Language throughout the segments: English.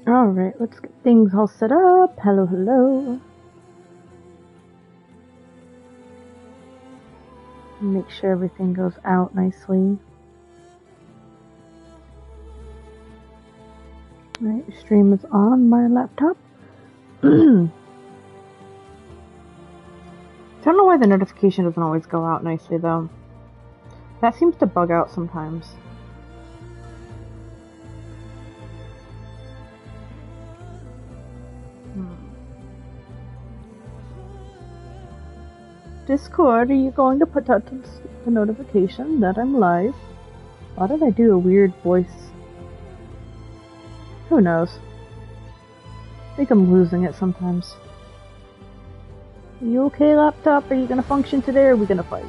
Alright, let's get things all set up. Hello, hello. Make sure everything goes out nicely. Alright, stream is on my laptop. I don't know why the notification doesn't always go out nicely though. That seems to bug out sometimes. Discord, are you going to put out the notification that I'm live? Why did I do a weird voice? Who knows? I think I'm losing it sometimes. Are you okay, laptop? Are you gonna function today or are we gonna fight?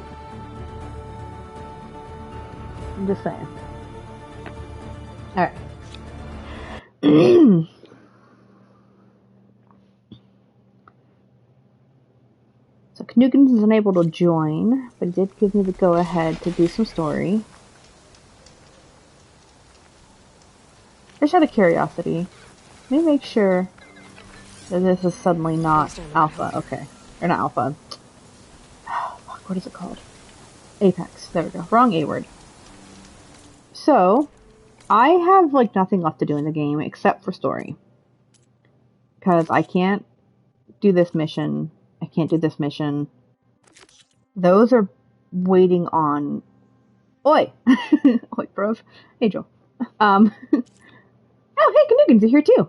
I'm just saying. Alright. So Knugans is unable to join, but he did give me the go-ahead to do some story. Just out of curiosity, let me make sure that this is suddenly not Alpha. Okay. Or not Alpha. What is it called? Apex. There we go. Wrong A word. So, I have like nothing left to do in the game except for story. Because I can't do this mission. I can't do this mission. Those are waiting on... Oi! Oi, bros. Hey, Joe. Oh, hey, Knugans are here too.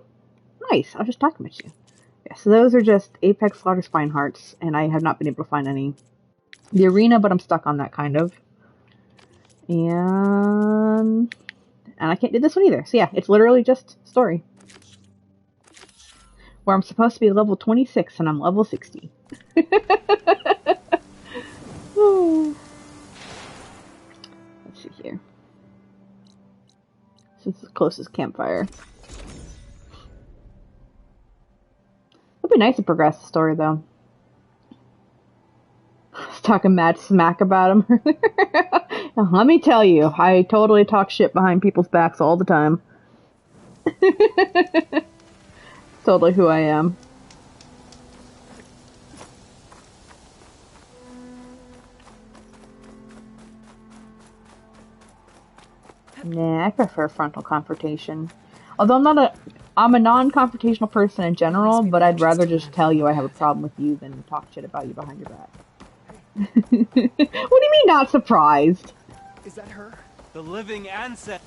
Nice. I was just talking about you. Yeah, so those are just Apex Slaughter Spine Hearts, and I have not been able to find any. The arena, but I'm stuck on that kind of. And I can't do this one either. So yeah, it's literally just story. Where I'm supposed to be level 26 and I'm level 60. Let's see here. This is the closest campfire. It'd be nice to progress the story though. I was talking mad smack about him. Let me tell you, I totally talk shit behind people's backs all the time. Totally who I am. Nah, I prefer frontal confrontation. Although I'm a non-confrontational person in general, but I'd rather just tell you I have a problem with you than talk shit about you behind your back. What do you mean not surprised? Is that her? The living ancestor.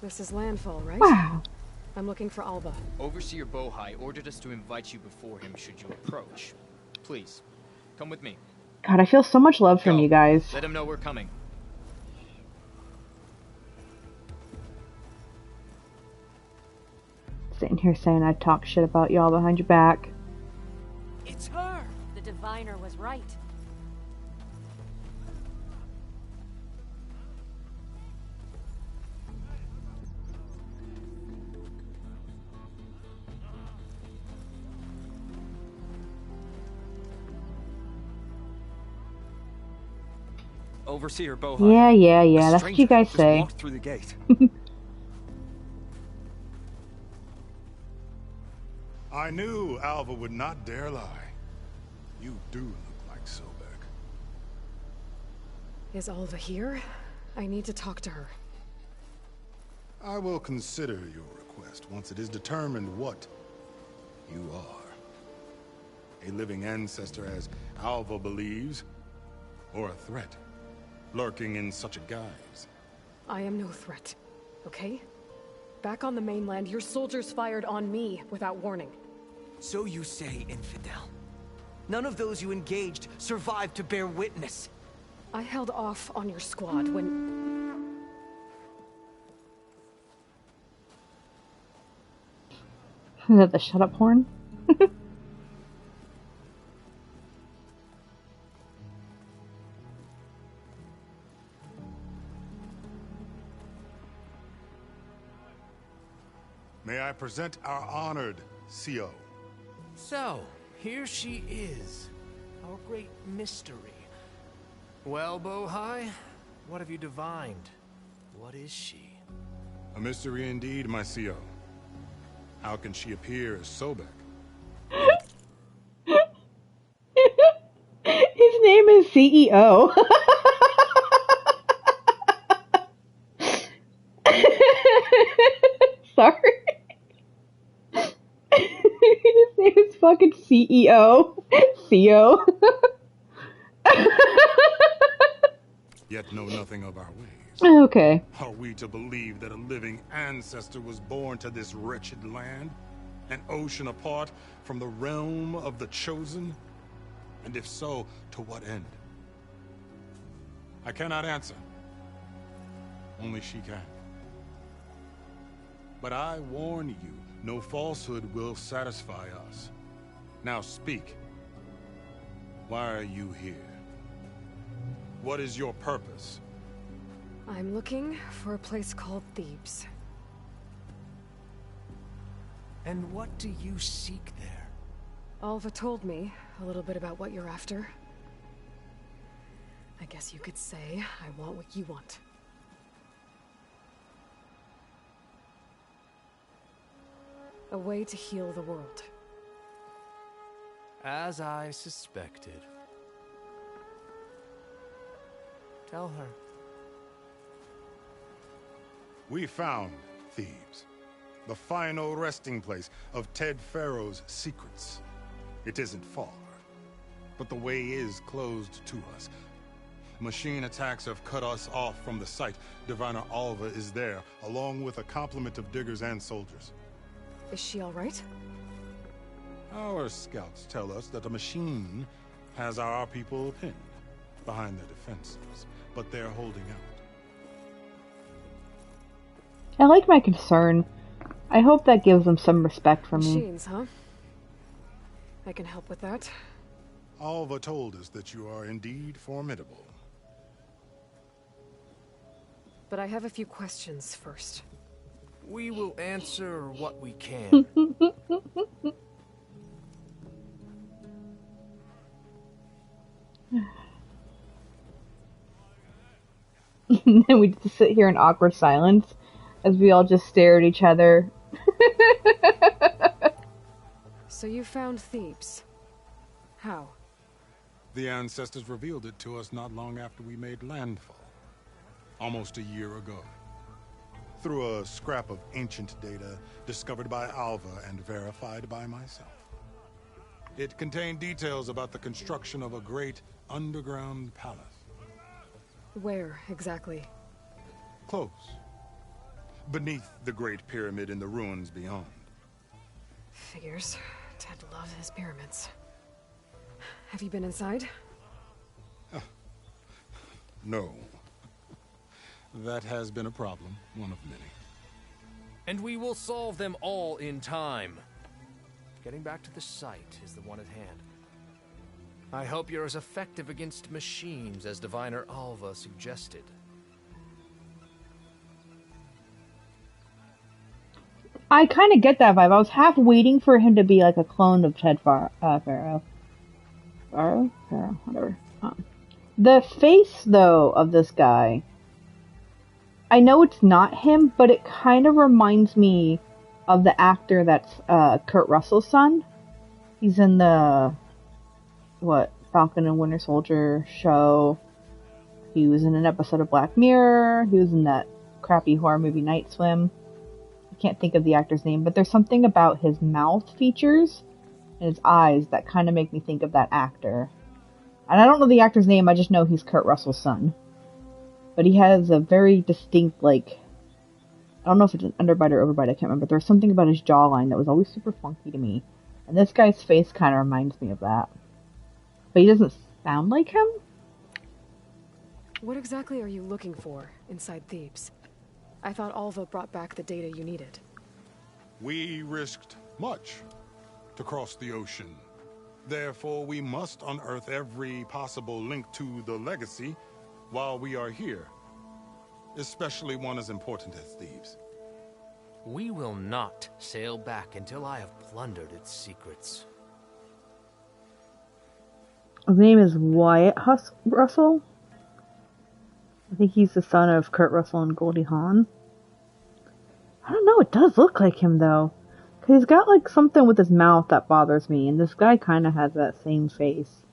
This is Landfall, right? Wow. I'm looking for Alba. Overseer Bohai ordered us to invite you before him should you approach. Please, come with me. God, I feel so much love from you guys. Let him know we're coming. Sitting here saying I'd talk shit about y'all behind your back. It's her! The diviner was right. Overseer Bohai. Yeah. That's what you guys say. Walked through the gate. I knew Alva would not dare lie. You do look like Sobek. Is Alva here? I need to talk to her. I will consider your request once it is determined what you are. A living ancestor, as Alva believes, or a threat, lurking in such a guise. I am no threat, okay? Back on the mainland, your soldiers fired on me without warning. So you say, Infidel. None of those you engaged survived to bear witness. I held off on your squad when... Is that the shut up horn? May I present our honored CO. So, here she is. Our great mystery. Well, Bohai, what have you divined? What is she? A mystery indeed, my CO. How can she appear as Sobek? His name is CEO. Sorry. His name is fucking CEO. Theo. Yet know nothing of our ways. Okay. Are we to believe that a living ancestor was born to this wretched land? An ocean apart from the realm of the chosen? And if so, to what end? I cannot answer. Only she can. But I warn you, no falsehood will satisfy us. Now speak. Why are you here? What is your purpose? I'm looking for a place called Thebes. And what do you seek there? Alva told me a little bit about what you're after. I guess you could say I want what you want. A way to heal the world. As I suspected. Tell her. We found Thebes, the final resting place of Ted Pharaoh's secrets. It isn't far, but the way is closed to us. Machine attacks have cut us off from the site. Diviner Alva is there, along with a complement of diggers and soldiers. Is she all right? Our scouts tell us that a machine has our people pinned behind their defenses, but they're holding out. I like my concern. I hope that gives them some respect for me. Machines, huh? I can help with that. Alva told us that you are indeed formidable. But I have a few questions first. We will answer what we can. And then we just sit here in awkward silence as we all just stare at each other. So you found Thebes. How? The ancestors revealed it to us not long after we made landfall. Almost a year ago. Through a scrap of ancient data discovered by Alva and verified by myself. It contained details about the construction of a great underground palace. Where, exactly? Close. Beneath the Great Pyramid in the ruins beyond. Figures. Ted loves his pyramids. Have you been inside? No. That has been a problem, one of many. And we will solve them all in time. Getting back to the site is the one at hand. I hope you're as effective against machines as Diviner Alva suggested. I kind of get that vibe. I was half waiting for him to be like a clone of Ted Pharaoh. Pharaoh, whatever. The face, though, of this guy, I know it's not him, but it kind of reminds me of the actor that's Kurt Russell's son. He's in the, Falcon and Winter Soldier show. He was in an episode of Black Mirror. He was in that crappy horror movie Night Swim. I can't think of the actor's name, but there's something about his mouth features and his eyes that kind of make me think of that actor. And I don't know the actor's name, I just know he's Kurt Russell's son. But he has a very distinct, I don't know if it's an underbite or overbite, I can't remember. There's something about his jawline that was always super funky to me. And this guy's face kind of reminds me of that. But he doesn't sound like him? What exactly are you looking for inside Thebes? I thought Alva brought back the data you needed. We risked much to cross the ocean. Therefore, we must unearth every possible link to the legacy while we are here. Especially one as important as Thebes. We will not sail back until I have plundered its secrets. His name is Wyatt Russell. I think he's the son of Kurt Russell and Goldie Hawn. I don't know, it does look like him though. He's got like something with his mouth that bothers me, and this guy kind of has that same face.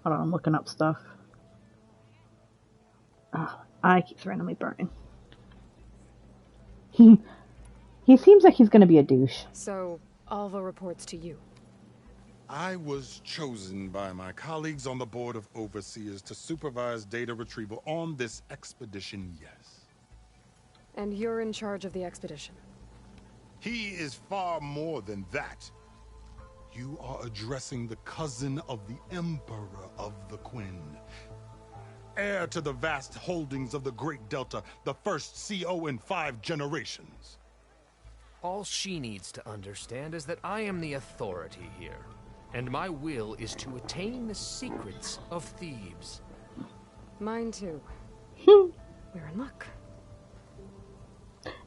Hold on, I'm looking up stuff. Oh, eye keeps randomly burning. He seems like he's gonna be a douche. So, Alva reports to you. I was chosen by my colleagues on the Board of Overseers to supervise data retrieval on this expedition, yes. And you're in charge of the expedition. He is far more than that. You are addressing the cousin of the Emperor of the Quen. Heir to the vast holdings of the Great Delta, the first CO in 5 generations. All she needs to understand is that I am the authority here, and my will is to attain the secrets of Thebes. Mine too. We're in luck.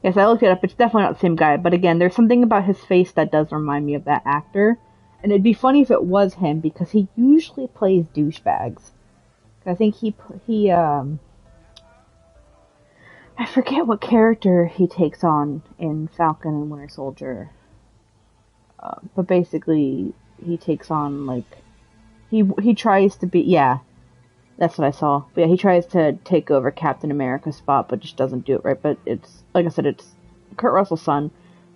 Yes, I looked it up. It's definitely not the same guy, but again, there's something about his face that does remind me of that actor. And it'd be funny if it was him, because he usually plays douchebags. I think I forget what character he takes on in Falcon and Winter Soldier. But basically, he takes on, like, he tries to be, yeah, that's what I saw. But yeah, he tries to take over Captain America's spot, but just doesn't do it right. But it's, like I said, it's Kurt Russell's son.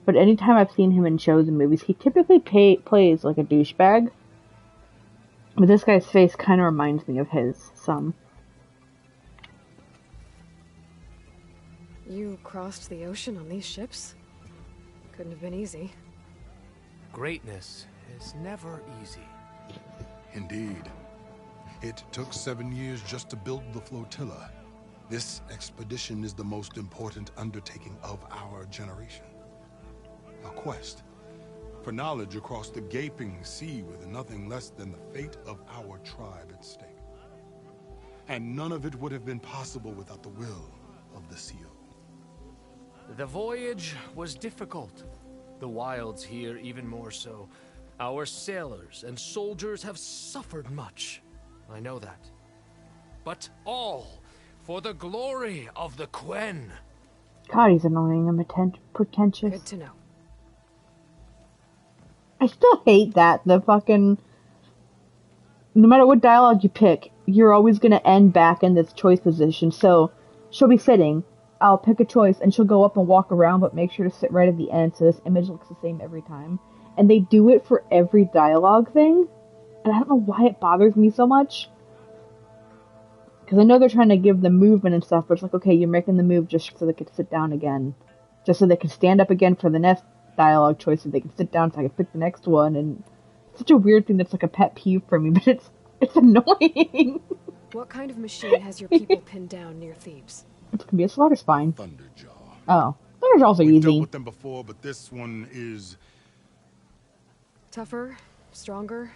But anytime I've seen him in shows and movies, he typically plays like a douchebag. But this guy's face kind of reminds me of his some. You crossed the ocean on these ships? Couldn't have been easy. Greatness is never easy. Indeed. It took 7 years just to build the flotilla. This expedition is the most important undertaking of our generation. A quest for knowledge across the gaping sea with nothing less than the fate of our tribe at stake. And none of it would have been possible without the will of the CO. The voyage was difficult. The wilds here even more so. Our sailors and soldiers have suffered much. I know that. But all for the glory of the Quen. God, he's annoying and pretentious. Good to know. I still hate that. The fucking... No matter what dialogue you pick, you're always gonna end back in this choice position. So, she'll be sitting, I'll pick a choice, and she'll go up and walk around, but make sure to sit right at the end so this image looks the same every time. And they do it for every dialogue thing, and I don't know why it bothers me so much. Because I know they're trying to give them movement and stuff, but it's like, okay, you're making the move just so they can sit down again. Just so they can stand up again for the next dialogue choice, so they can sit down so I can pick the next one, and it's such a weird thing that's like a pet peeve for me, but it's annoying. What kind of machine has your people pinned down near Thebes? It's gonna be a slaughter spine. Thunderjaw. Oh. Thunderjaws are We've easy. dealt with them before, but this one is... Tougher, stronger,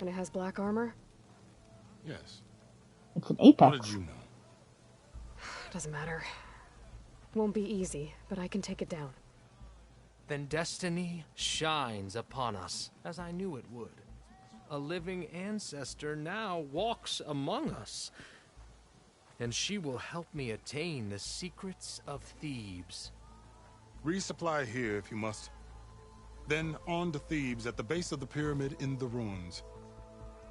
and it has black armor? Yes. It's an How apex. did you know? Doesn't matter. Won't be easy, but I can take it down. Then destiny shines upon us, as I knew it would. A living ancestor now walks among us, and she will help me attain the secrets of Thebes. Resupply here if you must. Then on to Thebes at the base of the pyramid in the ruins.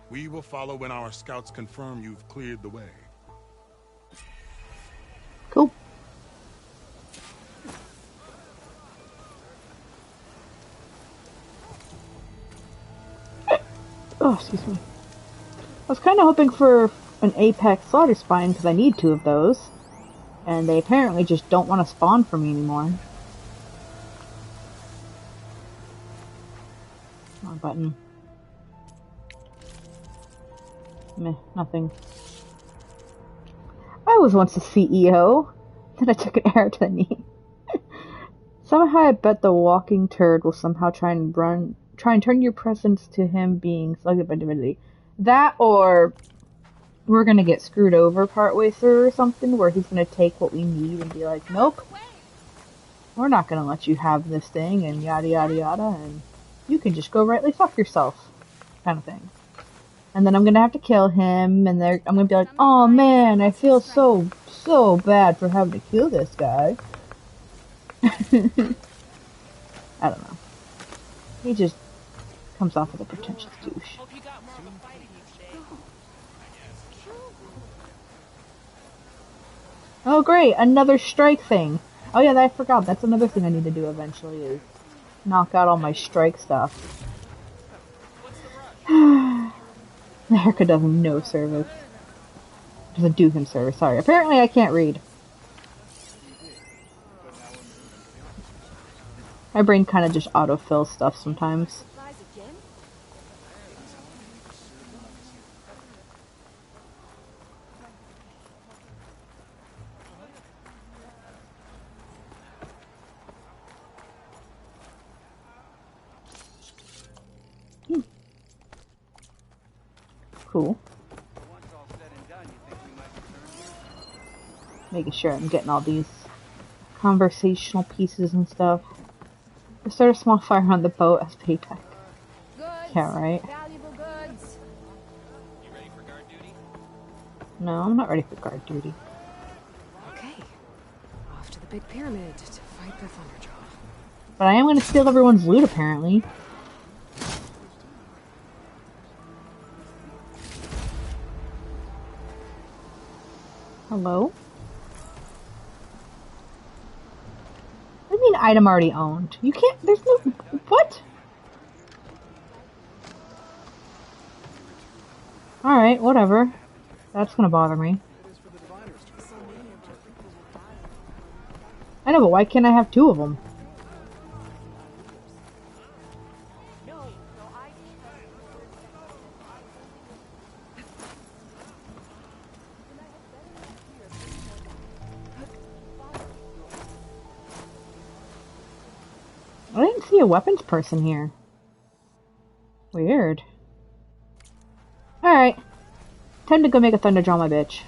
We will follow when our scouts confirm you've cleared the way. Cool. Oh, excuse me. I was kind of hoping for an apex slaughter spine because I need 2 of those. And they apparently just don't want to spawn for me anymore. Wrong button. Meh, nothing. I was once a CEO. Then I took an arrow to the knee. Somehow I bet the walking turd will somehow try and turn your presence to him being selected by divinity. That, or we're gonna get screwed over partway through or something, where he's gonna take what we need and be like, nope, we're not gonna let you have this thing, and yada yada yada, and you can just go rightly fuck yourself, kind of thing. And then I'm gonna have to kill him, and I'm gonna be like, oh man, I feel so bad for having to kill this guy. I don't know. He just comes off as a pretentious douche. Oh great, another strike thing. Oh yeah, I forgot. That's another thing I need to do eventually is knock out all my strike stuff. The haircut does him no service. Doesn't do him service, sorry. Apparently I can't read. My brain kind of just autofills stuff sometimes. Cool. Making sure I'm getting all these conversational pieces and stuff. I start a small fire on the boat as payback. Yeah, right. Valuable goods. You ready for guard duty? No, I'm not ready for guard duty. Okay. Off to the big pyramid to fight the Thunderjaw. But I am going to steal everyone's loot, apparently. Hello? What do you mean item already owned? You can't, there's no, what? Alright, whatever. That's gonna bother me. I know, but why can't I have two of them? I didn't see a weapons person here. Weird. Alright. Time to go make a Thunderjaw, my bitch.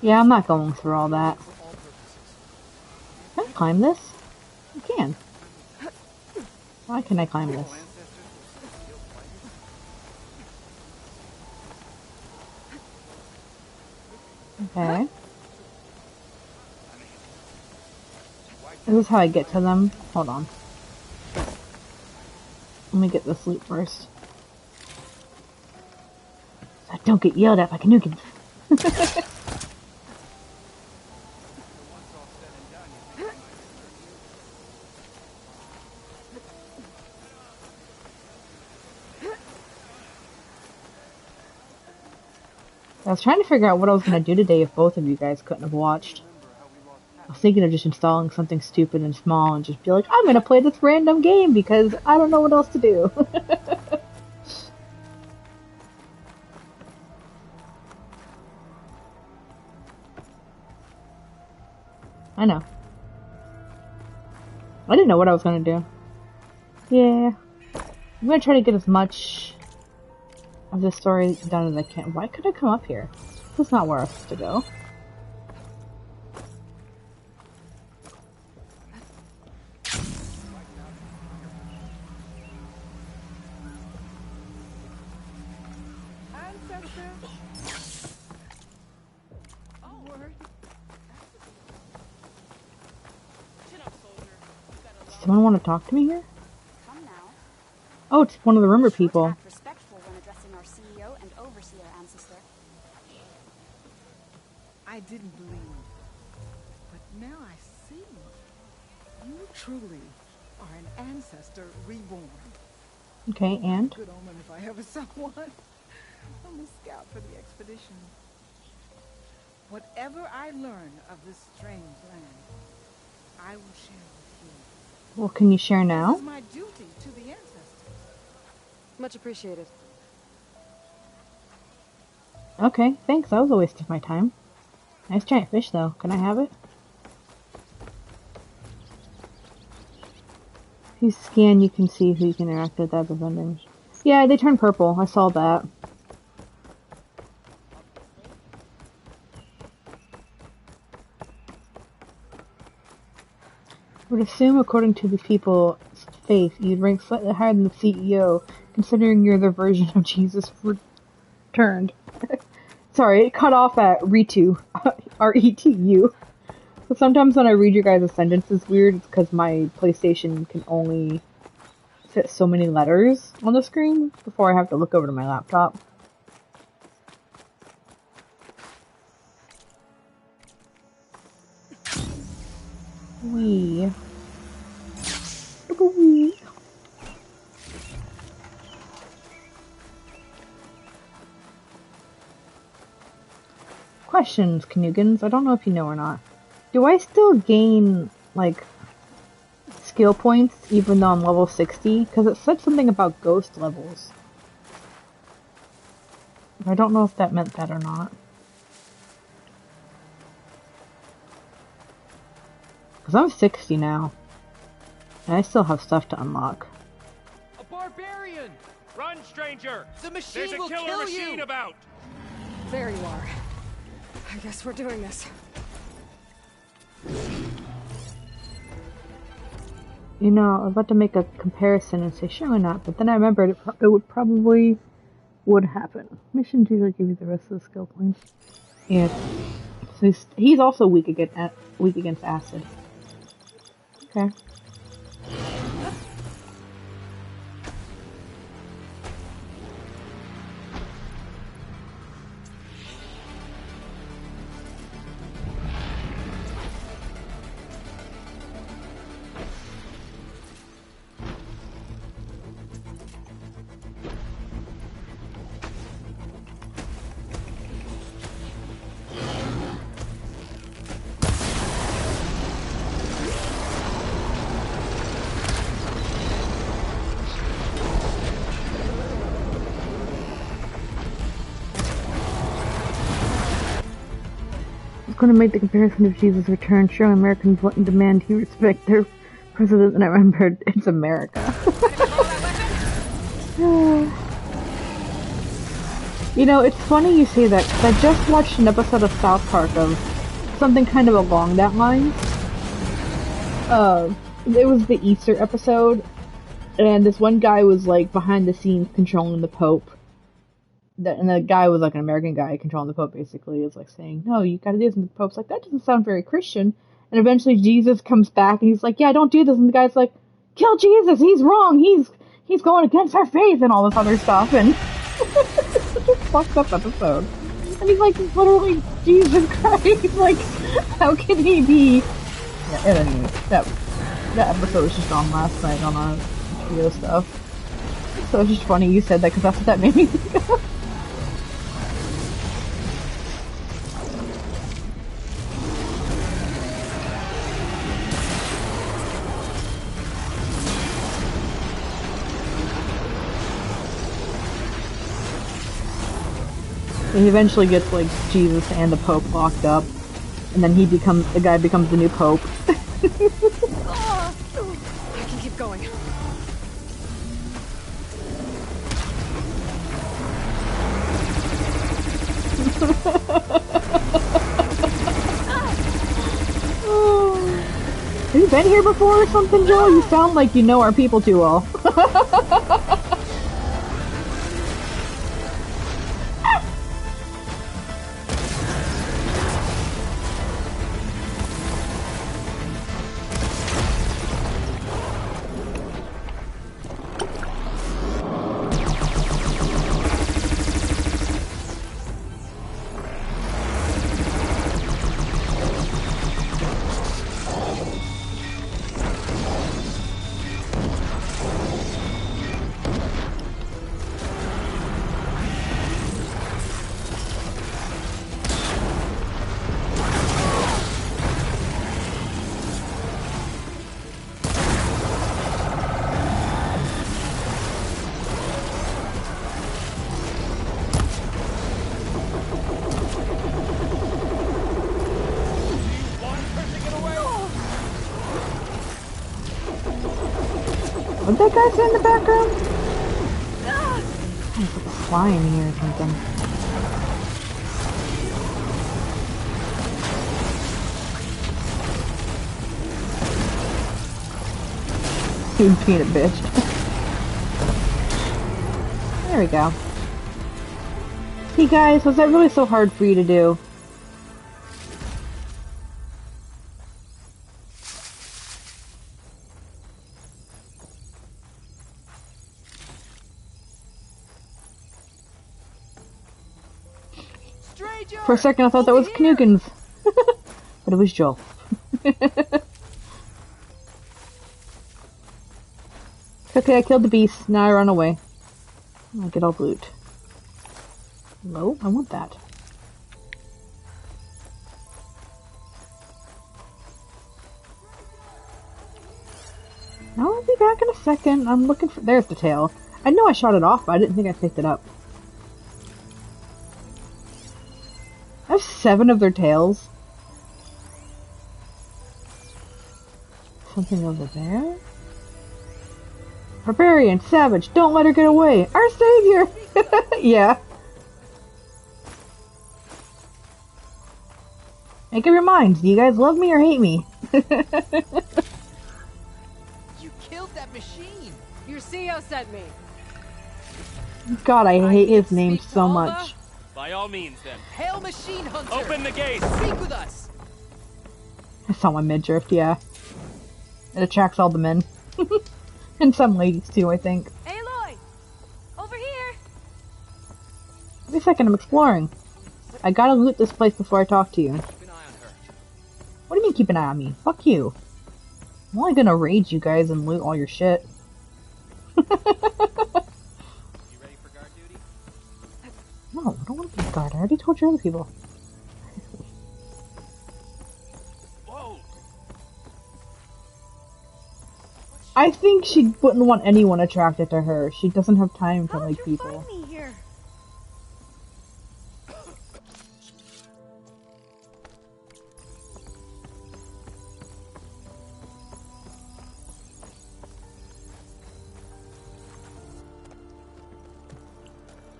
Yeah, I'm not going through all that. Can I climb this? I can. Why can I climb this? Okay. This is how I get to them. Hold on. Let me get this loot first. So I don't get yelled at by Canugans. I was trying to figure out what I was going to do today if both of you guys couldn't have watched. I was thinking of just installing something stupid and small and just be like, I'm going to play this random game because I don't know what else to do. I know. I didn't know what I was going to do. Yeah. I'm going to try to get as much of this story done as I can. Why could I come up here? This is not where I was supposed to go. Does someone want to talk to me here? Come now. Oh, it's one of the rumor people. Act respectful when addressing our CEO and overseer ancestor. I didn't believe, but now I see. You truly are an ancestor reborn. Okay, and? Good omen if I ever saw one. I'm a scout for the expedition. Whatever I learn of this strange land, I will share with you. Well, can you share This now? is my duty to the ancestors. Much appreciated. Okay, thanks. That was a waste of my time. Nice giant fish, though. Can I have it? If you scan, you can see who you can interact with at the vending. Yeah, they turn purple. I saw that. Would assume, according to these people's faith, you'd rank slightly higher than the CEO, considering you're their version of Jesus returned. Sorry, it cut off at Retu. R-E-T-U. But sometimes when I read your guys' sentences weird, it's because my PlayStation can only fit so many letters on the screen before I have to look over to my laptop. Wee. Wee. Questions, Canugans. I don't know if you know or not. Do I still gain, like, skill points even though I'm level 60? Because it said something about ghost levels. I don't know if that meant that or not. Because I'm 60 now. And I still have stuff to unlock. A barbarian! Run, stranger! The machine There's a will killer kill machine you! about! There you are. I guess we're doing this. You know, I was about to make a comparison and say sure or not, but then I remembered it would probably would happen. Missions usually give you the rest of the skill points. Yeah. So he's also weak against acid. Okay. Going to make the comparison of Jesus' return, showing Americans what and demand he respect their president, and I remembered it's America. You know, it's funny you say that, because I just watched an episode of South Park of something kind of along that line. It was the Easter episode, and this one guy was, like, behind the scenes controlling the Pope. And the guy was like an American guy controlling the Pope, basically. He was like saying, no, you gotta do this. And the Pope's like, that doesn't sound very Christian. And eventually Jesus comes back and he's like, yeah, don't do this. And the guy's like, kill Jesus, he's wrong, he's going against our faith and all this other stuff. And it's a fucked up episode. And he's like, literally, Jesus Christ, like, how can he be? Yeah, anyway, that episode was just on last night on our HBO stuff. So it's just funny you said that because that's what that made me think of. He eventually gets, like, Jesus and the Pope locked up, and then the guy becomes the new Pope. I can keep going. Have you been here before or something, Joe? You sound like you know our people too well. What that guy say in the background? There's like a fly in here or something. Peanut bitch. There we go. Hey guys, was that really so hard for you to do? Stranger! For a second I thought that was Knugan's. But it was Joel. Okay, I killed the beast. Now I run away. I'll get all loot. No, I want that. I'll be back in a second. I'm looking for... There's the tail. I know I shot it off, but I didn't think I picked it up. I have 7 of their tails. Something over there? Barbarian, savage, don't let her get away! Our savior! Yeah. Make up your minds. Do you guys love me or hate me? You killed that machine! Your CEO sent me. God, I hate his name so much. By all means, then. Hail Machine Hunter! Open the gates! Speak with us! I saw my midriff, yeah. It attracts all the men. And some ladies too, I think. Aloy! Over here! Wait a second, I'm exploring. I gotta loot this place before I talk to you. Keep an eye on her. What do you mean keep an eye on me? Fuck you. I'm only gonna raid you guys and loot all your shit. You ready for guard duty? No, I don't want to be a guard. I already told your other people. Whoa! I think she wouldn't want anyone attracted to her. She doesn't have time to like people. Find me here?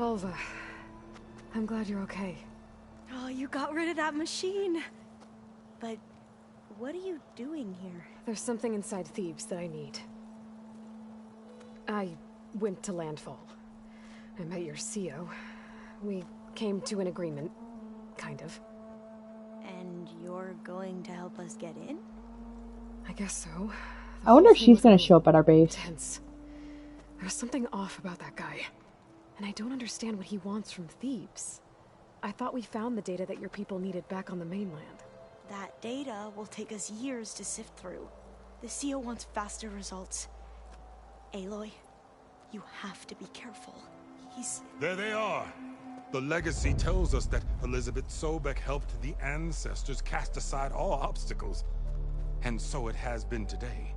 Alva, I'm glad you're okay. Oh, you got rid of that machine. But what are you doing here? There's something inside Thebes that I need. I went to Landfall. I met your CEO. We came to an agreement, kind of. And you're going to help us get in? I guess so. I wonder if she's gonna show up at our base. Tense. There's something off about that guy. And I don't understand what he wants from Thebes. I thought we found the data that your people needed back on the mainland. That data will take us years to sift through. The CEO wants faster results. Aloy, you have to be careful. He's... There they are. The legacy tells us that Elizabeth Sobek helped the ancestors cast aside all obstacles. And so it has been today.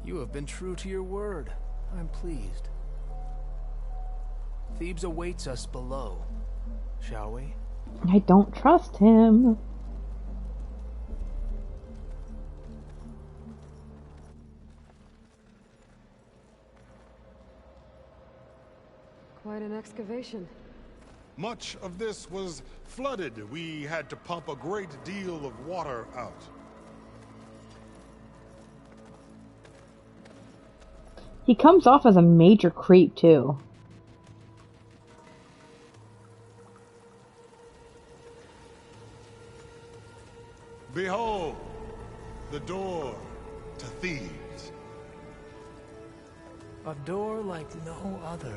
You have been true to your word. I'm pleased. Thebes awaits us below. Shall we? I don't trust him. Quite an excavation. Much of this was flooded. We had to pump a great deal of water out. He comes off as a major creep, too. Behold, the door to Thebes. A door like no other.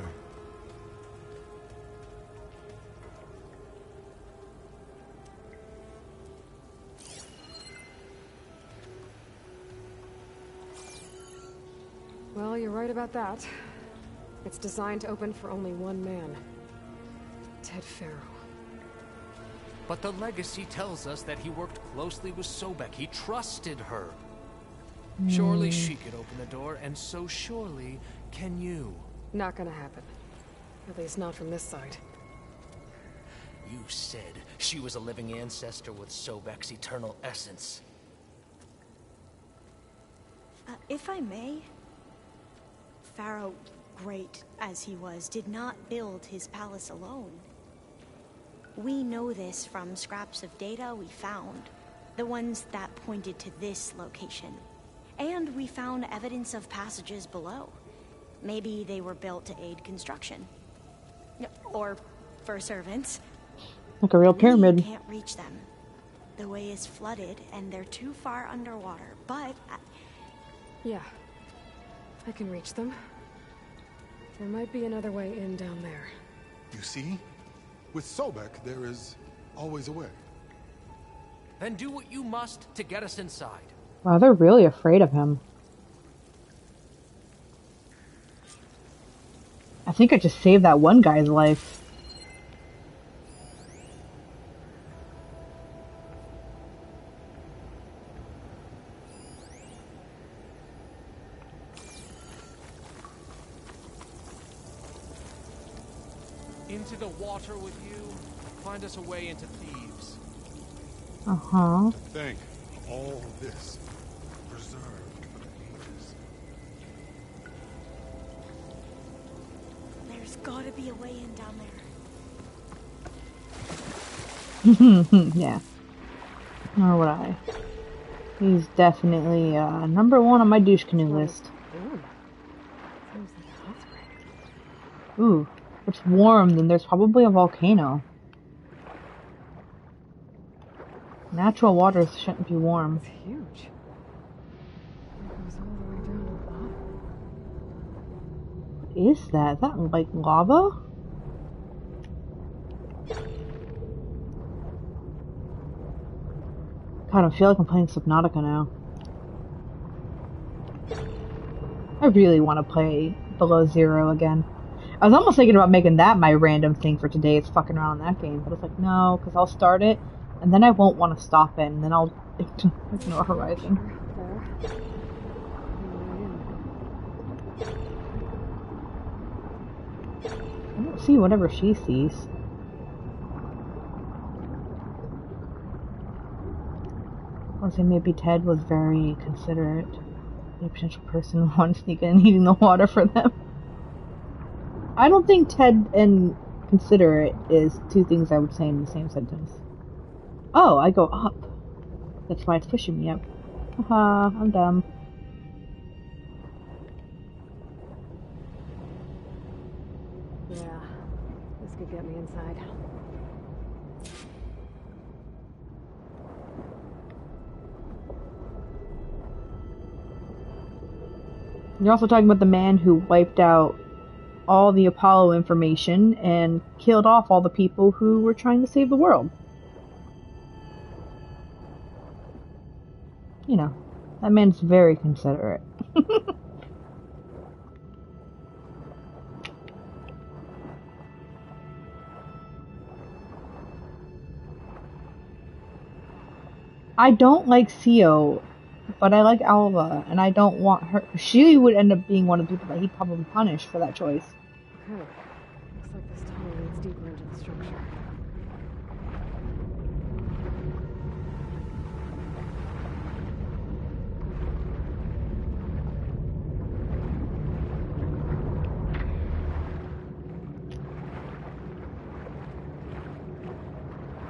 Well, you're right about that. It's designed to open for only one man. Ted Faro. But the legacy tells us that he worked closely with Sobek. He trusted her. Surely she could open the door, and so surely can you. Not gonna happen. At least not from this side. You said she was a living ancestor with Sobek's eternal essence. If I may, Pharaoh, great as he was, did not build his palace alone. We know this from scraps of data we found, the ones that pointed to this location. And we found evidence of passages below. Maybe they were built to aid construction. Or for servants. Like a real We pyramid. can't reach them. The way is flooded and they're too far underwater, but... Yeah. I can reach them. There might be another way in down there. You see? With Sobek, there is always a way. Then do what you must to get us inside. Wow, they're really afraid of him. I think I just saved that one guy's life. Into the water with you. Find us a way into Thebes. Uh-huh. To think of all this preserved for ages. There's gotta be a way in down there. Yeah. Nor would I. He's definitely number one on my douche canoe list. Ooh. Seems like a hot spring. Ooh. If it's warm, then there's probably a volcano. Natural waters shouldn't be warm. It's huge. It goes all the way down to the bottom. What is that? Is that like lava? God, I feel like I'm playing Subnautica now. I really want to play Below Zero again. I was almost thinking about making that my random thing for today is fucking around in that game, but it's like, no, because I'll start it, and then I won't want to stop it, and then I'll ignore Horizon. I don't see whatever she sees. I want to say maybe Ted was very considerate. A potential person who wanted to sneak in and heating the water for them. I don't think Ted and considerate is two things I would say in the same sentence. Oh, I go up. That's why it's pushing me up. Haha, I'm dumb. Yeah, this could get me inside. You're also talking about the man who wiped out all the Apollo information and killed off all the people who were trying to save the world. You know, that man's very considerate. I don't like Sio, but I like Alva, and I don't want her. She would end up being one of the people that he'd probably punish for that choice. Okay. Looks like this tunnel leads deeper into the structure.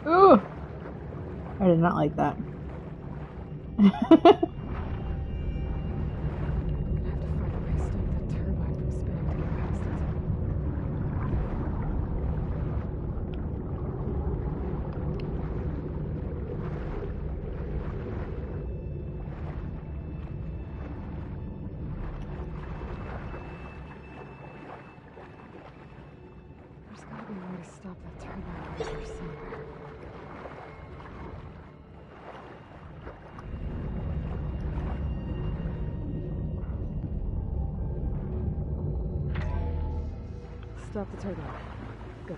Ooh! I did not like that. I'm gonna have to find a way to stop that turbine from spinning to get past it. There's gotta be a way to stop that turbine from here somewhere. Stop the turbine. Good.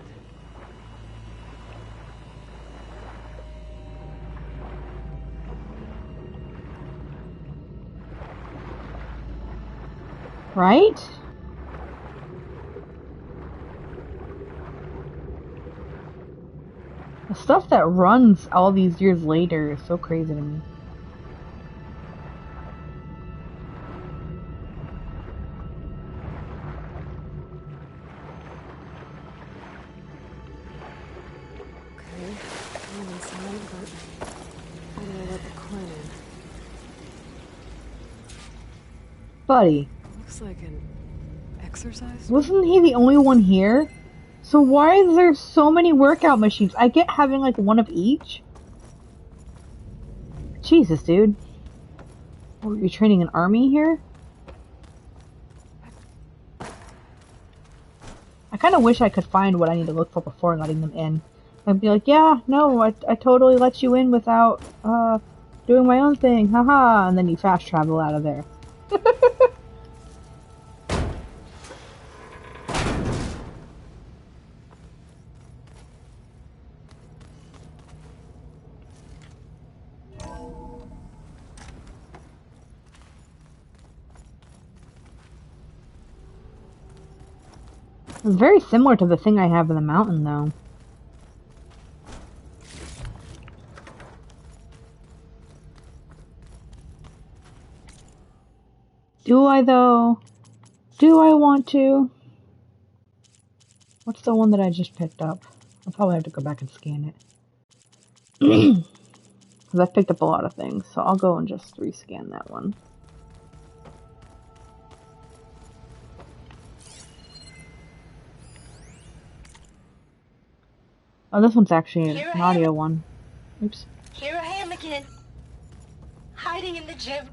Right? The stuff that runs all these years later is so crazy to me. Okay, I'm inside, but how do I let the Quinn in? Buddy, Looks like an exercise. wasn't he the only one here? So why is there so many workout machines? I get having like one of each. Jesus, dude. Oh, you're training an army here? I kind of wish I could find what I need to look for before letting them in. I'd be like, yeah, no, I totally let you in without, doing my own thing, haha, and then you fast travel out of there. It's very similar to the thing I have in the mountain, though. Do I, though? Do I want to? What's the one that I just picked up? I'll probably have to go back and scan it. Because I've picked up a lot of things, so I'll go and just rescan that one. Oh, this one's actually an audio one. Oops. Here I am again. Hiding in the gym.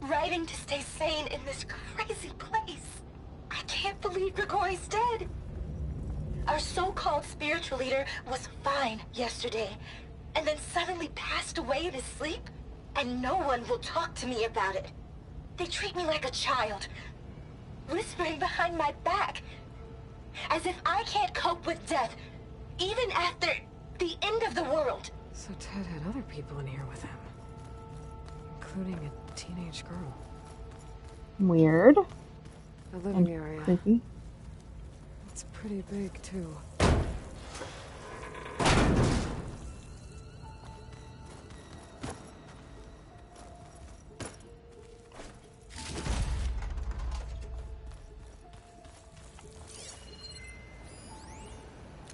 Writing to stay sane in this crazy place. I can't believe Grigori's dead. Our so-called spiritual leader was fine yesterday, and then suddenly passed away in his sleep, and no one will talk to me about it. They treat me like a child, whispering behind my back, as if I can't cope with death, even after the end of the world. So Ted had other people in here with him, including a teenage girl. Weird. The living area. Creepy. It's pretty big, too.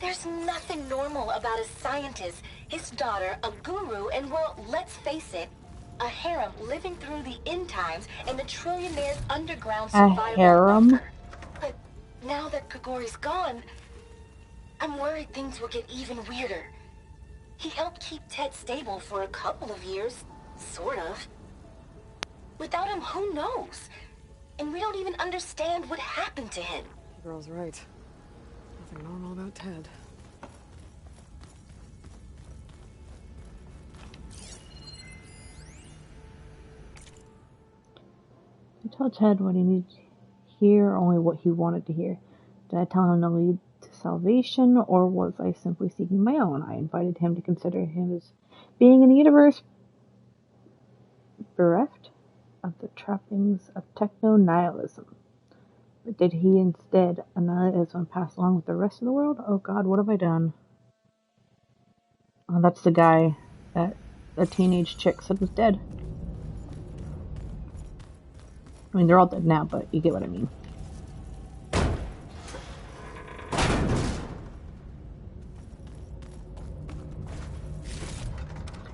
There's nothing normal about a scientist, his daughter, a guru, and well, let's face it, a harem living through the end times in a trillionaire's underground survival harem? bunker. But now that Grigori's gone, I'm worried things will get even weirder. He helped keep Ted stable for a couple of years, sort of. Without him, who knows? And we don't even understand what happened to him. The girl's right. Nothing normal about Ted. I told Ted what he needed to hear, only what he wanted to hear. Did I tell him to lead to salvation, or was I simply seeking my own? I invited him to consider him as being in a universe bereft of the trappings of techno-nihilism. But did he instead annihilate us and pass along with the rest of the world? Oh God, what have I done? Oh, that's the guy that the teenage chick said was dead. I mean, they're all dead now, but you get what I mean.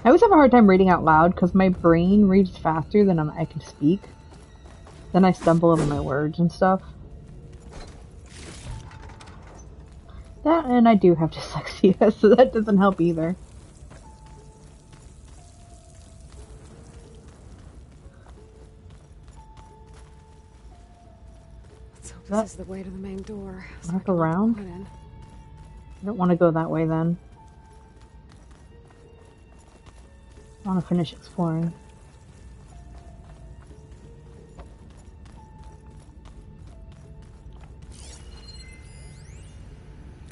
I always have a hard time reading out loud because my brain reads faster than I can speak. Then I stumble over my words and stuff. That, and I do have dyslexia, so that doesn't help either. Let's hope this is the way to the main door. So Wrap around? I don't want to go that way then. I want to finish exploring.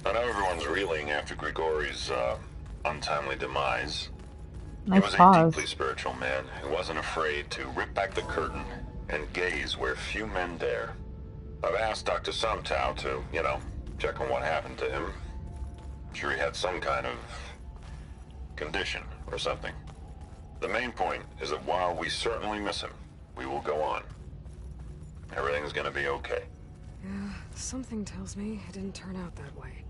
I know everyone's reeling after Grigori's untimely demise. Nice he was pause. a deeply spiritual man who wasn't afraid to rip back the curtain and gaze where few men dare. I've asked Dr. Sumtow to, check on what happened to him. I'm sure he had some kind of condition or something. The main point is that while we certainly miss him, we will go on. Everything's gonna be okay. Yeah, something tells me it didn't turn out that way.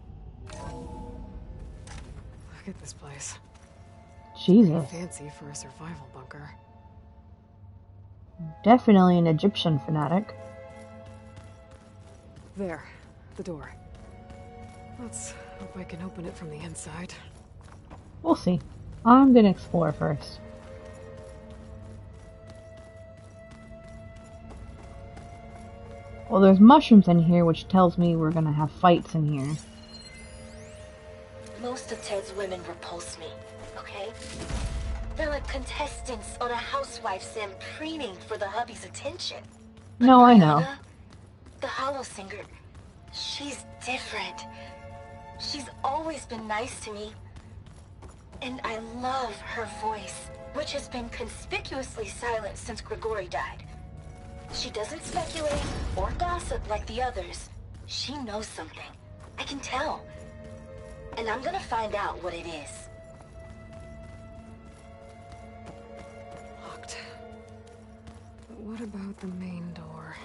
Look at this place. Jesus. Fancy for a survival bunker. Definitely an Egyptian fanatic. There. The door. Let's hope I can open it from the inside. We'll see. I'm gonna explore first. Well, there's mushrooms in here, which tells me we're gonna have fights in here. Most of Ted's women repulse me, okay? They're like contestants on a housewife sim preening for the hubby's attention. No, I know. Brianna, the Hollow Singer, she's different. She's always been nice to me. And I love her voice, which has been conspicuously silent since Grigori died. She doesn't speculate or gossip like the others. She knows something. I can tell. And I'm gonna find out what it is. Locked. But what about the main door?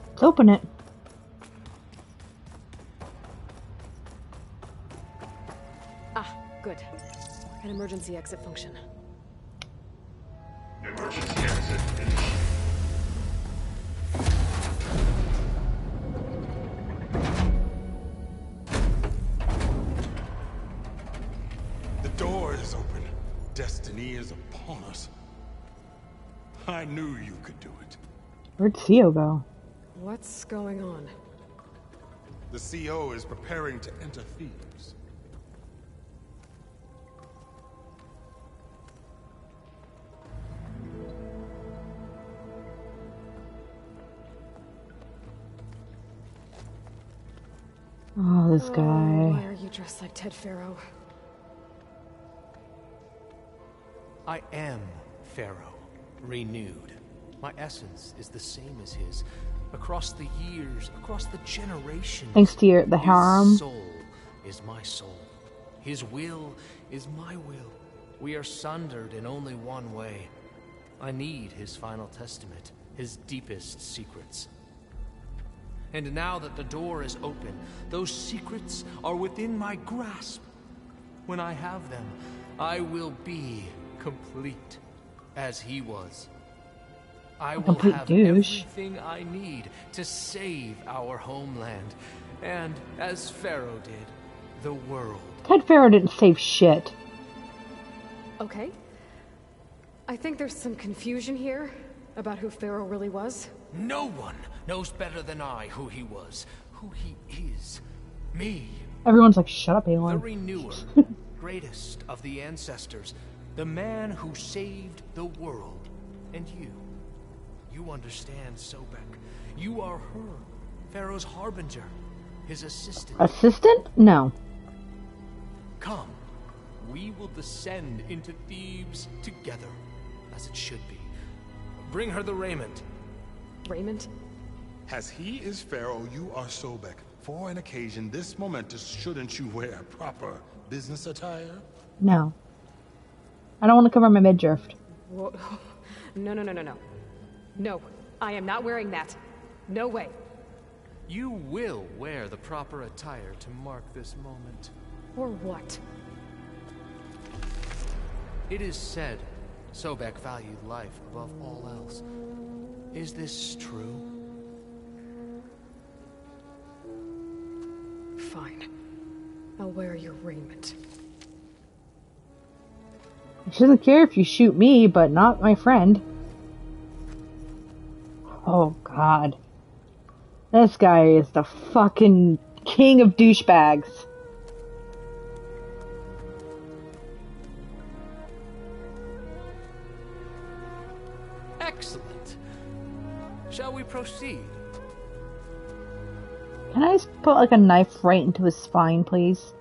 Let's open it. Ah, good. An emergency exit function. Emergency exit initiated. The door is open. Destiny is upon us. I knew you could do it. Where'd Theo go? What's going on? The CO is preparing to enter Thebes. Oh, this guy. Why are you dressed like Ted Faro? I am Pharaoh, renewed. My essence is the same as his. Across the years, across the generations. Thanks to the harem. His soul is my soul. His will is my will. We are sundered in only one way. I need his final testament, his deepest secrets. And now that the door is open, those secrets are within my grasp. When I have them, I will be complete, as he was. I will complete have douche. everything I need to save our homeland, and, as Pharaoh did, the world. Ted Faro didn't save shit. Okay. I think there's some confusion here about who Pharaoh really was. No one knows better than I who he was, who he is. Me, Everyone's like, shut up, the Aelin. renewer, greatest of the ancestors, the man who saved the world. And you understand, Sobek. You are her, Pharaoh's harbinger, his assistant. Assistant? No. Come, we will descend into Thebes together, as it should be. Bring her the raiment. Raymond? As he is Pharaoh, you are Sobek. For an occasion this momentous, shouldn't you wear proper business attire? No. I don't want to cover my midriff. Whoa. No. No, I am not wearing that. No way. You will wear the proper attire to mark this moment. Or what? It is said Sobek valued life above all else. Is this true? Fine. I'll wear your raiment. She doesn't care if you shoot me, but not my friend. Oh, God. This guy is the fucking king of douchebags. Excellent. Shall we proceed? Can I just put like a knife right into his spine, please?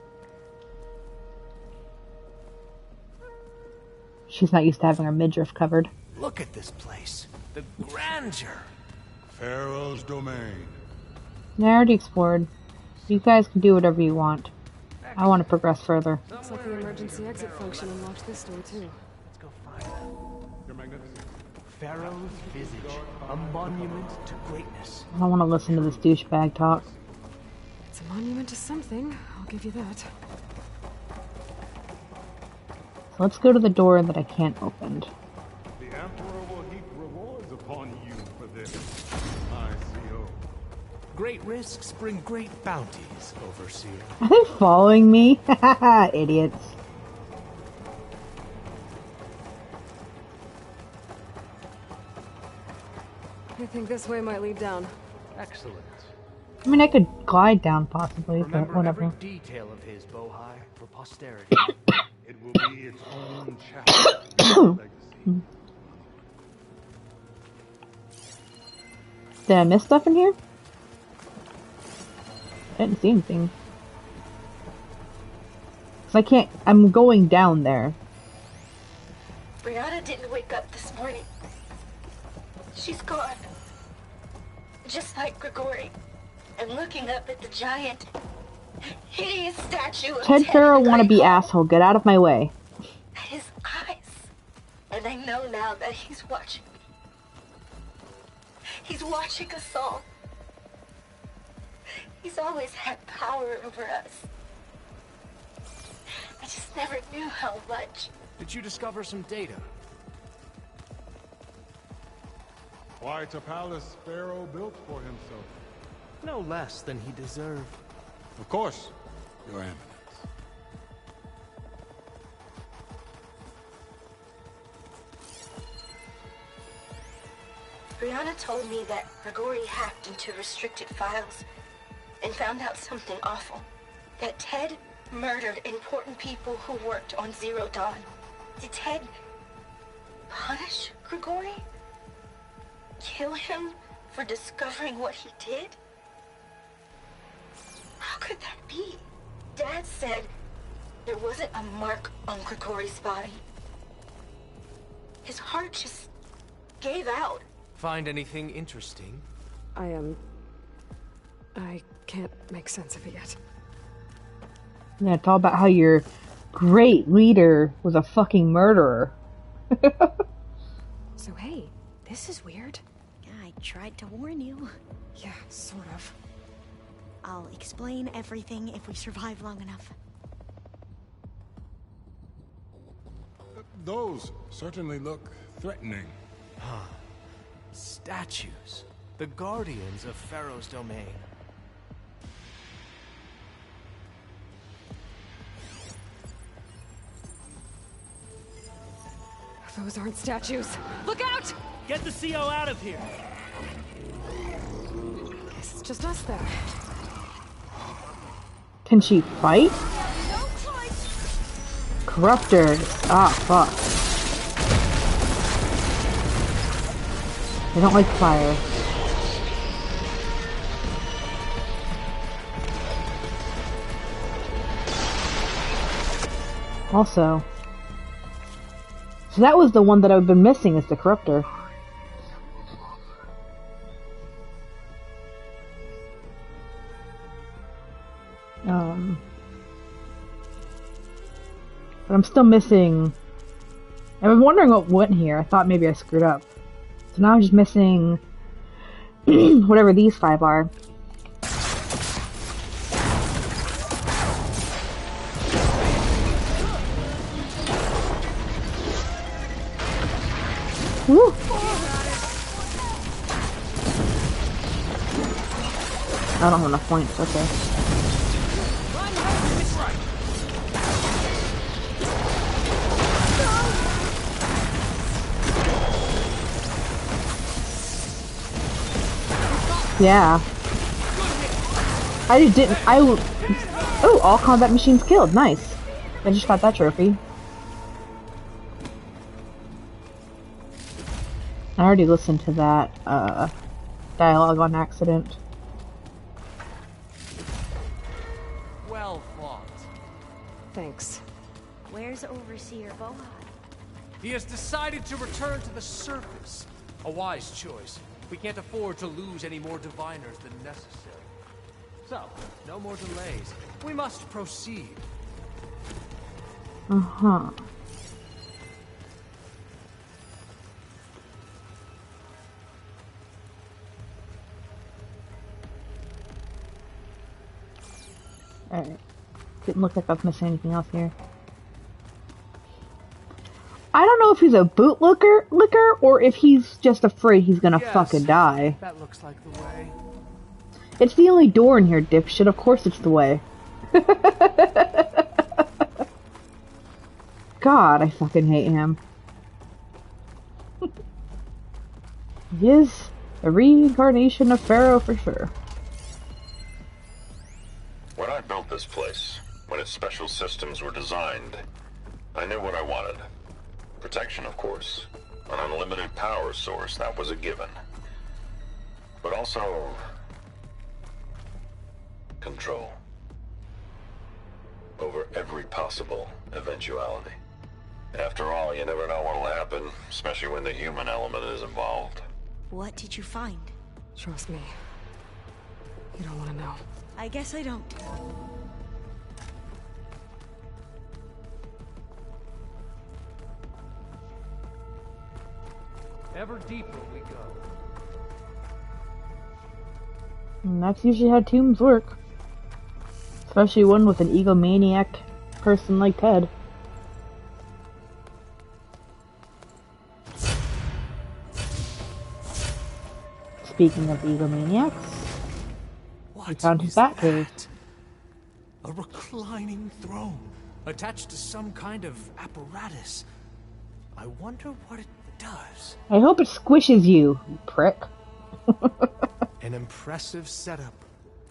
She's not used to having her midriff covered. Look at this place. The grandeur. Pharaoh's domain. I already explored. You guys can do whatever you want. I want to progress further. Looks like the emergency exit function unlocked this door too. Let's go find her. Pharaoh's visage, a monument to greatness. I don't want to listen to this douchebag talk. It's a monument to something, I'll give you that. So let's go to the door that I can't open. The Emperor will heap rewards upon you for this, ICO. Great risks bring great bounties, Overseer. Are they following me? Idiots. I think this way might lead down. Excellent. I mean, I could glide down possibly, but Remember whatever. every detail of his Bohai for posterity. It will be its own chapter in legacy. Did I miss stuff in here? I didn't see anything. 'Cause I can't, I'm going down there. Brianna didn't wake up this morning. She's gone. Just like Grigori. And looking up at the giant, hideous statue of Ted Faro the wannabe Great Hall, asshole, get out of my way. at his eyes. And I know now that he's watching me. He's watching us all. He's always had power over us. I just never knew how much. Did you discover some data? Quite a palace Pharaoh built for himself. No less than he deserved. Of course, Your Eminence. Brianna told me that Grigori hacked into restricted files and found out something awful. That Ted murdered important people who worked on Zero Dawn. Did Ted punish Grigori? Kill him for discovering what he did? How could that be? Dad said there wasn't a mark on Grigori's body. His heart just gave out. Find anything interesting? I can't make sense of it yet. Yeah, it's all about how your great leader was a fucking murderer. So hey, this is weird. Yeah, I tried to warn you. Yeah, sort of. I'll explain everything if we survive long enough. Those certainly look threatening. Statues. The guardians of Pharaoh's domain. Those aren't statues. Look out! Get the CO out of here! Guess it's just us then. Can she fight? Corruptor. Ah, fuck. I don't like fire. Also, so that was the one that I've been missing, is the Corruptor. But I'm still missing. I've been wondering what went here. I thought maybe I screwed up. So now I'm just missing whatever these 5 are. Woo! I don't have enough points, okay. Yeah. I just didn't, oh, all combat machines killed, nice. I just got that trophy. I already listened to that, dialogue on accident. Well fought. Thanks. Where's Overseer Bohai? He has decided to return to the surface. A wise choice. We can't afford to lose any more diviners than necessary. So, no more delays. We must proceed. Uh-huh. Alright. Didn't look like I was missing anything else here. know if he's a bootlicker or if he's just afraid he's gonna fucking die. That looks like the way. It's the only door in here, dipshit. Of course it's the way. God, I fucking hate him. He is a reincarnation of Pharaoh for sure. When I built this place, when its special systems were designed, I knew what I wanted. Protection, of course. An unlimited power source, that was a given. But also... control. Over every possible eventuality. After all, you never know what'll happen, especially when the human element is involved. What did you find? Trust me. You don't want to know. I guess I don't. Ever deeper we go. And that's usually how tombs work. Especially one with an egomaniac person like Ted. Speaking of egomaniacs, we found his Batcave. A reclining throne, attached to some kind of apparatus. I wonder what it does. I hope it squishes you, you prick. An impressive setup.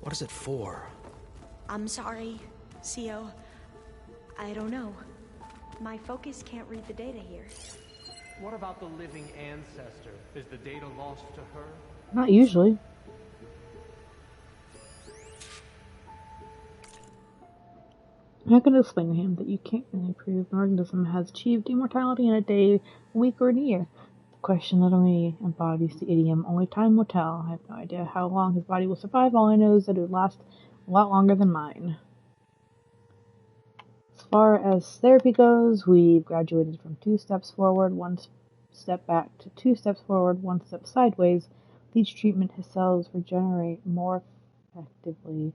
What is it for? I'm sorry, CO. I don't know. My focus can't read the data here. What about the living ancestor? Is the data lost to her? Not usually. I'm going to explain to him that you can't really prove an organism has achieved immortality in a day, a week, or a year. The question literally embodies the idiom, only time will tell. I have no idea how long his body will survive. All I know is that it would last a lot longer than mine. As far as therapy goes, we've graduated from 2 steps forward, 1 step back, to 2 steps forward, 1 step sideways. With each treatment, his cells regenerate more effectively.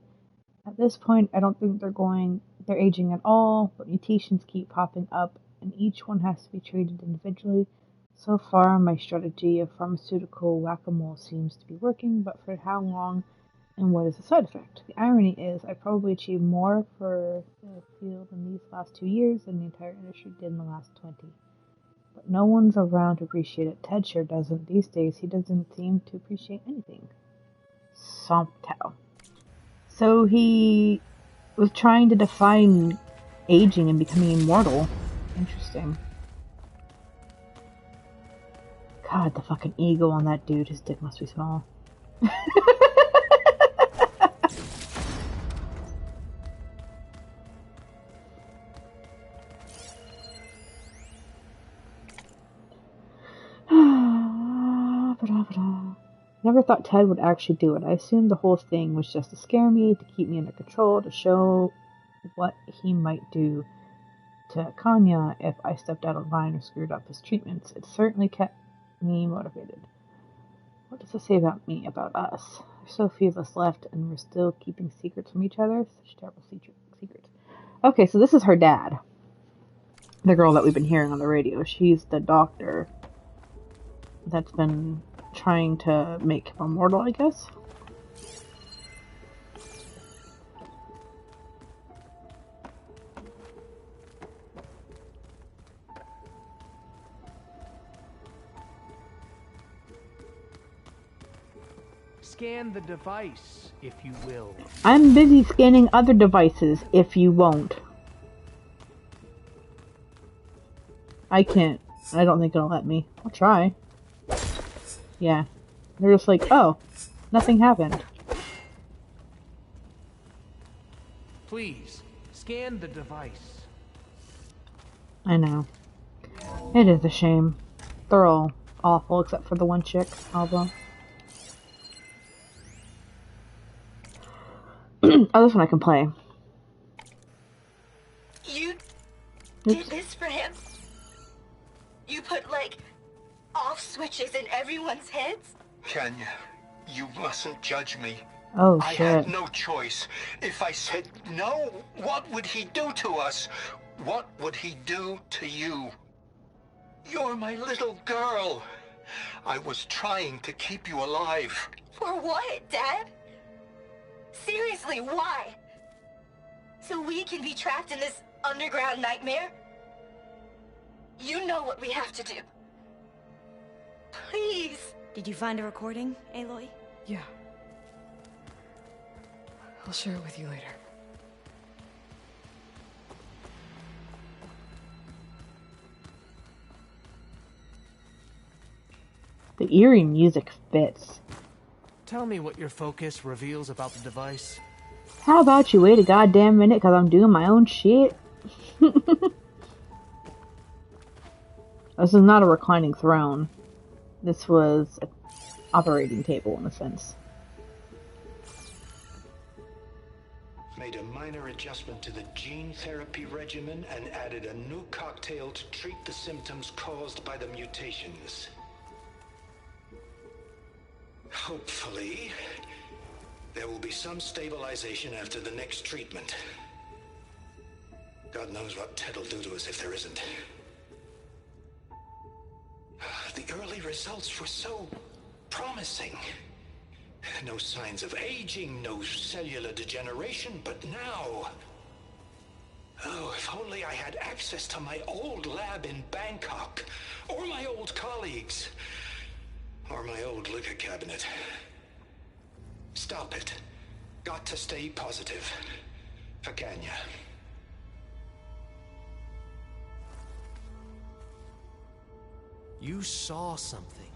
At this point, I don't think they're aging at all, but mutations keep popping up, and each one has to be treated individually. So far, my strategy of pharmaceutical whack-a-mole seems to be working, but for how long and what is the side effect? The irony is, I probably achieved more for the field in these last 2 years than the entire industry did in the last 20. But no one's around to appreciate it. Ted sure doesn't. These days, he doesn't seem to appreciate anything. Somehow. So he was trying to define aging and becoming immortal. Interesting. God, the fucking ego on that dude. His dick must be small. Never thought Ted would actually do it. I assumed the whole thing was just to scare me, to keep me under control, to show what he might do to Kanya if I stepped out of line or screwed up his treatments. It certainly kept me motivated. What does it say about me, about us? There's so few of us left, and we're still keeping secrets from each other? Such terrible secrets. Okay, so this is her dad. The girl that we've been hearing on the radio. She's the doctor that's been trying to make him immortal, I guess. Scan the device, if you will. I'm busy scanning other devices, if you won't. I can't. I don't think it'll let me. I'll try. Yeah. They're just like, oh, nothing happened. Please, scan the device. I know. It is a shame. They're all awful except for the one chick, Alba. Oh, this one I can play. You did this for him? You put, like, off switches in everyone's heads? Kenya, you mustn't judge me. Oh, I shit. had no choice. If I said no, what would he do to us? What would he do to you? You're my little girl. I was trying to keep you alive. For what, Dad? Seriously, why? So we can be trapped in this underground nightmare? You know what we have to do. Please. Did you find a recording, Aloy? Yeah. I'll share it with you later. The eerie music fits. Tell me what your focus reveals about the device. How about you wait a goddamn minute because I'm doing my own shit? This is not a reclining throne. This was an operating table in a sense. Made a minor adjustment to the gene therapy regimen and added a new cocktail to treat the symptoms caused by the mutations. Hopefully, there will be some stabilization after the next treatment. God knows what Ted will do to us if there isn't. The early results were so promising. No signs of aging, no cellular degeneration, but now... Oh, if only I had access to my old lab in Bangkok, or my old colleagues, or my old liquor cabinet. Stop it. Got to stay positive. For Kenya. You saw something.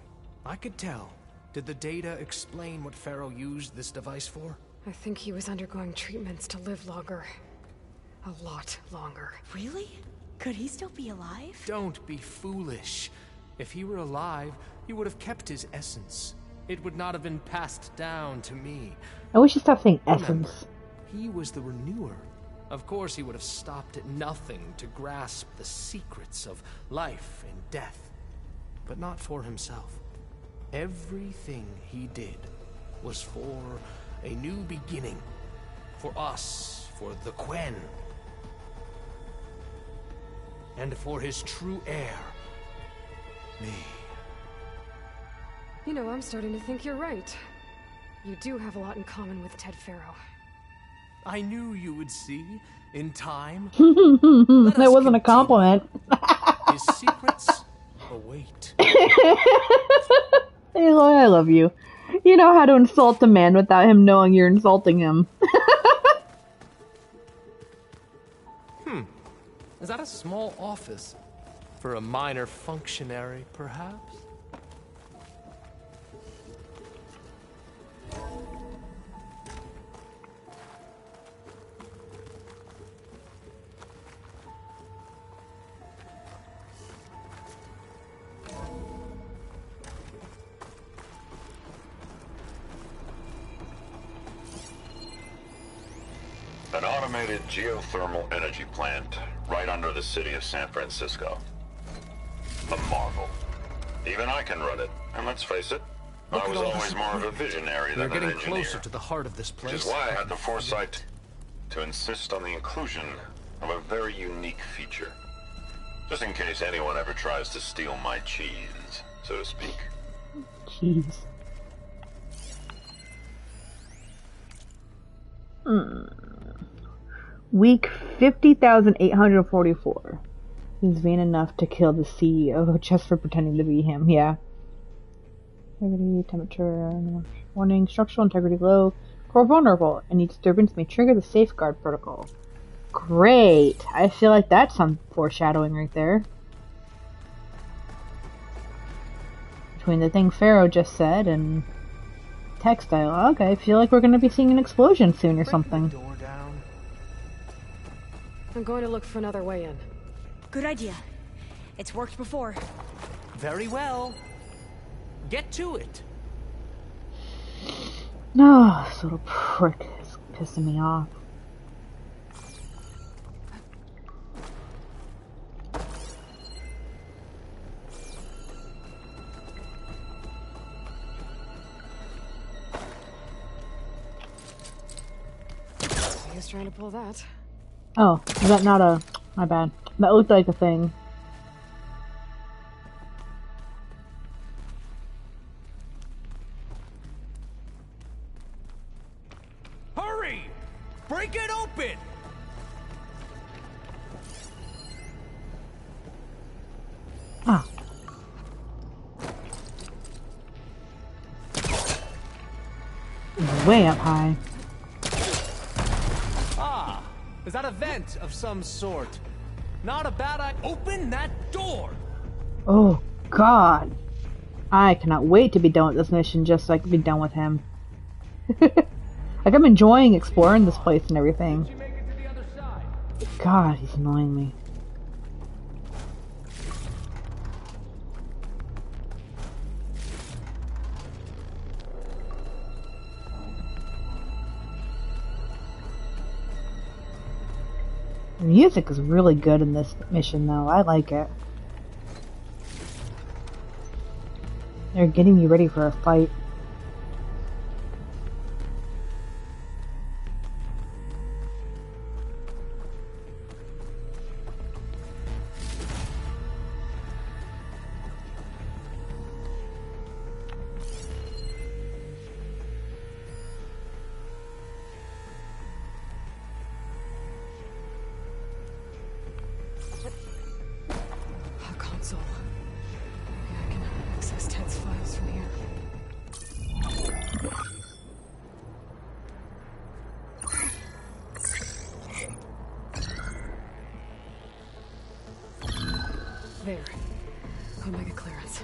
I could tell. Did the data explain what Pharaoh used this device for? I think he was undergoing treatments to live longer. A lot longer. Really? Could he still be alive? Don't be foolish. If he were alive, he would have kept his essence. It would not have been passed down to me. I wish you stopped saying Remember, essence. he was the renewer. Of course he would have stopped at nothing to grasp the secrets of life and death. But not for himself. Everything he did was for a new beginning. For us, for the Quen. And for his true heir, me. You know, I'm starting to think you're right. You do have a lot in common with Ted Pharaoh. I knew you would see, in time. That wasn't a compliment. His secrets await. Aloy, I love you. You know how to insult a man without him knowing you're insulting him. Is that a small office? For a minor functionary, perhaps? An automated geothermal energy plant right under the city of San Francisco. A marvel. Even I can run it, and let's face it, I was always more of a visionary than We're an getting engineer. closer to the heart of this place. Which is why I had the foresight to insist on the inclusion of a very unique feature. Just in case anyone ever tries to steal my cheese, so to speak. Jeez. Week 50,844. He's vain enough to kill the CEO just for pretending to be him, yeah. Integrity, temperature, warning, structural integrity low, core vulnerable. Any disturbance may trigger the safeguard protocol. Great! I feel like that's some foreshadowing right there. Between the thing Pharaoh just said and text dialogue, I feel like we're going to be seeing an explosion soon or something. I'm going to look for another way in. Good idea. It's worked before. Very well. Get to it. No, this little prick is pissing me off. He was trying to pull that. Oh, is that not a... My bad. That looked like a thing. Break it open! Ah. Way up high. Ah, is that a vent of some sort? Not a bad idea. Open that door! Oh, God. I cannot wait to be done with this mission just so I can be done with him. Like, I'm enjoying exploring this place and everything. God, he's annoying me. The music is really good in this mission, though. I like it. They're getting you ready for a fight. Console. Maybe I can access Ted's files from here. There. Omega clearance.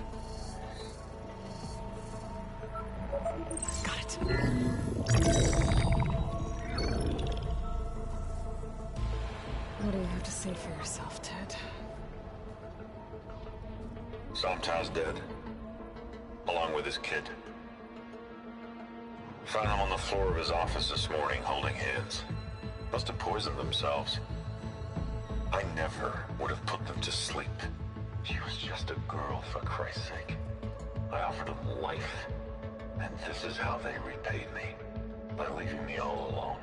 Got it. What do you have to say for yourself, Ted? Somtow's dead. Along with his kid. Found them on the floor of his office this morning, holding hands. Must have poisoned themselves. I never would have put them to sleep. She was just a girl, for Christ's sake. I offered them life. And this is how they repaid me. By leaving me all alone.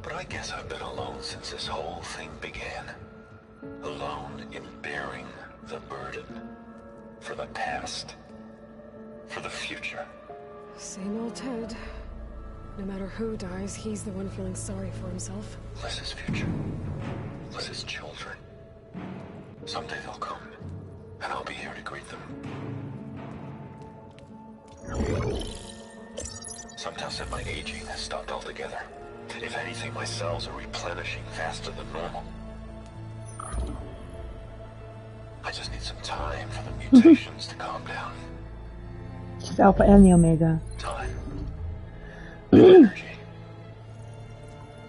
But I guess I've been alone since this whole thing began. Alone in bearing the burden. For the past. For the future. Same old Ted. No matter who dies, he's the one feeling sorry for himself. Liz's future. Liz's children. Someday they'll come. And I'll be here to greet them. Sometimes said my aging has stopped altogether. If anything, my cells are replenishing faster than normal. I just need some time for the mutations to calm down. She's Alpha and the Omega. Time. Energy.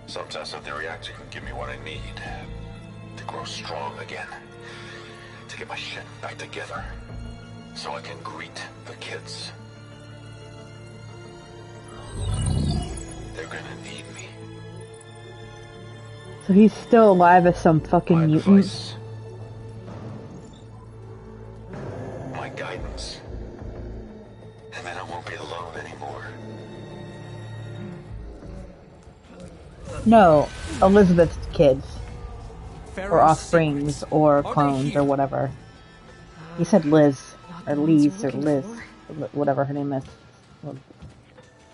Sometimes if the reactor can give me what I need to grow strong again. To get my shit back together. So I can greet the kids. They're gonna need me. So he's still alive as some fucking mutant. My guidance. And then I won't be alone anymore. No, Elizabeth's kids. Or offsprings, or clones, or whatever. He said Liz, or Lise, or Liz, whatever her name is.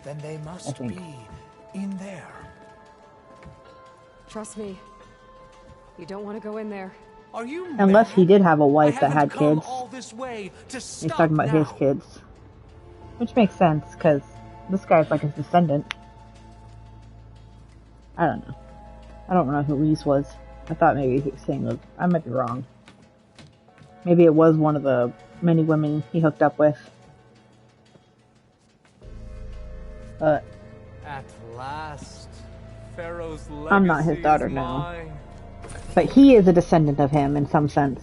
Then they must be in there. Trust me. You don't want to go in there. Are you Unless he did have a wife that had come kids. all this way to He's talking about his kids. Which makes sense, because this guy's like his descendant. I don't know. I don't know who Lise was. I thought maybe he was saying, I might be wrong. Maybe it was one of the many women he hooked up with. But At last, Pharaoh's legacy I'm not his daughter is now. mine. But he is a descendant of him in some sense.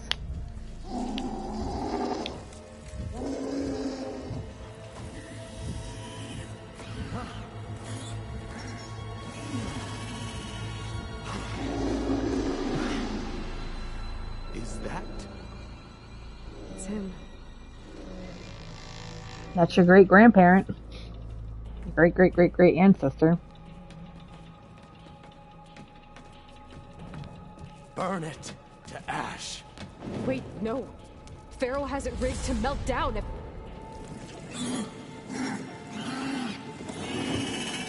Is that? It's him. That's your great-grandparent. Great-great-great-great ancestor. Burn it to ash. Wait, no. Pharaoh has it rigged to melt down if...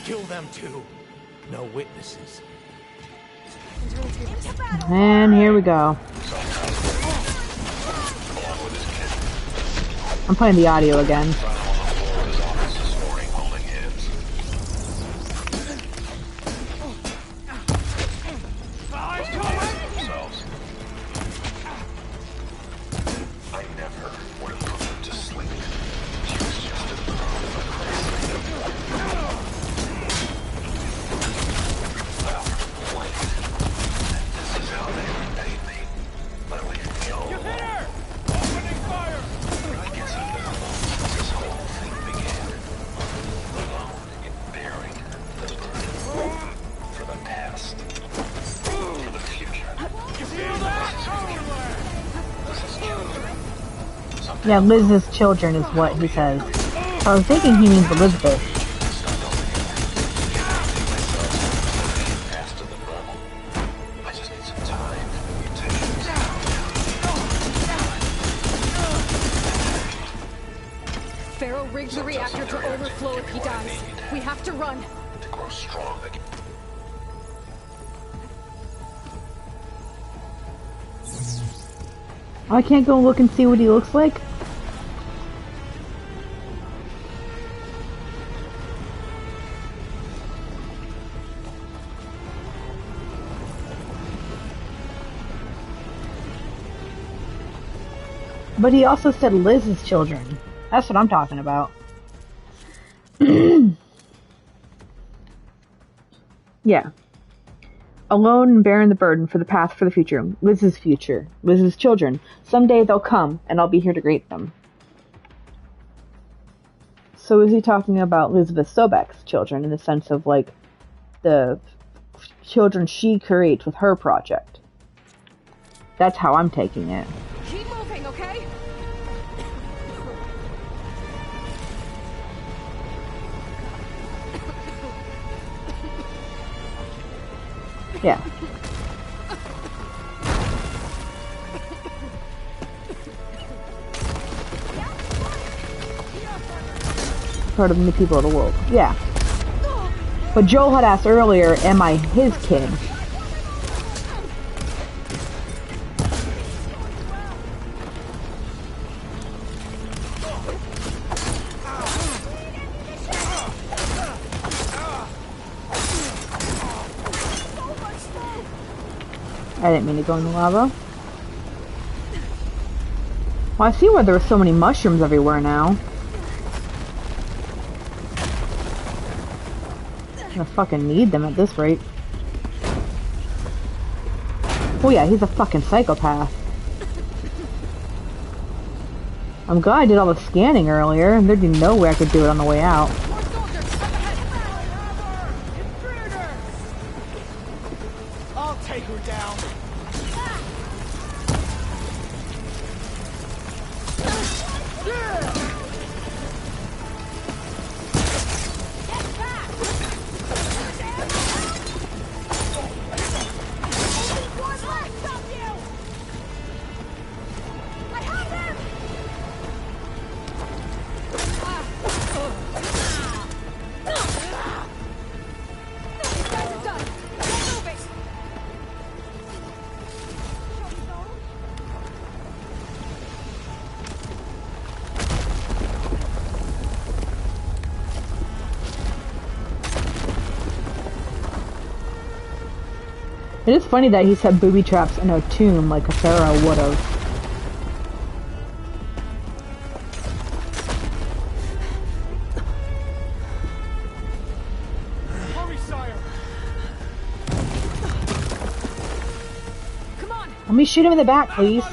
Kill them too. No witnesses. And here we go. I'm playing the audio again. Yeah, Liz's children is what he says. I was thinking he means Elizabeth. Pharaoh rigged the reactor to overflow if he dies. We have to run. To grow strong again. I can't go look and see what he looks like? But he also said Liz's children. That's what I'm talking about. Yeah. Alone and bearing the burden for the path for the future. Liz's future. Liz's children. Someday they'll come, and I'll be here to greet them. So is he talking about Elizabeth Sobek's children in the sense of, like, the children she creates with her project? That's how I'm taking it. Keep moving, okay? Yeah. Part of the people of the world. Yeah. But Joel had asked earlier, am I his kid? I didn't mean to go in the lava. Well, I see why there are so many mushrooms everywhere now. I'm gonna fucking need them at this rate. Oh yeah, he's a fucking psychopath. I'm glad I did all the scanning earlier, and there'd be no way I could do it on the way out. I'll take her down. It is funny that he said booby traps in a tomb like a pharaoh would have. Hurry, sire. Come on. Let me shoot him in the back, please.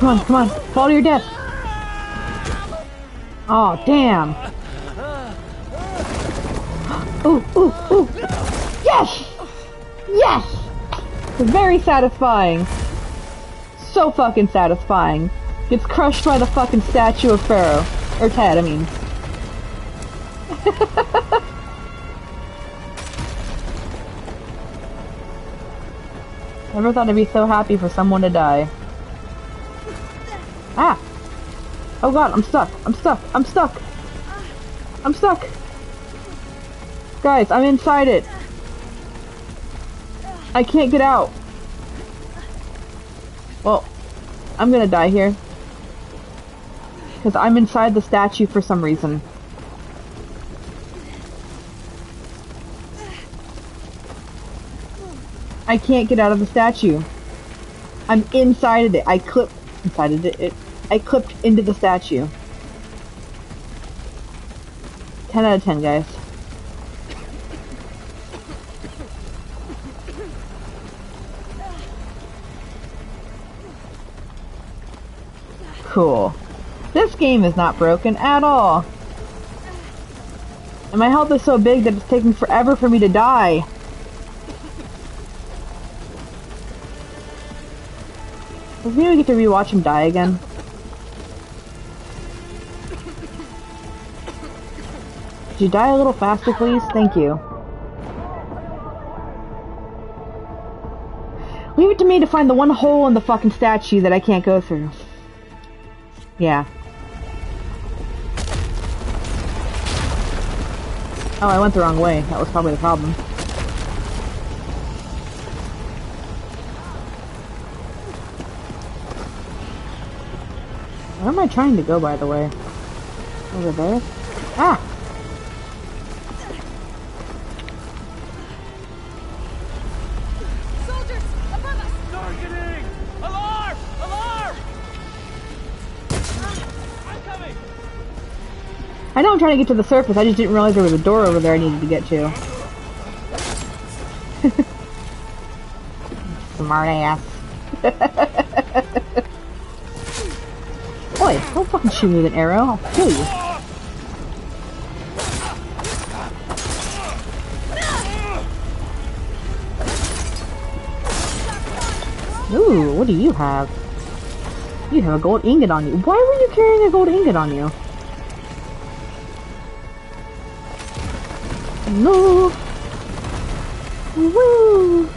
Come on, come on. Fall to your death. Oh, damn. Ooh, ooh, ooh. Yes! Yes! Very satisfying. So fucking satisfying. Gets crushed by the fucking statue of Pharaoh. Or Ted, I mean. Never thought I'd be so happy for someone to die. Ah! Oh god, I'm stuck. I'm stuck. I'm stuck. I'm stuck. Guys, I'm inside it. I can't get out. Well, I'm gonna die here. Because I'm inside the statue for some reason. I can't get out of the statue. I'm inside of it. I clipped inside of it. I clipped into the statue. 10 out of 10, guys. Cool. This game is not broken at all. And my health is so big that it's taking forever for me to die. Does maybe get to rewatch him die again? Could you die a little faster, please? Thank you. Leave it to me to find the one hole in the fucking statue that I can't go through. Yeah. Oh, I went the wrong way. That was probably the problem. Where am I trying to go, by the way? Over there? Ah! Soldiers! Above us! Targeting! Alarm! Alarm! I'm coming! I know I'm trying to get to the surface, I just didn't realize there was a door over there I needed to get to. Smart ass. Boy, don't fucking shoot me with an arrow, I'll kill you. Ooh, what do you have? You have a gold ingot on you. Why were you carrying a gold ingot on you? No. Woo.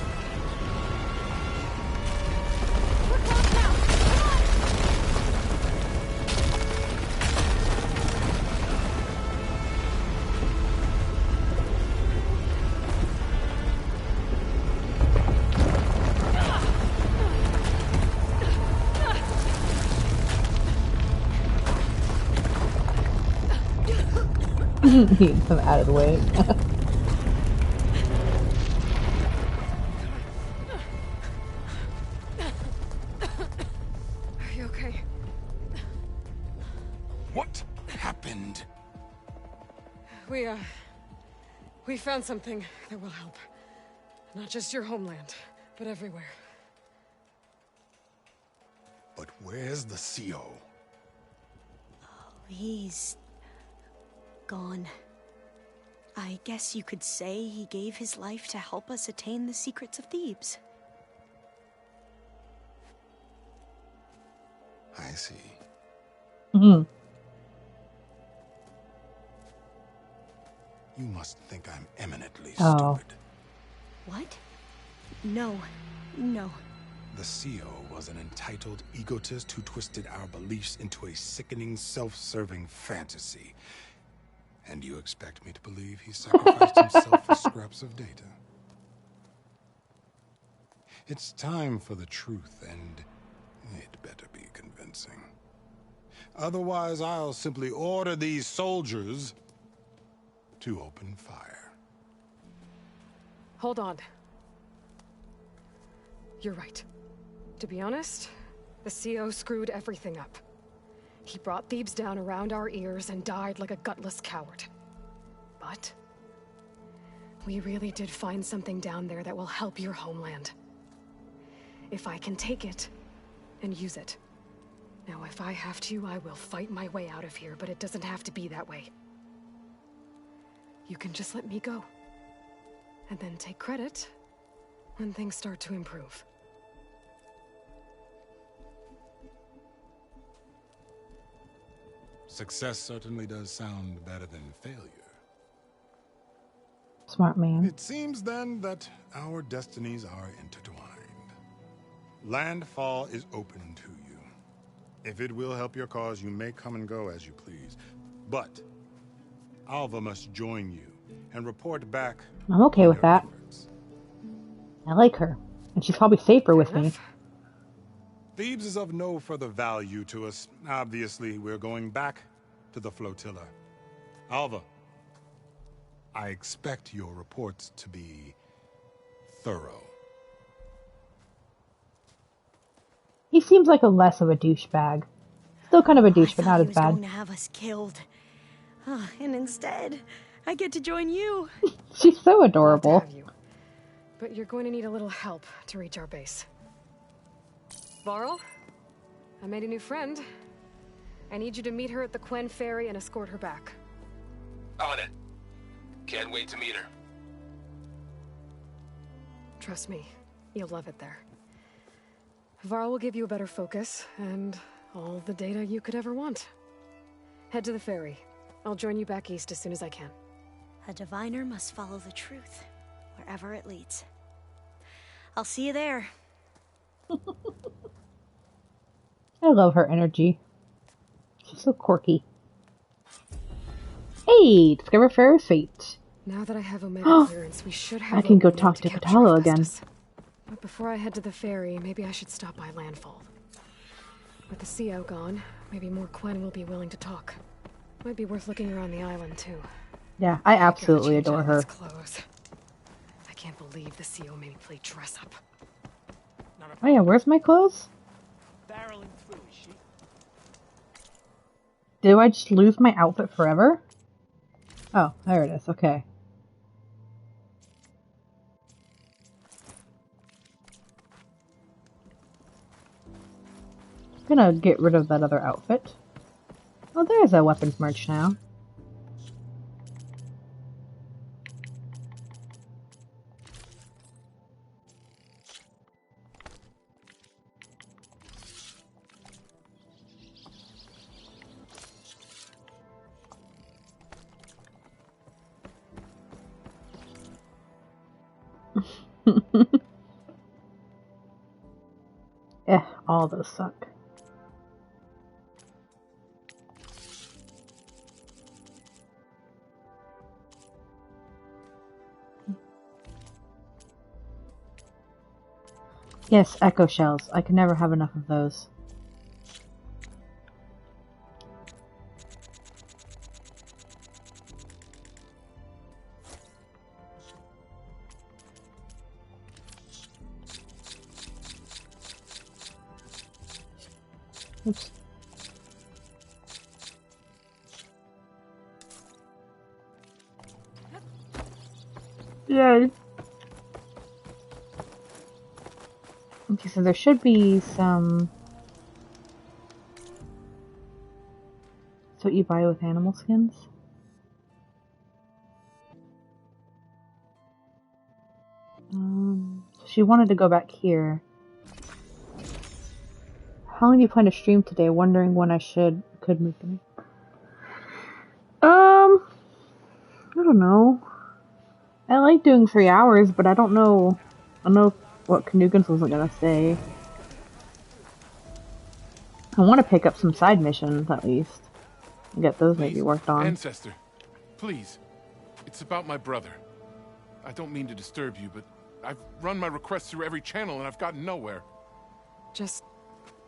I'm out of the way. Are you okay? What happened? We found something that will help. Not just your homeland, but everywhere. But where's the CO? He's gone. I guess you could say he gave his life to help us attain the secrets of Thebes. I see. Mm-hmm. You must think I'm eminently Oh. stupid. What? No. No. The CO was an entitled egotist who twisted our beliefs into a sickening, self-serving fantasy. And you expect me to believe he sacrificed himself for scraps of data? It's time for the truth, and it better be convincing. Otherwise, I'll simply order these soldiers to open fire. Hold on. You're right. To be honest, the CO screwed everything up. He brought Thebes down around our ears and died like a gutless coward. But we really did find something down there that will help your homeland. If I can take it and use it. Now, if I have to, I will fight my way out of here, but it doesn't have to be that way. You can just let me go. And then take credit when things start to improve. Success certainly does sound better than failure. Smart man. It seems then that our destinies are intertwined. Landfall is open to you. If it will help your cause, you may come and go as you please. But Alva must join you and report back. I'm okay with that. I like her. And she's probably safer with me. Thebes is of no further value to us. Obviously, we're going back to the flotilla. Alva, I expect your reports to be thorough. He seems like a less of a douchebag. Still kind of a douche, but not as He was bad. going to have us killed. And instead, I get to join you. She's so adorable. But you're going to need a little help to reach our base. Varl, I made a new friend. I need you to meet her at the Quen Ferry and escort her back. On it. Can't wait to meet her. Trust me, you'll love it there. Varl will give you a better focus and all the data you could ever want. Head to the ferry. I'll join you back east as soon as I can. A diviner must follow the truth, wherever it leads. I'll see you there. I love her energy. She's so quirky. Hey, discover Pharaoh's fate. Now that I have Omega clearance, we should have I can go opening talk to capture Kotallo again. Hephaestus. But before I head to the ferry, maybe I should stop by Landfall. With the CO gone, maybe more Quen will be willing to talk. Might be worth looking around the island too. Yeah, I absolutely adore her. Clothes. I can't believe the CO made me play dress up. Oh yeah, where's my clothes? Barreling through, is she? Did I just lose my outfit forever? Oh, there it is. Okay. I'm gonna get rid of that other outfit. Oh, there's a weapons merch now. All those suck. Yes, echo shells. I can never have enough of those. Oops. Yay. Okay, so there should be some... That's what you buy with animal skins? She wanted to go back here. How long do you plan to stream today? Wondering when I could move them. I don't know. I like doing 3 hours, but I don't know. I don't know what Knugans wasn't gonna say. I want to pick up some side missions at least. And get those maybe worked on. Ancestor, please. It's about my brother. I don't mean to disturb you, but I've run my requests through every channel and I've gotten nowhere. Just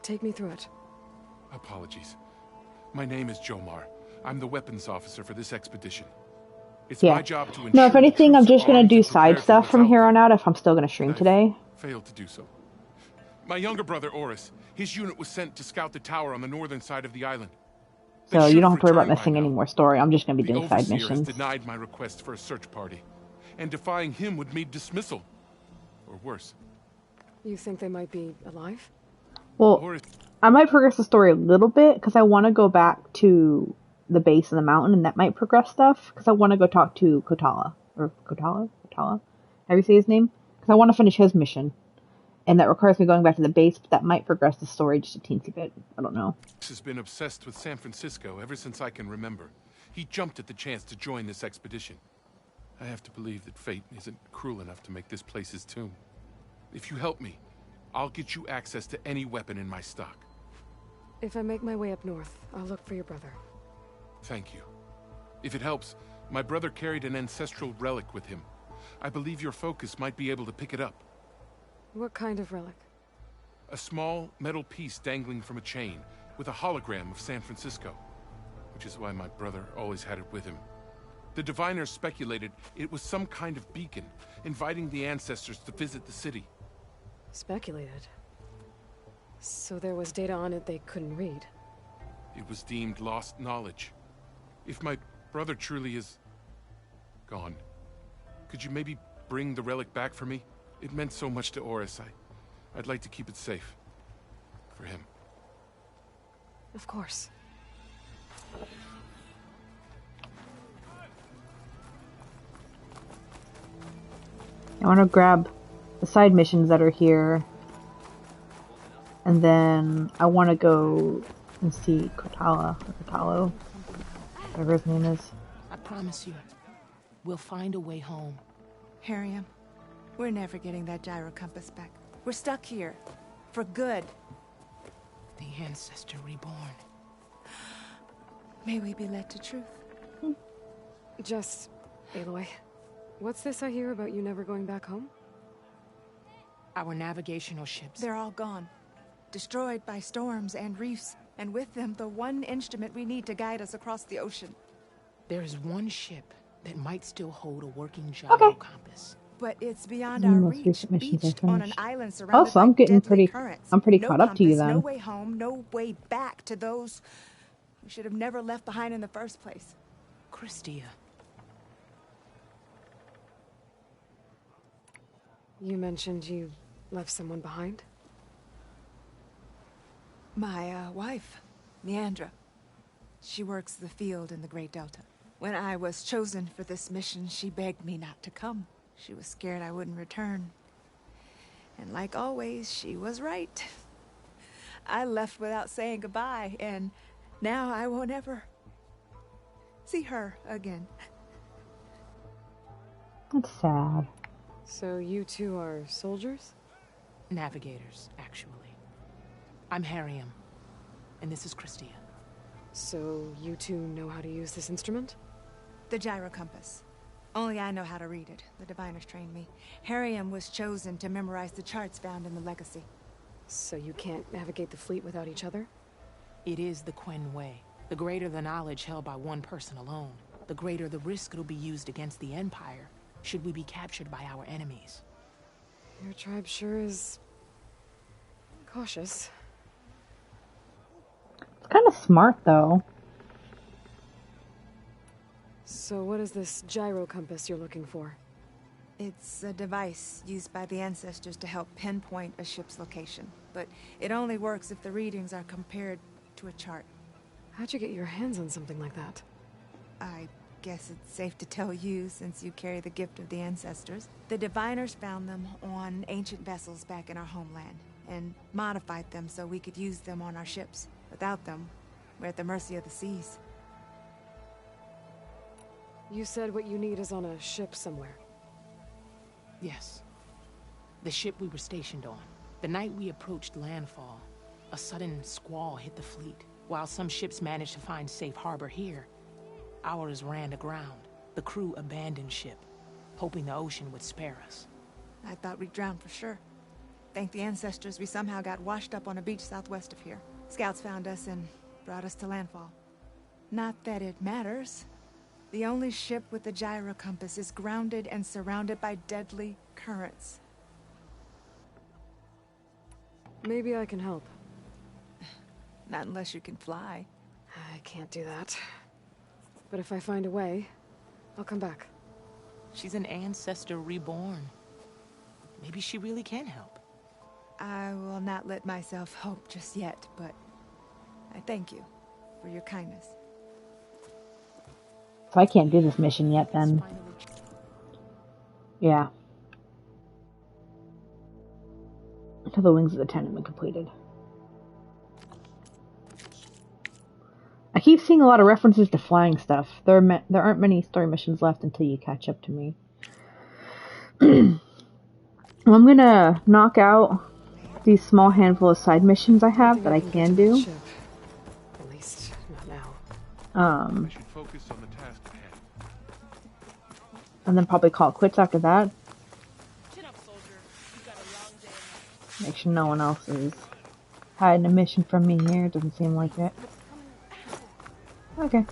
take me through it. Apologies. My name is Jomar. I'm the weapons officer for this expedition. It's Yeah. my job to ensure No, if anything, I'm just gonna armed do and side prepared for stuff what's from out here there. on out if I'm still gonna stream today. Failed to do so. My younger brother, Oris, his unit was sent to scout the tower on the northern side of the island. They So you should don't have to worry about return by missing now. any more story. I'm just gonna be The doing side Overseer has missions. denied my request for a search party, and defying him would mean dismissal. Or worse. You think they might be alive? Well, I might progress the story a little bit because I want to go back to the base of the mountain, and that might progress stuff because I want to go talk to Kotallo. Or Kotallo? How do you say his name? Because I want to finish his mission. And that requires me going back to the base, but that might progress the story just a teensy bit. I don't know. Has been obsessed with San Francisco ever since I can remember. He jumped at the chance to join this expedition. I have to believe that fate isn't cruel enough to make this place his tomb. If you help me, I'll get you access to any weapon in my stock. If I make my way up north, I'll look for your brother. Thank you. If it helps, my brother carried an ancestral relic with him. I believe your focus might be able to pick it up. What kind of relic? A small metal piece dangling from a chain, with a hologram of San Francisco. Which is why my brother always had it with him. The diviners speculated it was some kind of beacon, inviting the ancestors to visit the city. Speculated? So there was data on it they couldn't read? It was deemed lost knowledge. If my brother truly is gone, could you maybe bring the relic back for me? It meant so much to Oris. I'd like to keep it safe. For him. Of course. I want to grab the side missions that are here. And then I want to go and see Kotallo, whatever his name is. I promise you, we'll find a way home. Harriam, we're never getting that gyro compass back. We're stuck here. For good. The Ancestor reborn. May we be led to truth. Just, Aloy, what's this I hear about you never going back home? Our navigational ships. They're all gone. Destroyed by storms and reefs, and with them the one instrument we need to guide us across the ocean. There is one ship that might still hold a working gyro compass. But it's beyond our reach, beached on an island surrounded Oh, so I'm by getting deadly pretty. currents. I'm pretty No caught up to you compass, then. No way home, no way back to those we should have never left behind in the first place. Christia. You mentioned you left someone behind? My wife, Neandra. She works the field in the Great Delta. When I was chosen for this mission, she begged me not to come. She was scared I wouldn't return. And like always, she was right. I left without saying goodbye, and now I won't ever see her again. That's sad. So you two are soldiers? Navigators, actually. I'm Harriam, and this is Christia. So you two know how to use this instrument? The gyro compass. Only I know how to read it. The diviners trained me. Harriam was chosen to memorize the charts found in the Legacy. So you can't navigate the fleet without each other? It is the Quen Way. The greater the knowledge held by one person alone, the greater the risk it'll be used against the Empire, should we be captured by our enemies. Your tribe sure is cautious. It's kind of smart, though. So what is this gyro compass you're looking for? It's a device used by the ancestors to help pinpoint a ship's location. But it only works if the readings are compared to a chart. How'd you get your hands on something like that? I guess it's safe to tell you, since you carry the gift of the ancestors. The diviners found them on ancient vessels back in our homeland, and modified them so we could use them on our ships. Without them, we're at the mercy of the seas. You said what you need is on a ship somewhere. Yes. The ship we were stationed on. The night we approached landfall, a sudden squall hit the fleet. While some ships managed to find safe harbor here, ours ran aground. The crew abandoned ship, hoping the ocean would spare us. I thought we'd drown for sure. Thank the ancestors we somehow got washed up on a beach southwest of here. Scouts found us and brought us to landfall. Not that it matters. The only ship with the gyro compass is grounded and surrounded by deadly currents. Maybe I can help. Not unless you can fly. I can't do that. But if I find a way, I'll come back. She's an ancestor reborn. Maybe she really can help. I will not let myself hope just yet, but I thank you for your kindness. So I can't do this mission yet, then. Yeah. Until the Wings of the Ten have been completed. I keep seeing a lot of references to flying stuff. There aren't many story missions left until you catch up to me. I'm gonna knock out these small handful of side missions I have that I can do. I should focus on the task at hand. And then probably call it quits after that. Make sure no one else is hiding a mission from me here. Doesn't seem like it. Okay.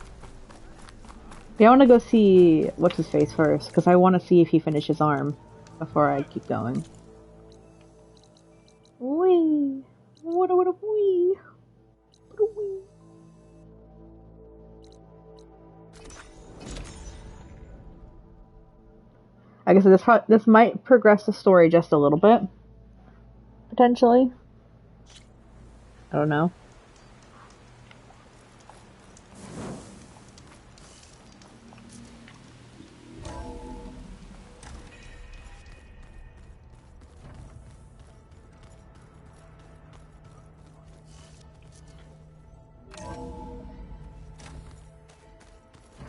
Yeah, I want to go see what's his face first, because I want to see if he finished his arm before I keep going. Wee! What a wee! What a wee! I guess this might progress the story just a little bit, potentially. I don't know.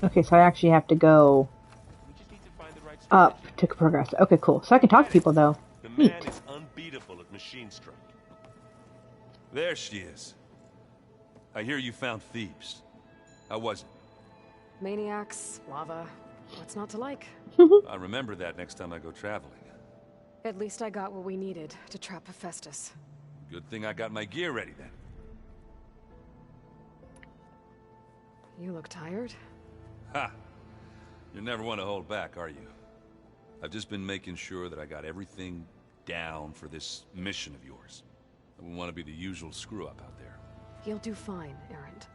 Okay, so I actually have to go up to progress. Okay, cool. So I can talk to people, though. The Neat. man is unbeatable at machine strike. There she is. I hear you found Thebes. How was it? Maniacs, lava. What's not to like? I'll remember that next time I go traveling. At least I got what we needed to trap Hephaestus. Good thing I got my gear ready then. You look tired. Ha! You never want to hold back, are you? I've just been making sure that I got everything down for this mission of yours. I wouldn't want to be the usual screw-up out there. You'll do fine, Erend.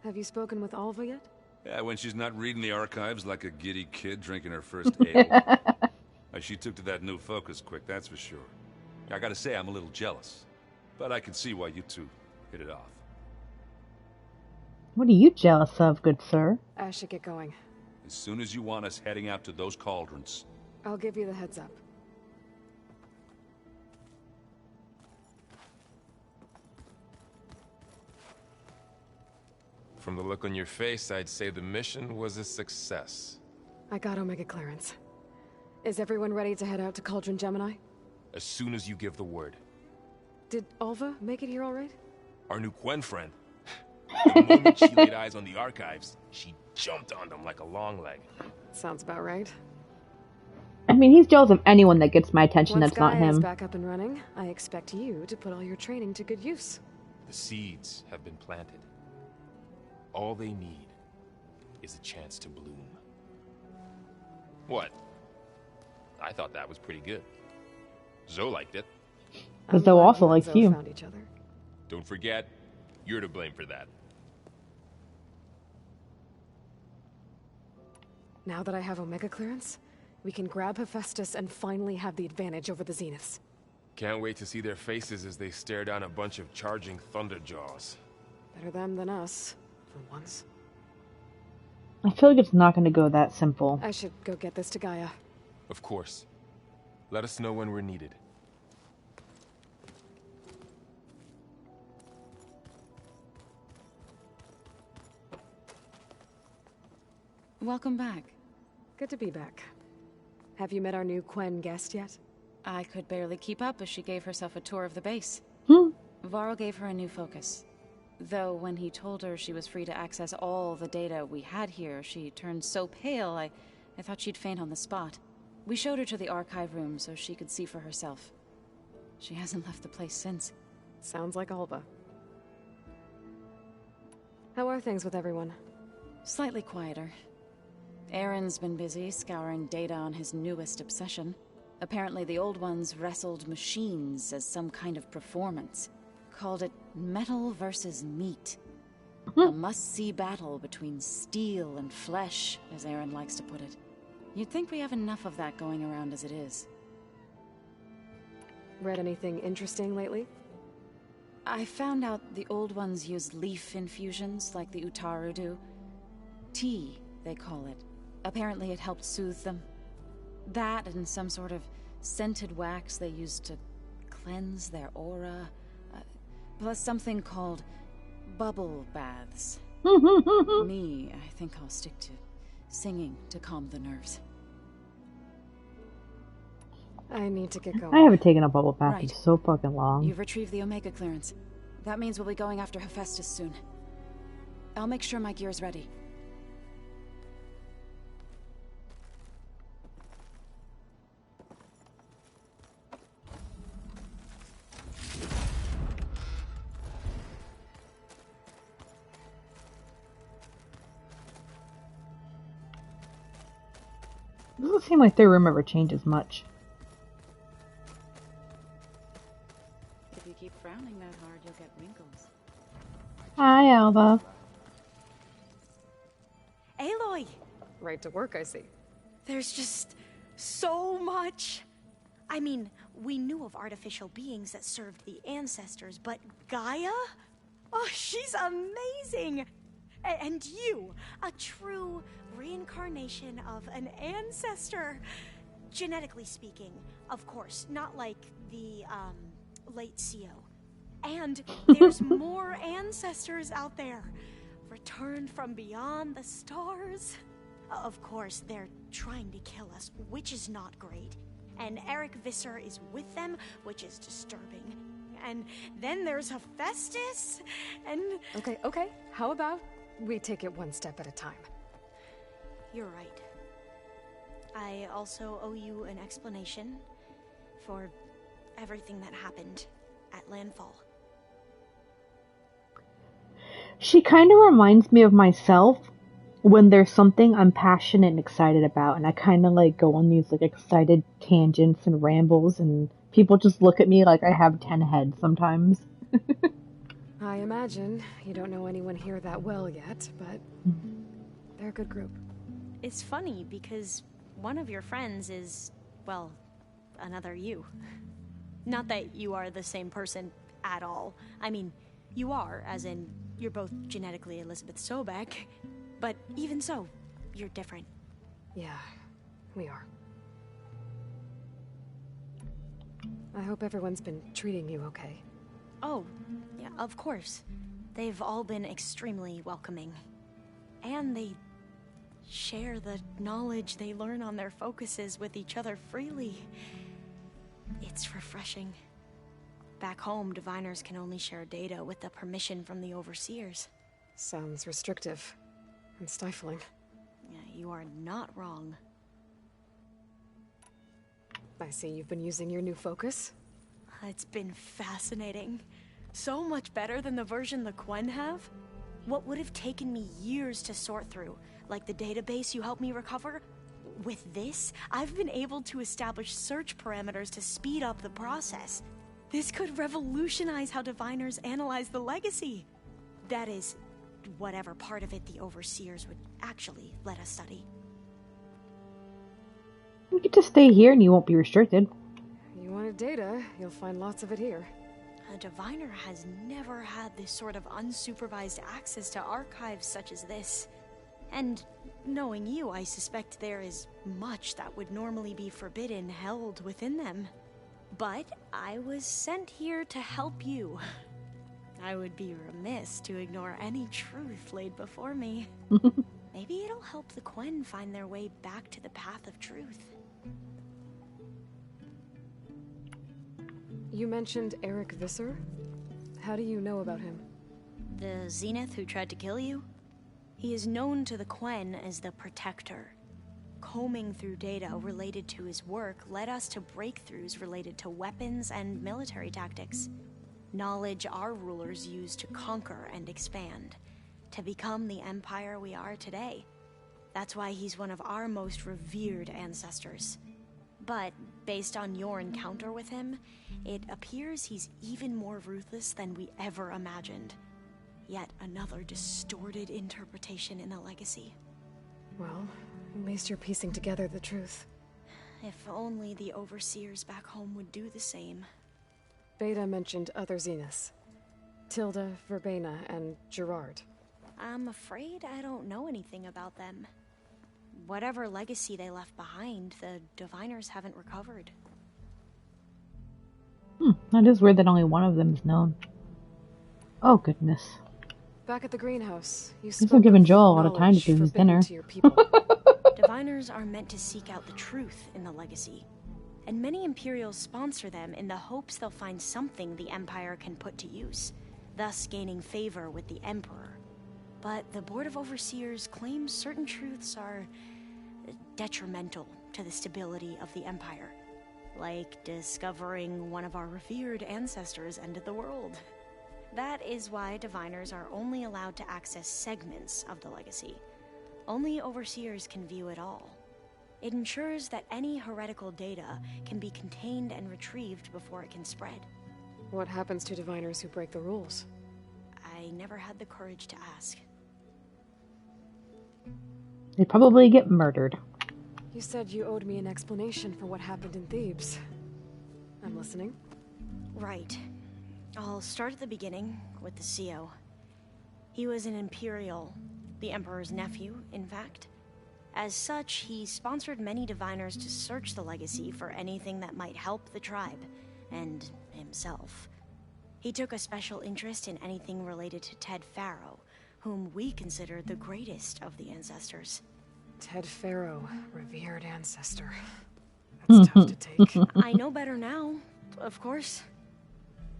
Have you spoken with Alva yet? Yeah, when she's not reading the archives like a giddy kid drinking her first ale. She took to that new focus quick, that's for sure. I gotta say, I'm a little jealous. But I can see why you two hit it off. What are you jealous of, good sir? I should get going. As soon as you want us heading out to those cauldrons. I'll give you the heads up. From the look on your face, I'd say the mission was a success. I got Omega clearance. Is everyone ready to head out to Cauldron Gemini? As soon as you give the word. Did Alva make it here all right? Our new Quen friend. The moment she laid eyes on the archives, she jumped on them like a long leg. Sounds about right. I mean, he's jealous of anyone that gets my attention Once that's not Gaia is him. back up and running, I expect you to put all your training to good use. The seeds have been planted. All they need is a chance to bloom. What? I thought that was pretty good. Zoe liked it. Because Zoe also likes Zoe you. Found each other. Don't forget, you're to blame for that. Now that I have Omega clearance, we can grab Hephaestus and finally have the advantage over the Zeniths. Can't wait to see their faces as they stare down a bunch of charging Thunderjaws. Better them than us, for once. I feel like it's not going to go that simple. I should go get this to Gaia. Of course. Let us know when we're needed. Welcome back. Good to be back. Have you met our new Quen guest yet? I could barely keep up as she gave herself a tour of the base. Varl gave her a new focus. Though when he told her she was free to access all the data we had here, she turned so pale I thought she'd faint on the spot. We showed her to the archive room so she could see for herself. She hasn't left the place since. Sounds like Alva. How are things with everyone? Slightly quieter. Aaron's been busy scouring data on his newest obsession. Apparently the old ones wrestled machines as some kind of performance. Called it metal versus meat. A must-see battle between steel and flesh, as Aaron likes to put it. You'd think we have enough of that going around as it is. Read anything interesting lately? I found out the old ones use leaf infusions like the Utaru do. Tea, they call it. Apparently it helped soothe them. That and some sort of scented wax they used to cleanse their aura. Plus something called bubble baths. Me, I think I'll stick to singing to calm the nerves. I need to get going. I haven't taken a bubble bath in Right. so fucking long. You've retrieved the Omega clearance. That means we'll be going after Hephaestus soon. I'll make sure my gear's ready. It doesn't seem like their room ever changes much. If you keep frowning that hard, you'll get wrinkles. Hi, Alva. Aloy! Right to work, I see. There's just so much. I mean, we knew of artificial beings that served the ancestors, but Gaia? Oh, she's amazing! And you, a true reincarnation of an ancestor. Genetically speaking, of course, not like the, late CO. And there's more ancestors out there, returned from beyond the stars. Of course, they're trying to kill us, which is not great. And Eric Visser is with them, which is disturbing. And then there's Hephaestus, and... Okay. How about we take it one step at a time? You're right. I also owe you an explanation for everything that happened at Landfall. She kind of reminds me of myself when there's something I'm passionate and excited about, and I kind of like go on these like excited tangents and rambles, and people just look at me like I have 10 heads sometimes. I imagine you don't know anyone here that well yet, but they're a good group. It's funny because one of your friends is, well, another you. Not that you are the same person at all. I mean, you are, as in, you're both genetically Elizabeth Sobek, but even so, you're different. Yeah, we are. I hope everyone's been treating you okay. Oh, yeah, of course. They've all been extremely welcoming. And they share the knowledge they learn on their focuses with each other freely. It's refreshing. Back home, diviners can only share data with the permission from the overseers. Sounds restrictive and stifling. Yeah, you are not wrong. I see you've been using your new focus. It's been fascinating. So much better than the version the Quen have. What would have taken me years to sort through, like the database you helped me recover, with this, I've been able to establish search parameters to speed up the process. This could revolutionize how diviners analyze the legacy. That is, whatever part of it the overseers would actually let us study. You get to stay here and you won't be restricted. You wanted data, you'll find lots of it here. A diviner has never had this sort of unsupervised access to archives such as this. And knowing you, I suspect there is much that would normally be forbidden held within them. But I was sent here to help you. I would be remiss to ignore any truth laid before me. Maybe it'll help the Quen find their way back to the path of truth. You mentioned Eric Visser? How do you know about him? The Zenith who tried to kill you? He is known to the Quen as the Protector. Combing through data related to his work led us to breakthroughs related to weapons and military tactics. Knowledge our rulers used to conquer and expand, to become the empire we are today. That's why he's one of our most revered ancestors. But, based on your encounter with him, it appears he's even more ruthless than we ever imagined. Yet another distorted interpretation in the legacy. Well, at least you're piecing together the truth. If only the overseers back home would do the same. Beta mentioned other Zeniths. Tilda, Verbena, and Gerard. I'm afraid I don't know anything about them. Whatever legacy they left behind, the diviners haven't recovered. That is weird that only one of them is known. Oh, goodness. Back at the greenhouse, you He's been giving Joel a lot of time to do his dinner. Diviners are meant to seek out the truth in the legacy. And many Imperials sponsor them in the hopes they'll find something the Empire can put to use. thus gaining favor with the Emperor. But the Board of Overseers claims certain truths are detrimental to the stability of the Empire. Like discovering one of our revered ancestors ended the world. That is why diviners are only allowed to access segments of the legacy. Only Overseers can view it all. It ensures that any heretical data can be contained and retrieved before it can spread. What happens to diviners who break the rules? I never had the courage to ask. They probably get murdered. You said you owed me an explanation for what happened in Thebes. I'm listening. Right. I'll start at the beginning with the CO. He was an Imperial, the Emperor's nephew, in fact. As such, he sponsored many diviners to search the legacy for anything that might help the tribe, and himself. He took a special interest in anything related to Ted Faro, whom we consider the greatest of the ancestors. Ted Faro, revered ancestor. That's tough to take. I know better now, of course.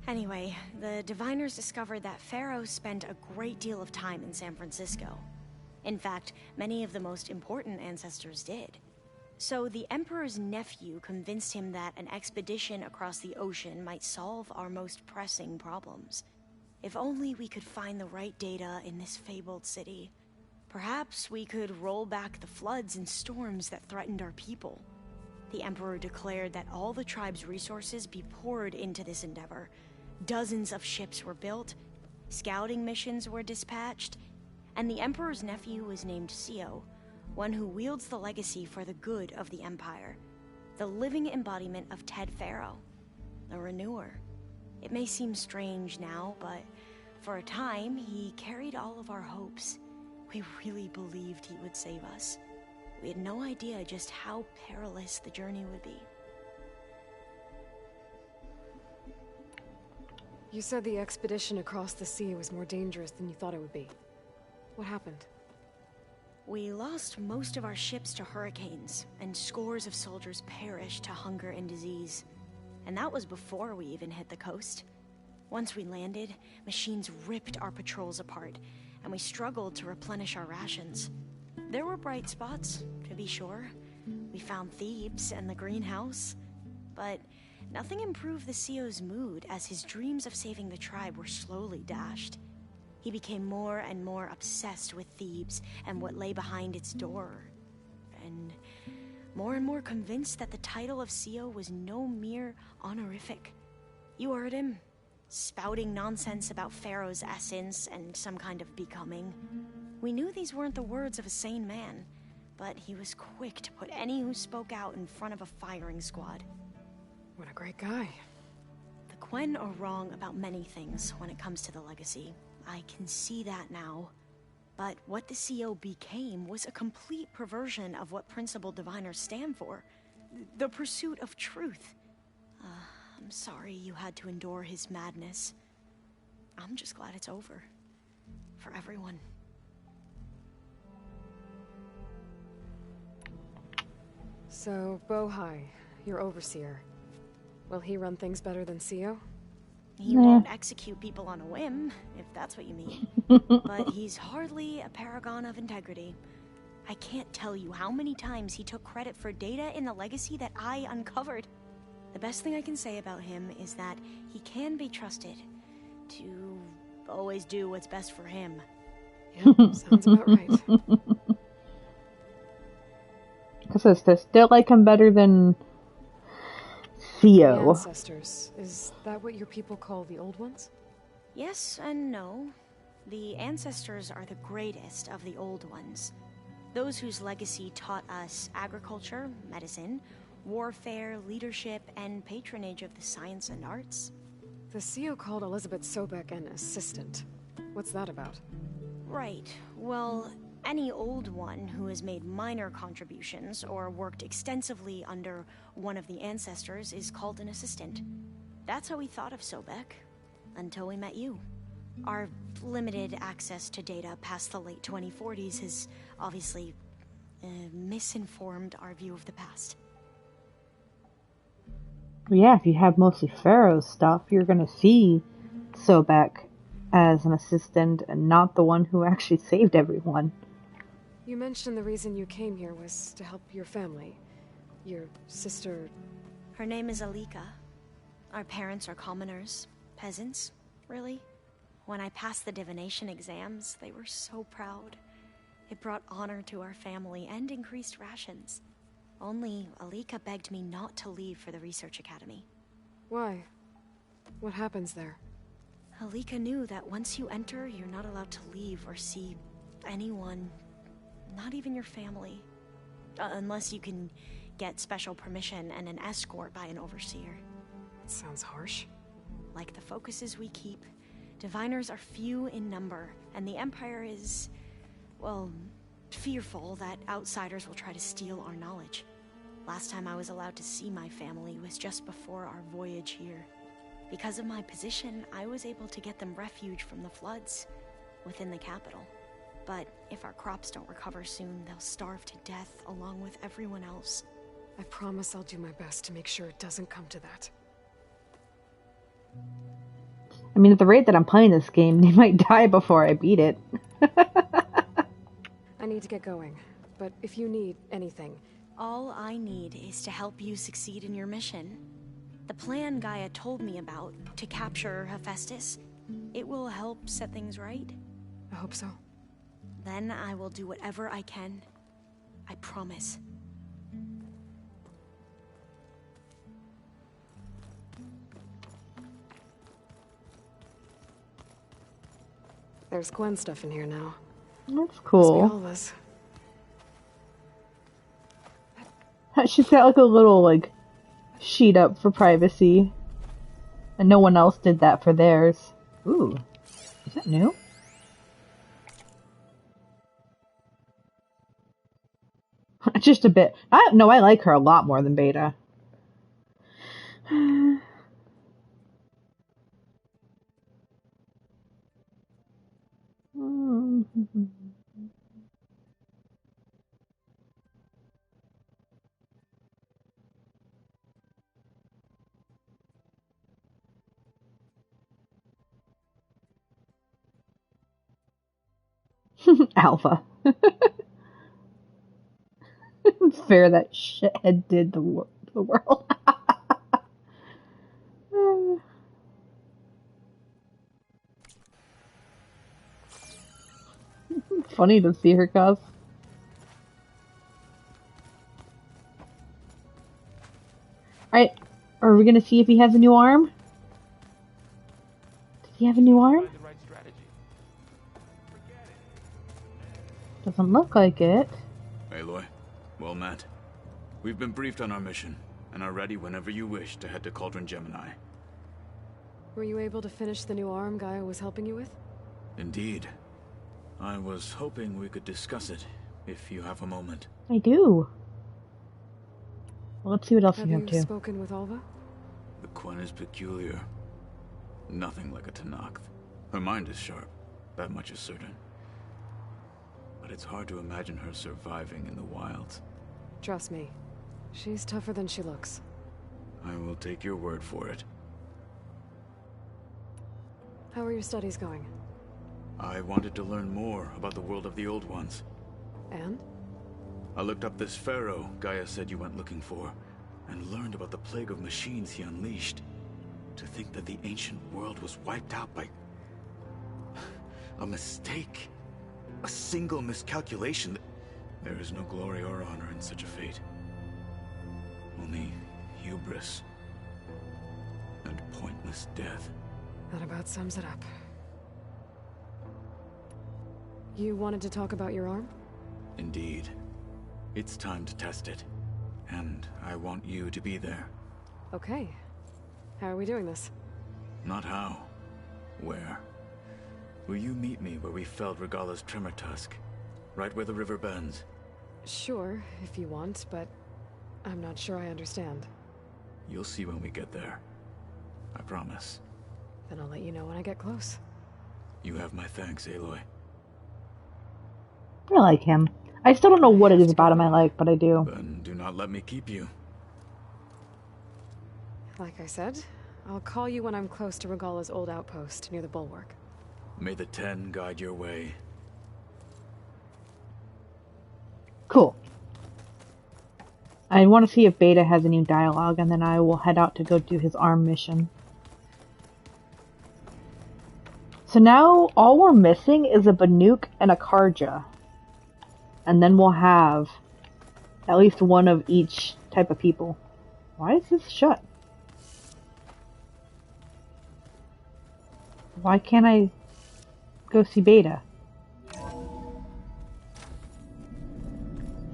Anyway, the diviners discovered that Faro spent a great deal of time in San Francisco. In fact, many of the most important ancestors did. So the Emperor's nephew convinced him that an expedition across the ocean might solve our most pressing problems. If only we could find the right data in this fabled city. Perhaps we could roll back the floods and storms that threatened our people. The Emperor declared that all the tribe's resources be poured into this endeavor. Dozens of ships were built, scouting missions were dispatched, and the Emperor's nephew was named CO, one who wields the legacy for the good of the Empire, the living embodiment of Ted Faro, the Renewer. It may seem strange now, but for a time, he carried all of our hopes. We really believed he would save us. We had no idea just how perilous the journey would be. You said the expedition across the sea was more dangerous than you thought it would be. What happened? We lost most of our ships to hurricanes, and scores of soldiers perished to hunger and disease. And that was before we even hit the coast. Once we landed, machines ripped our patrols apart, and we struggled to replenish our rations. There were bright spots, to be sure. We found Thebes and the greenhouse, but nothing improved the CO's mood as his dreams of saving the tribe were slowly dashed. He became more and more obsessed with Thebes and what lay behind its door, and more convinced that the title of CO was no mere honorific. You heard him, spouting nonsense about Pharaoh's essence and some kind of becoming. We knew these weren't the words of a sane man, but he was quick to put any who spoke out in front of a firing squad. What a great guy. The Quen are wrong about many things when it comes to the legacy. I can see that now. But what the CO became was a complete perversion of what principled diviners stand for. The pursuit of truth. I'm sorry you had to endure his madness. I'm just glad it's over. For everyone. So, Bohai, your overseer. Will he run things better than CO? He won't execute people on a whim, if that's what you mean. But he's hardly a paragon of integrity. I can't tell you how many times he took credit for data in the legacy that I uncovered. The best thing I can say about him is that he can be trusted to always do what's best for him. Yeah, sounds about right. Because I still like him better than Theo. The ancestors. Is that what your people call the old ones? Yes and no. The ancestors are the greatest of the old ones. Those whose legacy taught us agriculture, medicine, warfare, leadership, and patronage of the science and arts. The CO called Elizabeth Sobek an assistant. What's that about? Right. Well, any old one who has made minor contributions or worked extensively under one of the ancestors is called an assistant. That's how we thought of Sobek, until we met you. Our limited access to data past the late 2040s has obviously misinformed our view of the past. Yeah, if you have mostly Pharaoh's stuff, you're gonna see Sobek as an assistant and not the one who actually saved everyone. You mentioned the reason you came here was to help your family. Your sister... Her name is Alika. Our parents are commoners. Peasants, really. When I passed the divination exams, they were so proud. It brought honor to our family and increased rations. Only Alika begged me not to leave for the Research Academy. Why? What happens there? Alika knew that once you enter, you're not allowed to leave or see anyone, not even your family. Unless you can get special permission and an escort by an overseer. That sounds harsh. Like the focuses we keep, diviners are few in number, and the Empire is, well, fearful that outsiders will try to steal our knowledge. Last time I was allowed to see my family was just before our voyage here. Because of my position, I was able to get them refuge from the floods within the capital. But if our crops don't recover soon, they'll starve to death along with everyone else. I promise I'll do my best to make sure it doesn't come to that. I mean, at the rate that I'm playing this game, they might die before I beat it. I need to get going, but if you need anything... All I need is to help you succeed in your mission. The plan Gaia told me about, to capture Hephaestus, it will help set things right. I hope so. Then I will do whatever I can. I promise. There's Gwen stuff in here now. That's cool. Must be Alva's. She's got like a little like sheet up for privacy. And no one else did that for theirs. Ooh. Is that new? Just a bit. I like her a lot more than Beta. Alpha. It's fair that shithead did the world. Funny to see her cuss. Alright, are we gonna see if he has a new arm? Does he have a new arm? Doesn't look like it. Aloy, well met. We've been briefed on our mission, and are ready whenever you wish to head to Cauldron Gemini. Were you able to finish the new arm Gaia was helping you with? Indeed. I was hoping we could discuss it, if you have a moment. I do. Well, let's see what else Have you're up you to. spoken with Alva? The Quen is peculiar. Nothing like a Tenakth. Her mind is sharp, that much is certain. But it's hard to imagine her surviving in the wilds. Trust me, she's tougher than she looks. I will take your word for it. How are your studies going? I wanted to learn more about the world of the Old Ones. And? I looked up this pharaoh Gaia said you went looking for, and learned about the plague of machines he unleashed. To think that the ancient world was wiped out by... a mistake. A single miscalculation. There is no glory or honor in such a fate. Only hubris. And pointless death. That about sums it up. You wanted to talk about your arm? Indeed. It's time to test it. And I want you to be there. Okay. How are we doing this? Not how. Where? Will you meet me where we felled Regalla's Tremor Tusk? Right where the river bends? Sure, if you want, but I'm not sure I understand. You'll see when we get there. I promise. Then I'll let you know when I get close. You have my thanks, Aloy. I like him. I still don't know what it is about him I like, but I do. Then do not let me keep you. Like I said, I'll call you when I'm close to Regalla's old outpost near the bulwark. May the Ten guide your way. Cool. I want to see if Beta has any dialogue, and then I will head out to go do his ARM mission. So now all we're missing is a Banuk and a Karja. And then we'll have at least one of each type of people. Why is this shut? Why can't I go see Beta?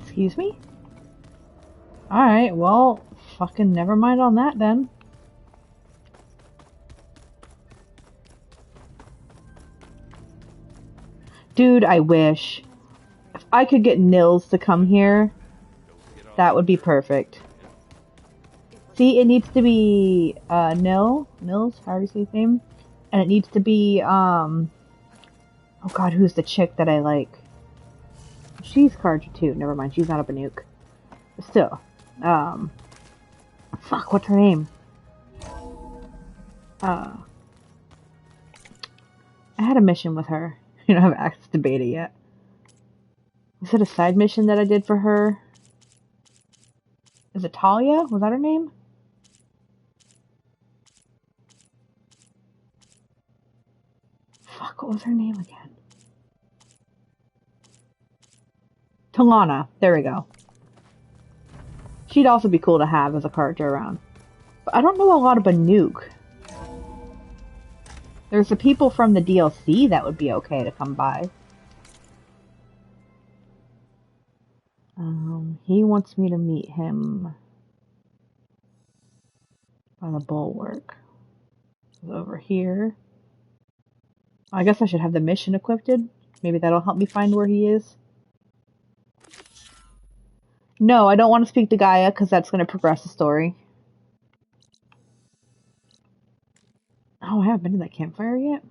Excuse me? Alright, well, fucking never mind on that then. Dude, I wish. If I could get Nils to come here, that would be perfect. See, it needs to be, Nils, however you say his name. And it needs to be, oh god, who's the chick that I like? She's Karja too, never mind, she's not a Banuk. But still, fuck, what's her name? I had a mission with her. You don't have access to Beta yet. Was it a side mission that I did for her? Is it Talia? Was that her name? Fuck, what was her name again? Talana. There we go. She'd also be cool to have as a character around. But I don't know a lot of Banuk. There's the people from the DLC that would be okay to come by. He wants me to meet him by the bulwark. Over here. I guess I should have the mission equipped. Maybe that'll help me find where he is. No, I don't want to speak to Gaia because that's going to progress the story. Oh, I haven't been to that campfire yet.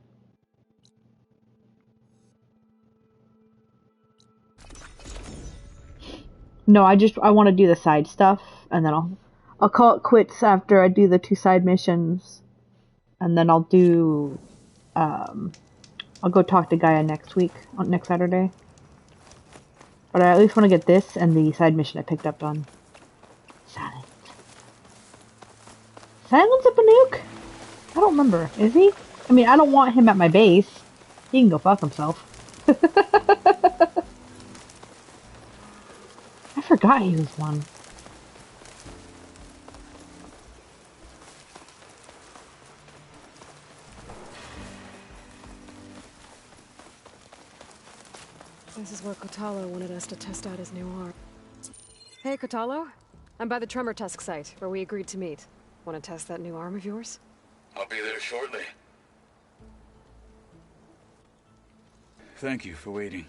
No, I want to do the side stuff, and then I'll call it quits after I do the 2 side missions, and then I'll do I'll go talk to Gaia next Saturday. But I at least want to get this and the side mission I picked up done. Silence. Silence a Banuk? I don't remember. Is he? I mean, I don't want him at my base. He can go fuck himself. I forgot he was one. This is where Kotallo wanted us to test out his new arm. Hey, Kotallo. I'm by the Tremor Tusk site, where we agreed to meet. Want to test that new arm of yours? I'll be there shortly. Thank you for waiting.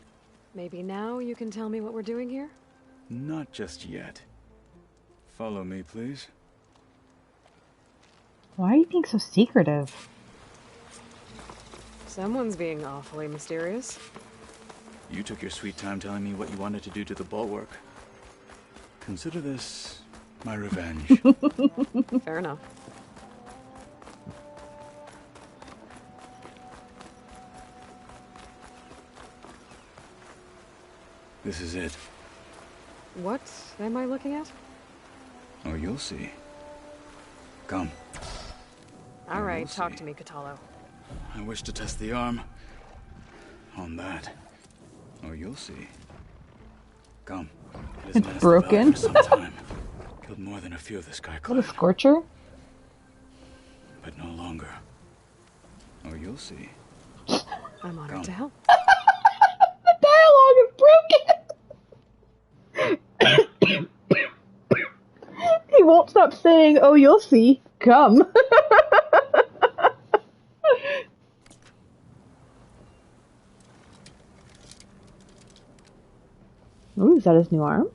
Maybe now you can tell me what we're doing here? Not just yet. Follow me, please. Why are you being so secretive? Someone's being awfully mysterious. You took your sweet time telling me what you wanted to do to the bulwark. Consider this my revenge. Fair enough. This is it. What am I looking at? Oh, you'll see. Come. All right, talk to me, Kotallo. I wish to test the arm. On that. Oh, you'll see. Come. It's broken. For some time. Killed more than a few of the Sky What a scorcher. But no longer. Oh, you'll see. I'm honored to help. The dialogue is broken. He won't stop saying, "Oh, you'll see." Come. Ooh, is that his new arm?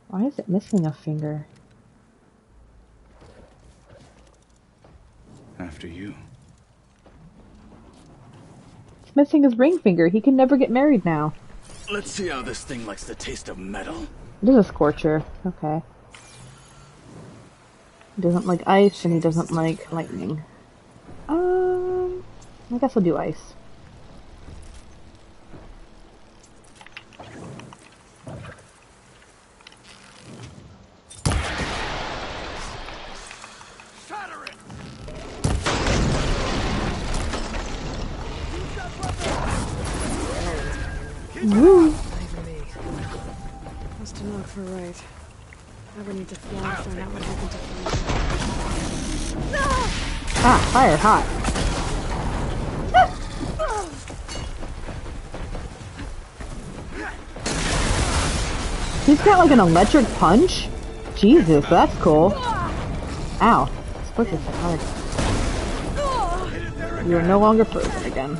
Why is it missing a finger? After you. It's missing his ring finger. He can never get married now. Let's see how this thing likes the taste of metal. This is a Scorcher. Okay. He doesn't like ice, and he doesn't like lightning. I guess I'll do ice. Woo! Must have knocked for right. I would need to fly to find out what happened to Ah, fire hot. He's got like an electric punch? Jesus, that's cool. Ow. This is so hard. You are no longer frozen again.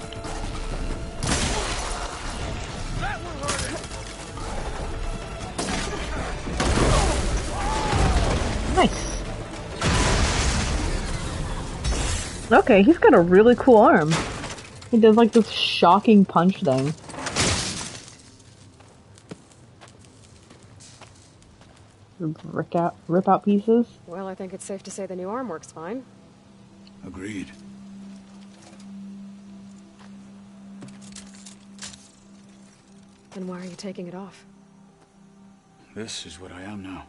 Nice. Okay, he's got a really cool arm. He does like this shocking punch thing. Rip out pieces. Well, I think it's safe to say the new arm works fine. Agreed. Then why are you taking it off? This is what I am now.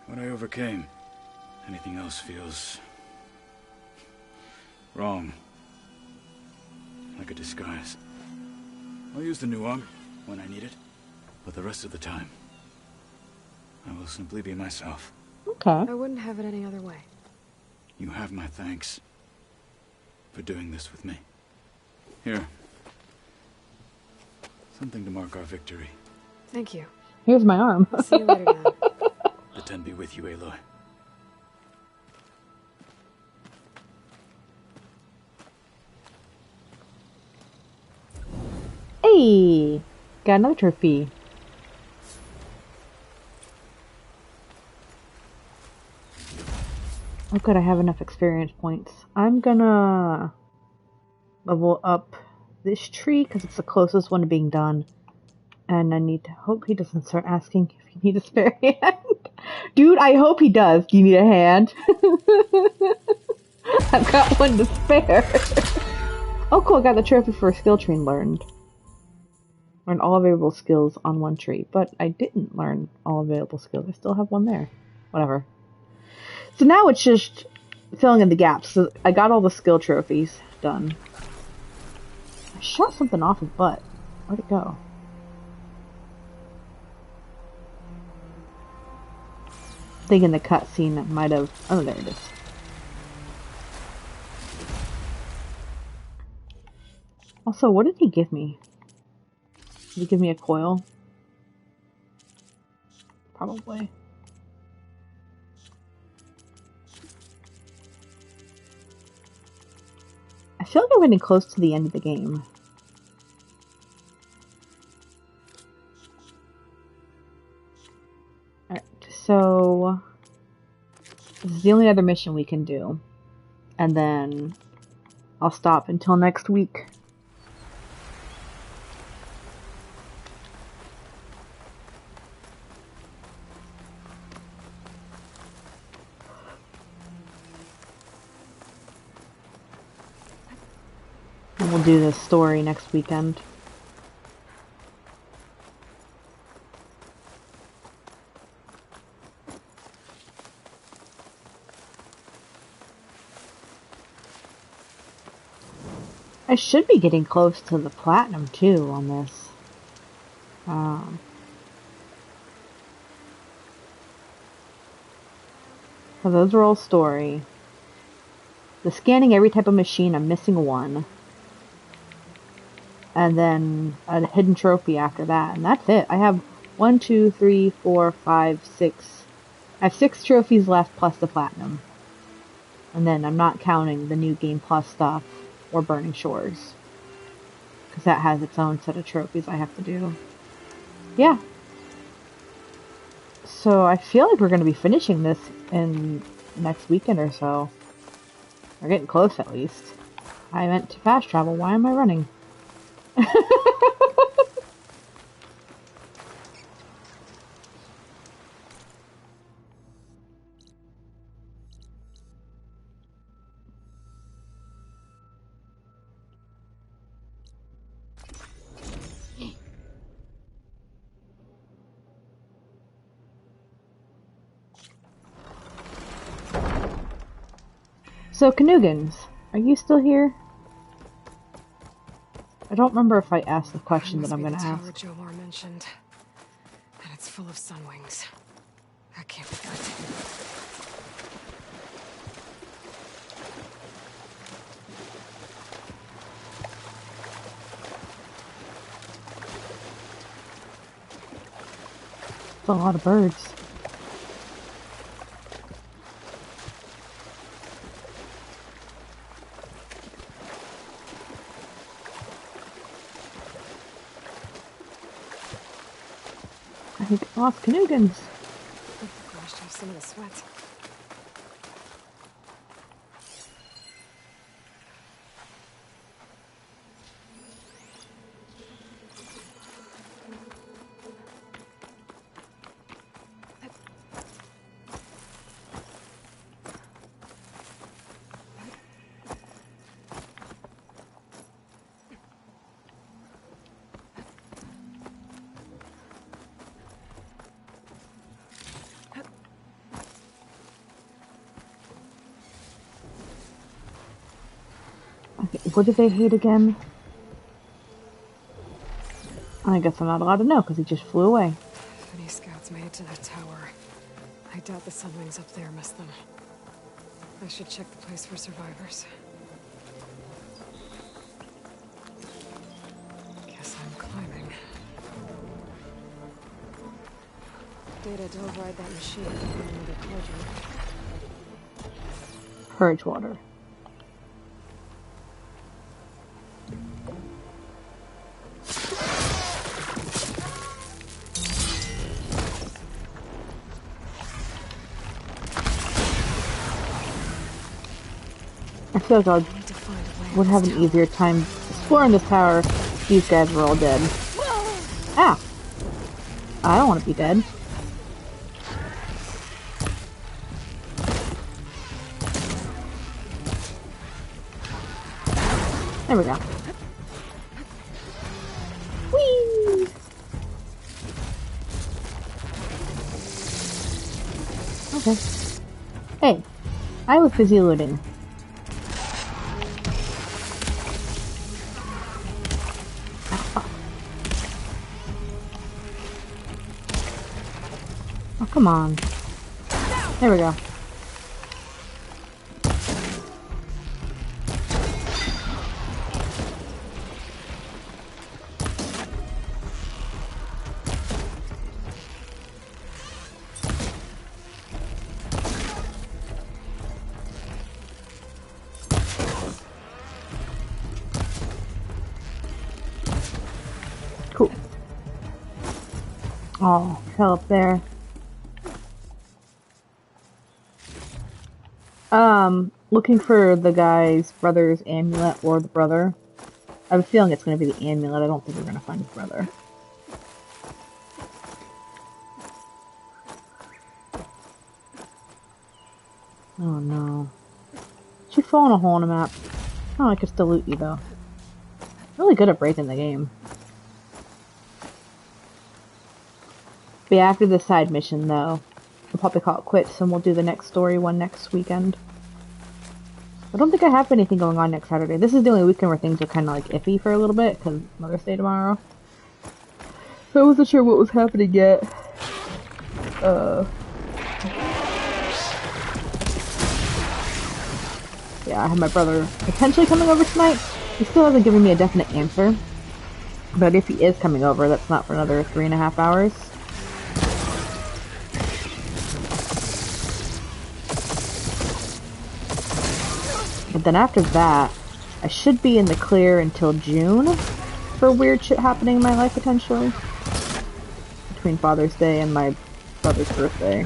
What I overcame. Anything else feels... wrong. Like a disguise. I'll use the new arm when I need it, but the rest of the time, I will simply be myself. Okay. I wouldn't have it any other way. You have my thanks for doing this with me. Here. Something to mark our victory. Thank you. Here's my arm. See you later, Dad. The Ten be with you, Aloy. Hey! Got another trophy. Oh good, I have enough experience points. I'm gonna level up this tree because it's the closest one to being done. And I need to hope he doesn't start asking if you need a spare hand. Dude, I hope he does. Do you need a hand? I've got one to spare. Oh cool, I got the trophy for a skill tree learned. Learned all available skills on one tree. But I didn't learn all available skills. I still have one there. Whatever. So now it's just filling in the gaps. So I got all the skill trophies done. I shot something off his butt. Where'd it go? Thinking the cutscene might have... Oh, there it is. Also, what did he give me? Did he give me a coil? Probably. I feel like I'm getting close to the end of the game. Alright, so... this is the only other mission we can do. And then... I'll stop until next week. And we'll do this story next weekend. I should be getting close to the platinum too on this. So those are all story. The scanning every type of machine, I'm missing one. And then a hidden trophy after that, and that's it. I have 1, 2, 3, 4, 5, 6. I have 6 trophies left plus the platinum. And then I'm not counting the new Game Plus stuff or Burning Shores. Because that has its own set of trophies I have to do. Yeah. So I feel like we're going to be finishing this in next weekend or so. We're getting close at least. I meant to fast travel. Why am I running? So, Canugans, are you still here? I don't remember if I asked the question that I'm going to ask. Tower Jomar mentioned, and it's full of sunwings. That can't be good. That's a lot of birds. I think I lost Canugans. Brushed off some of the sweat. Okay, what do they hate again? I guess I'm not allowed to know because he just flew away. If any scouts made it to that tower, I doubt the sunwings up there missed them. I should check the place for survivors. Guess I'm climbing. Data, don't ride that machine in the cauldron. Purge water. I feel like I would have an easier time exploring this tower if these guys were all dead. Ah! I don't want to be dead. There we go. Whee! Okay. Hey, I was busy looting. Oh, come on. There we go. Cool. Oh, fell up there. Looking for the guy's brother's amulet or the brother. I have a feeling it's going to be the amulet. I don't think we're going to find his brother. Oh no. Did you fall in a hole in a map? Oh, I could still loot you though. Really good at breaking the game. But yeah, after this side mission though, we'll probably call it quits and we'll do the next story one next weekend. I don't think I have anything going on next Saturday. This is the only weekend where things are kind of like iffy for a little bit because Mother's Day tomorrow. So I wasn't sure what was happening yet. Yeah, I have my brother potentially coming over tonight. He still hasn't given me a definite answer. But if he is coming over, that's not for another 3.5 hours. But then after that, I should be in the clear until June for weird shit happening in my life potentially. Between Father's Day and my brother's birthday.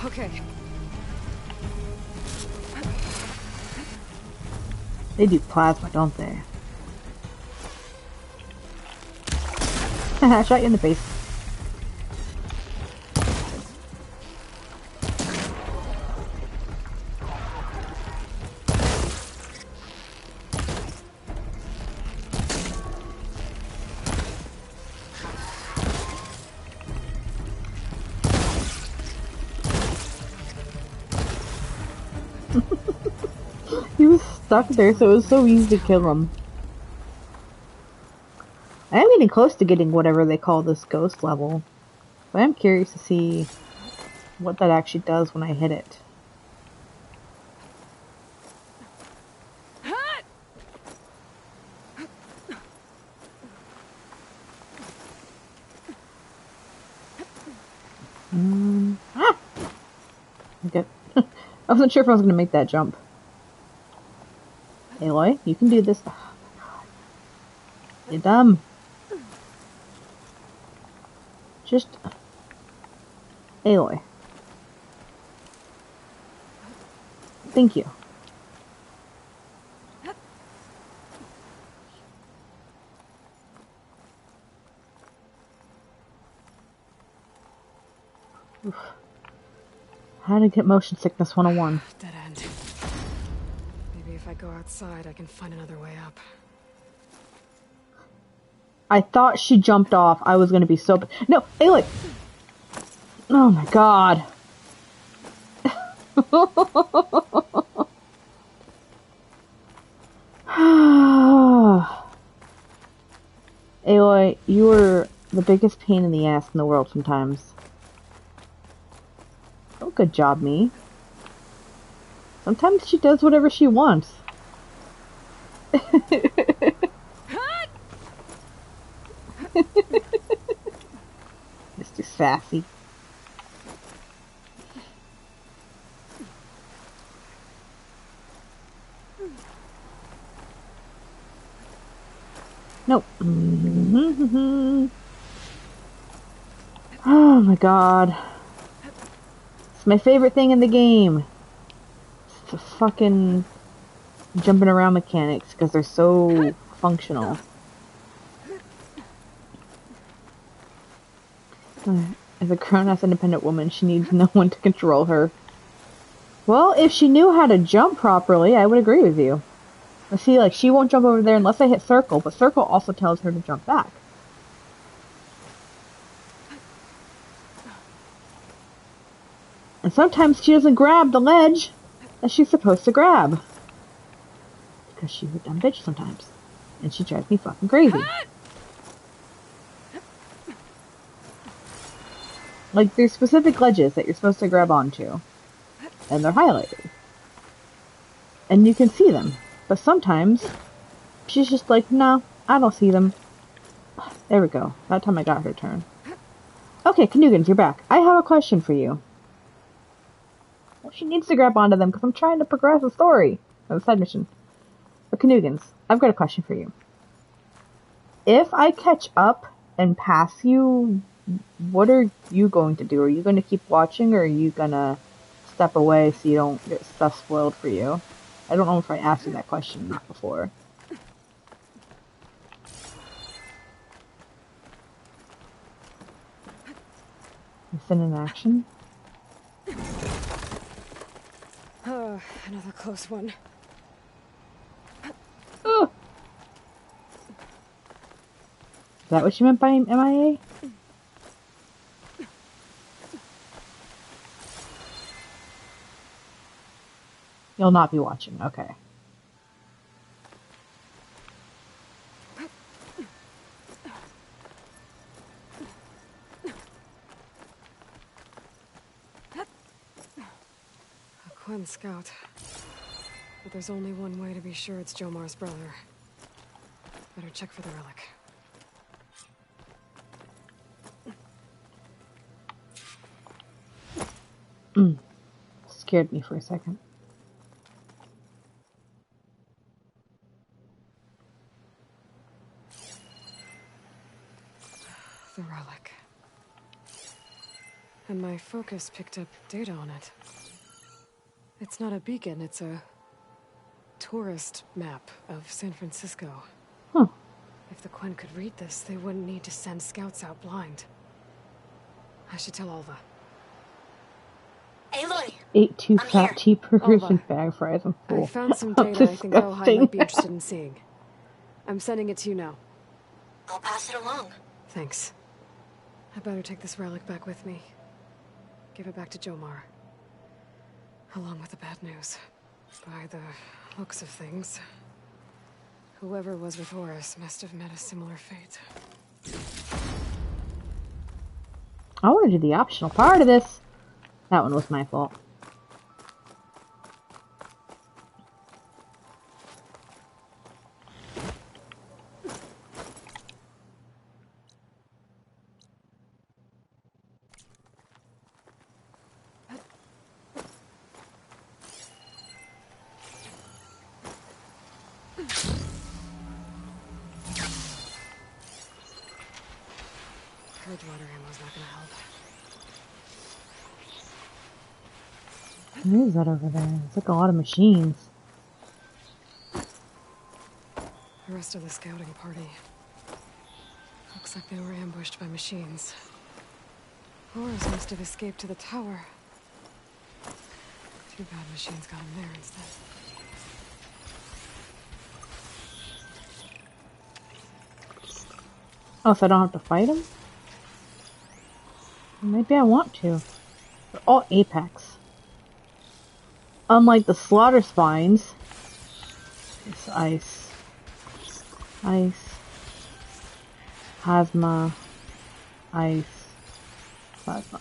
Okay. They do plasma, don't they? I shot you in the face. He was stuck there, so it was so easy to kill him. I am getting close to getting whatever they call this ghost level. But I'm curious to see what that actually does when I hit it. Okay. I wasn't sure if I was going to make that jump. Aloy, you can do this. Oh my god. You're dumb. Just... Aloy. Thank you. Oof. How to get motion sickness 101. Dead end. Maybe if I go outside, I can find another way up. I thought she jumped off. I was gonna be so... No! Aloy! Oh my god. Aloy, you are the biggest pain in the ass in the world sometimes. Oh, good job, me. Sometimes she does whatever she wants. Mr. Sassy. Nope. Oh my god. It's my favorite thing in the game. It's the fucking jumping around mechanics because they're so functional. As a grown-ass independent woman, she needs no one to control her. Well, if she knew how to jump properly, I would agree with you. Let's see, like, she won't jump over there unless I hit circle, but circle also tells her to jump back. And sometimes she doesn't grab the ledge that she's supposed to grab. Because she's a dumb bitch sometimes. And she drives me fucking crazy. Like, there's specific ledges that you're supposed to grab onto. And they're highlighted. And you can see them. But sometimes, she's just like, no, I don't see them. There we go. That time I got her turn. Okay, Canugans, you're back. I have a question for you. Well, she needs to grab onto them because I'm trying to progress the story. Or the side mission. But Canugans, I've got a question for you. If I catch up and pass you, what are you going to do? Are you going to keep watching, or are you going to step away so you don't get stuff spoiled for you? I don't know if I asked you that question before. It's in action. Another close one. Oh. Is that what you meant by MIA? You'll not be watching, okay. A Quen scout. But there's only one way to be sure it's Jomar's brother. Better check for the relic. Scared me for a second. The relic. And my focus picked up data on it. It's not a beacon, it's a tourist map of San Francisco. Huh. If the Quen could read this, they wouldn't need to send scouts out blind. I should tell Alva. Aloy! Ate 2 fat cheeseburgers and bag fries. I'm full. I found some data I think Rohai might be interested in seeing. I'm sending it to you now. I'll pass it along. Thanks. I better take this relic back with me. Give it back to Jomar. Along with the bad news. By the looks of things, whoever was with Horus must have met a similar fate. I want to do the optional part of this. That one was my fault. Bridgewater ammo's not gonna help. What is that over there? It's like a lot of machines. The rest of the scouting party. Looks like they were ambushed by machines. Horus must have escaped to the tower. Too bad machines got him there instead. Oh, so I don't have to fight them? Maybe I want to. They're all Apex. Unlike the slaughter spines. It's ice. Ice. Plasma. Ice. Plasma.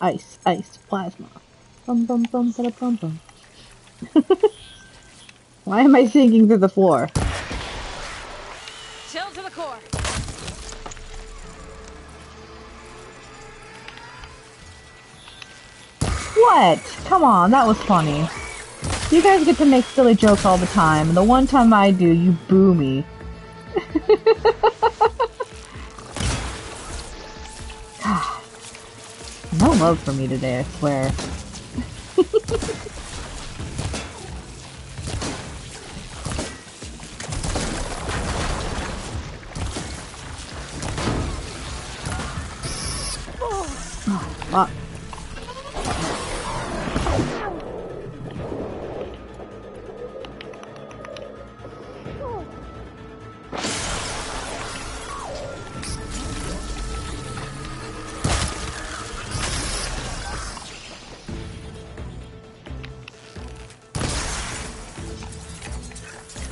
Ice. Ice. Plasma. Bum bum bum bum bum bum. Why am I sinking through the floor? Chill to the core. What? Come on, that was funny. You guys get to make silly jokes all the time, and the one time I do, you boo me. God. No love for me today, I swear. Oh, fuck.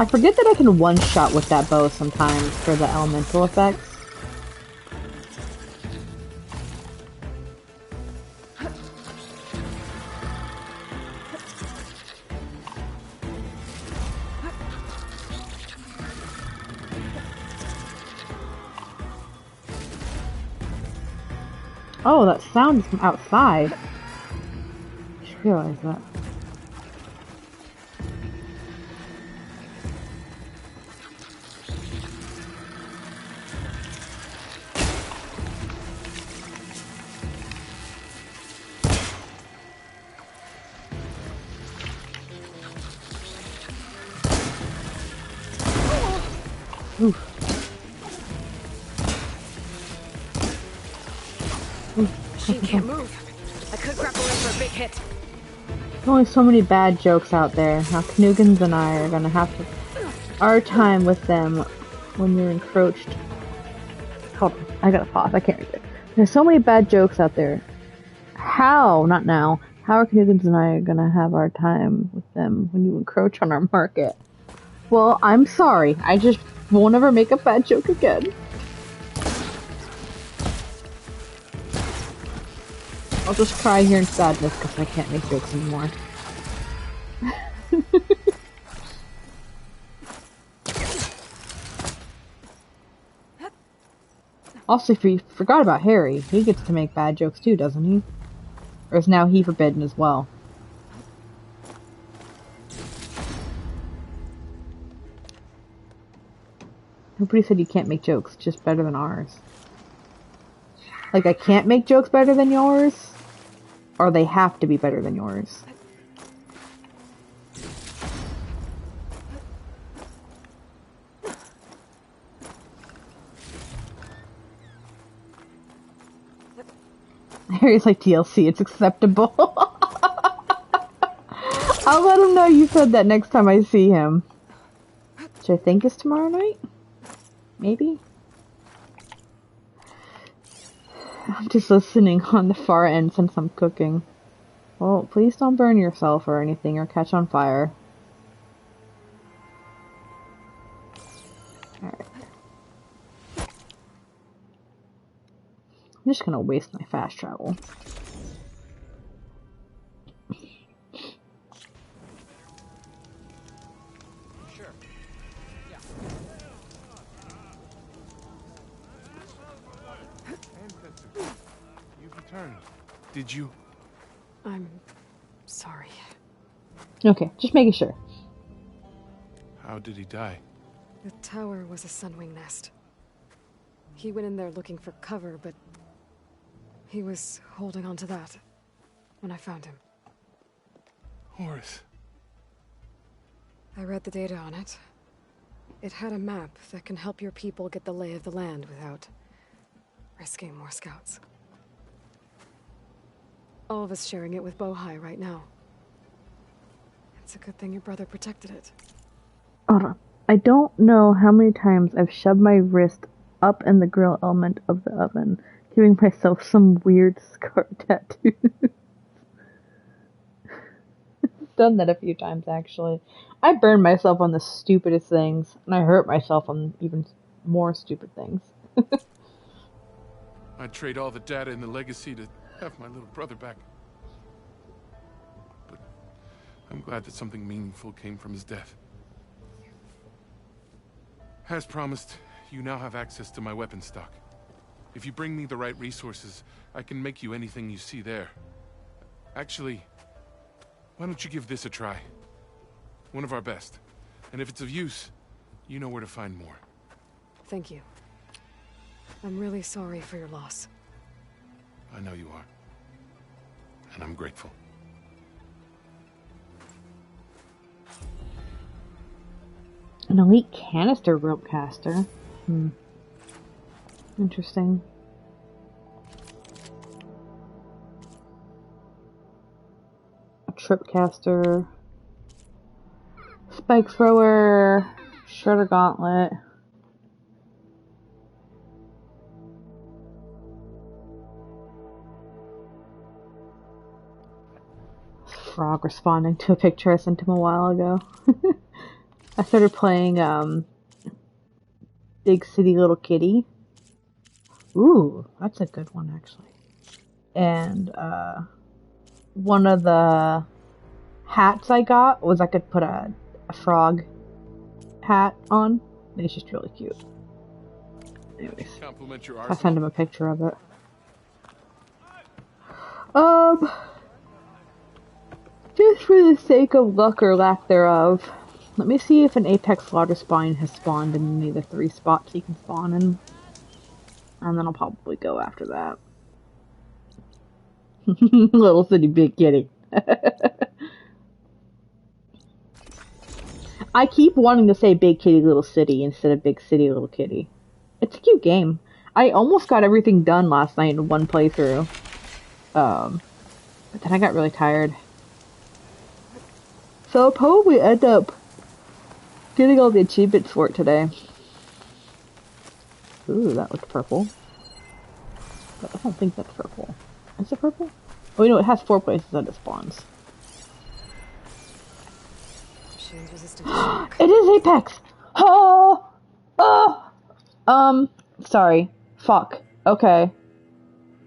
I forget that I can one-shot with that bow sometimes for the elemental effects. Oh, that sound is from outside. I just realized that. Oof. Machine can't move. I could grapple in for a big hit. There's only so many bad jokes out there. Now Knugans and I are gonna have to our time with them when you're encroached. Hold on, I gotta pause, I can't read it. There's so many bad jokes out there. How, not now, how are Knugans and I gonna have our time with them when you encroach on our market? Well, I'm sorry, I just won't ever make a bad joke again. I'll just cry here in sadness because I can't make jokes anymore. Also, if you forgot about Harry, he gets to make bad jokes too, doesn't he? Or is now he forbidden as well? Nobody said you can't make jokes, just better than ours. Like, I can't make jokes better than yours? Or they have to be better than yours? Harry's like, DLC, it's acceptable. I'll let him know you said that next time I see him. Which I think is tomorrow night? Maybe? I'm just listening on the far end since I'm cooking. Well, please don't burn yourself or anything or catch on fire. Alright. I'm just gonna waste my fast travel. Sure. Yeah. Ancestor, you've returned. Did you? I'm sorry. Okay, just making sure. How did he die? The tower was a sunwing nest. He went in there looking for cover, but he was holding on to that when I found him. Horace. I read the data on it. It had a map that can help your people get the lay of the land without risking more scouts. All of us sharing it with Bohai right now. It's a good thing your brother protected it. Hold on. I don't know how many times I've shoved my wrist up in the grill element of the oven, giving myself some weird scar tattoo. I've done that a few times, actually. I burned myself on the stupidest things, and I hurt myself on even more stupid things. I'd trade all the data in the legacy to have my little brother back. But I'm glad that something meaningful came from his death. As promised, you now have access to my weapon stock. If you bring me the right resources, I can make you anything you see there. Actually, why don't you give this a try? One of our best. And if it's of use, you know where to find more. Thank you. I'm really sorry for your loss. I know you are. And I'm grateful. An elite canister rope caster. Interesting. A trip caster. Spike thrower. Shredder gauntlet. Frog responding to a picture I sent him a while ago. I started playing Big City Little Kitty. Ooh, that's a good one actually. And one of the hats I got was I could put a frog hat on. It's just really cute. Anyways, Compliment your I arsenal. sent him a picture of it. Just for the sake of luck or lack thereof, let me see if an Apex Slaughter Spine has spawned in any of the 3 spots he can spawn in. And then I'll probably go after that. Little City Big Kitty. I keep wanting to say Big Kitty Little City instead of Big City Little Kitty. It's a cute game. I almost got everything done last night in one playthrough. But then I got really tired. So I'll probably end up getting all the achievements for it today. Ooh, that looks purple. But I don't think that's purple. Is it purple? Oh, you know, it has 4 places that it spawns. It is Apex! Oh! Oh! Sorry. Fuck. Okay.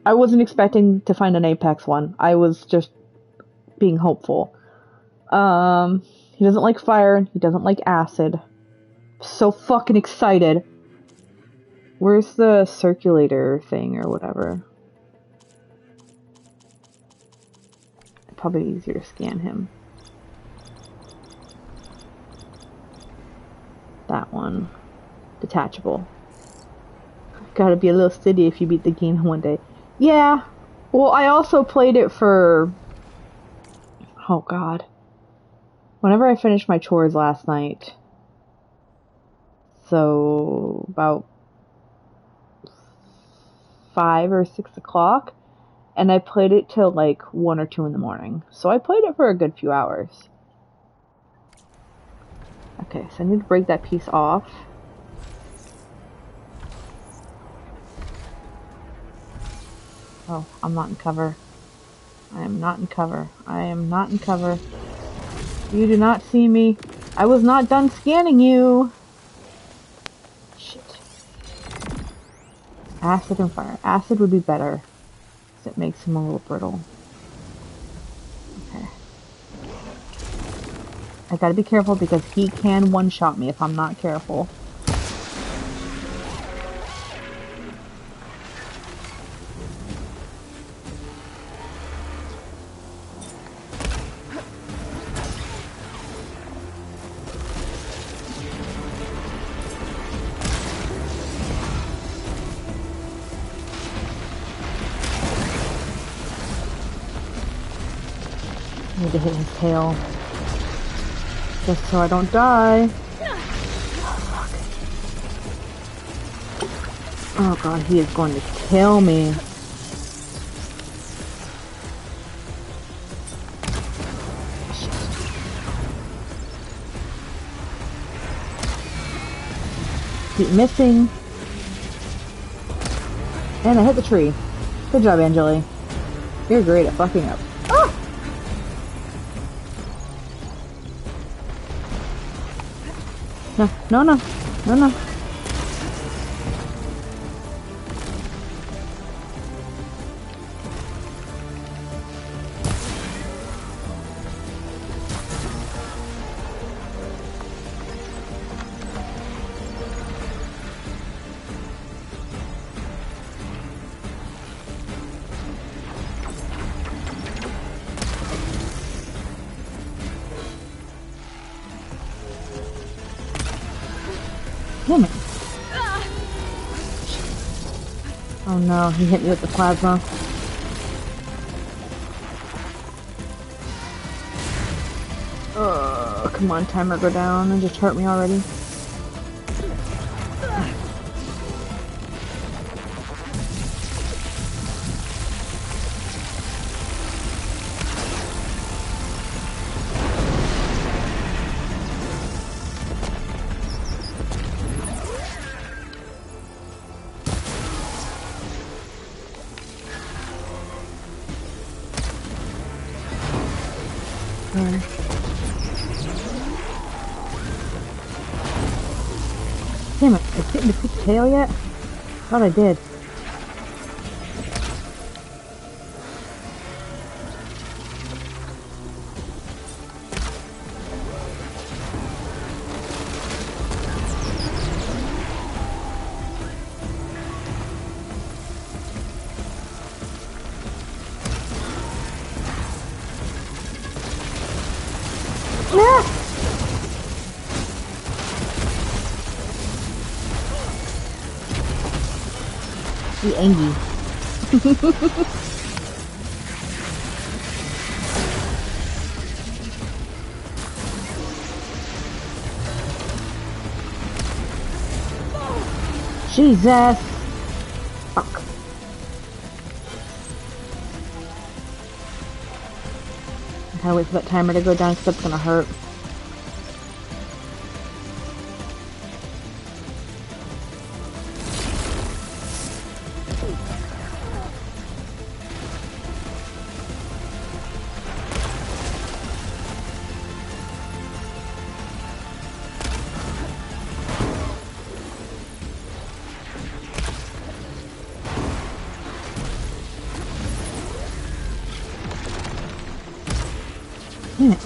I wasn't expecting to find an Apex one. I was just being hopeful. He doesn't like fire, he doesn't like acid. So fucking excited. Where's the circulator thing or whatever? Probably easier to scan him. That one. Detachable. Gotta be a little city if you beat the game one day. Yeah. Well, I also played it for... Oh god. Whenever I finished my chores last night. So, about 5 or 6 o'clock. And I played it till like 1 or 2 in the morning. So I played it for a good few hours. Okay, so I need to break that piece off. Oh, I'm not in cover. I am not in cover. I am not in cover. You do not see me. I was not done scanning you. Acid and fire. Acid would be better, because it makes him a little brittle. Okay. I gotta be careful because he can one-shot me if I'm not careful. Need to hit his tail. Just so I don't die. Oh god, he is going to kill me. Keep missing. And I hit the tree. Good job, Angeli. You're great at fucking up. Ah! No. Damn it. Oh no, he hit me with the plasma. Come on, timer, go down and just hurt me already. Damn it, I didn't defeat the tail yet? Thought I did. The Angie. Jesus! Fuck. I gotta wait for that timer to go down because that's gonna hurt. Damn it.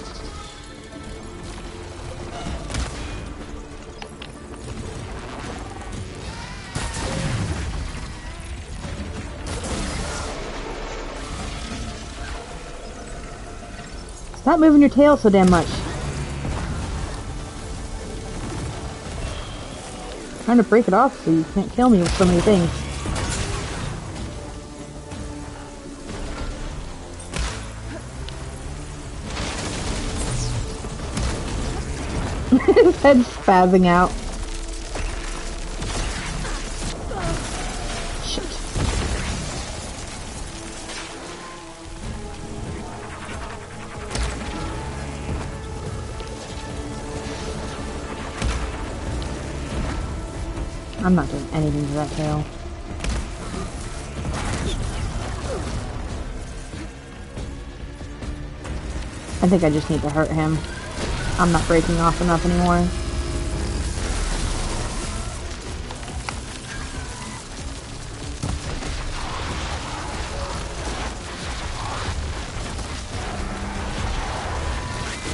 Stop moving your tail so damn much. I'm trying to break it off so you can't kill me with so many things. His head's spazzing out. Shit. I'm not doing anything to that tail. I think I just need to hurt him. I'm not breaking off enough anymore.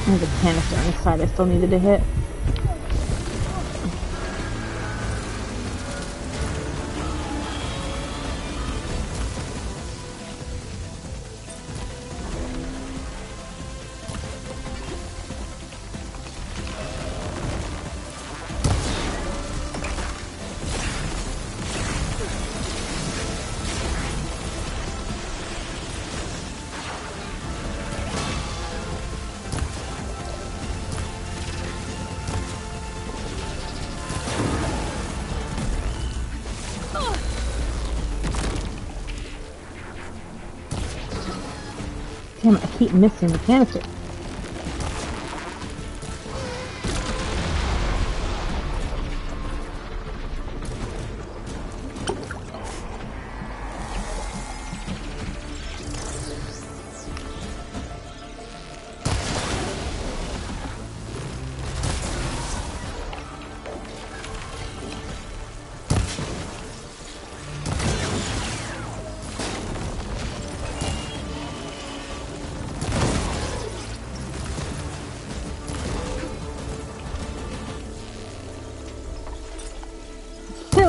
There's a canister on the side I still needed to hit. Damn it, I keep missing the canister.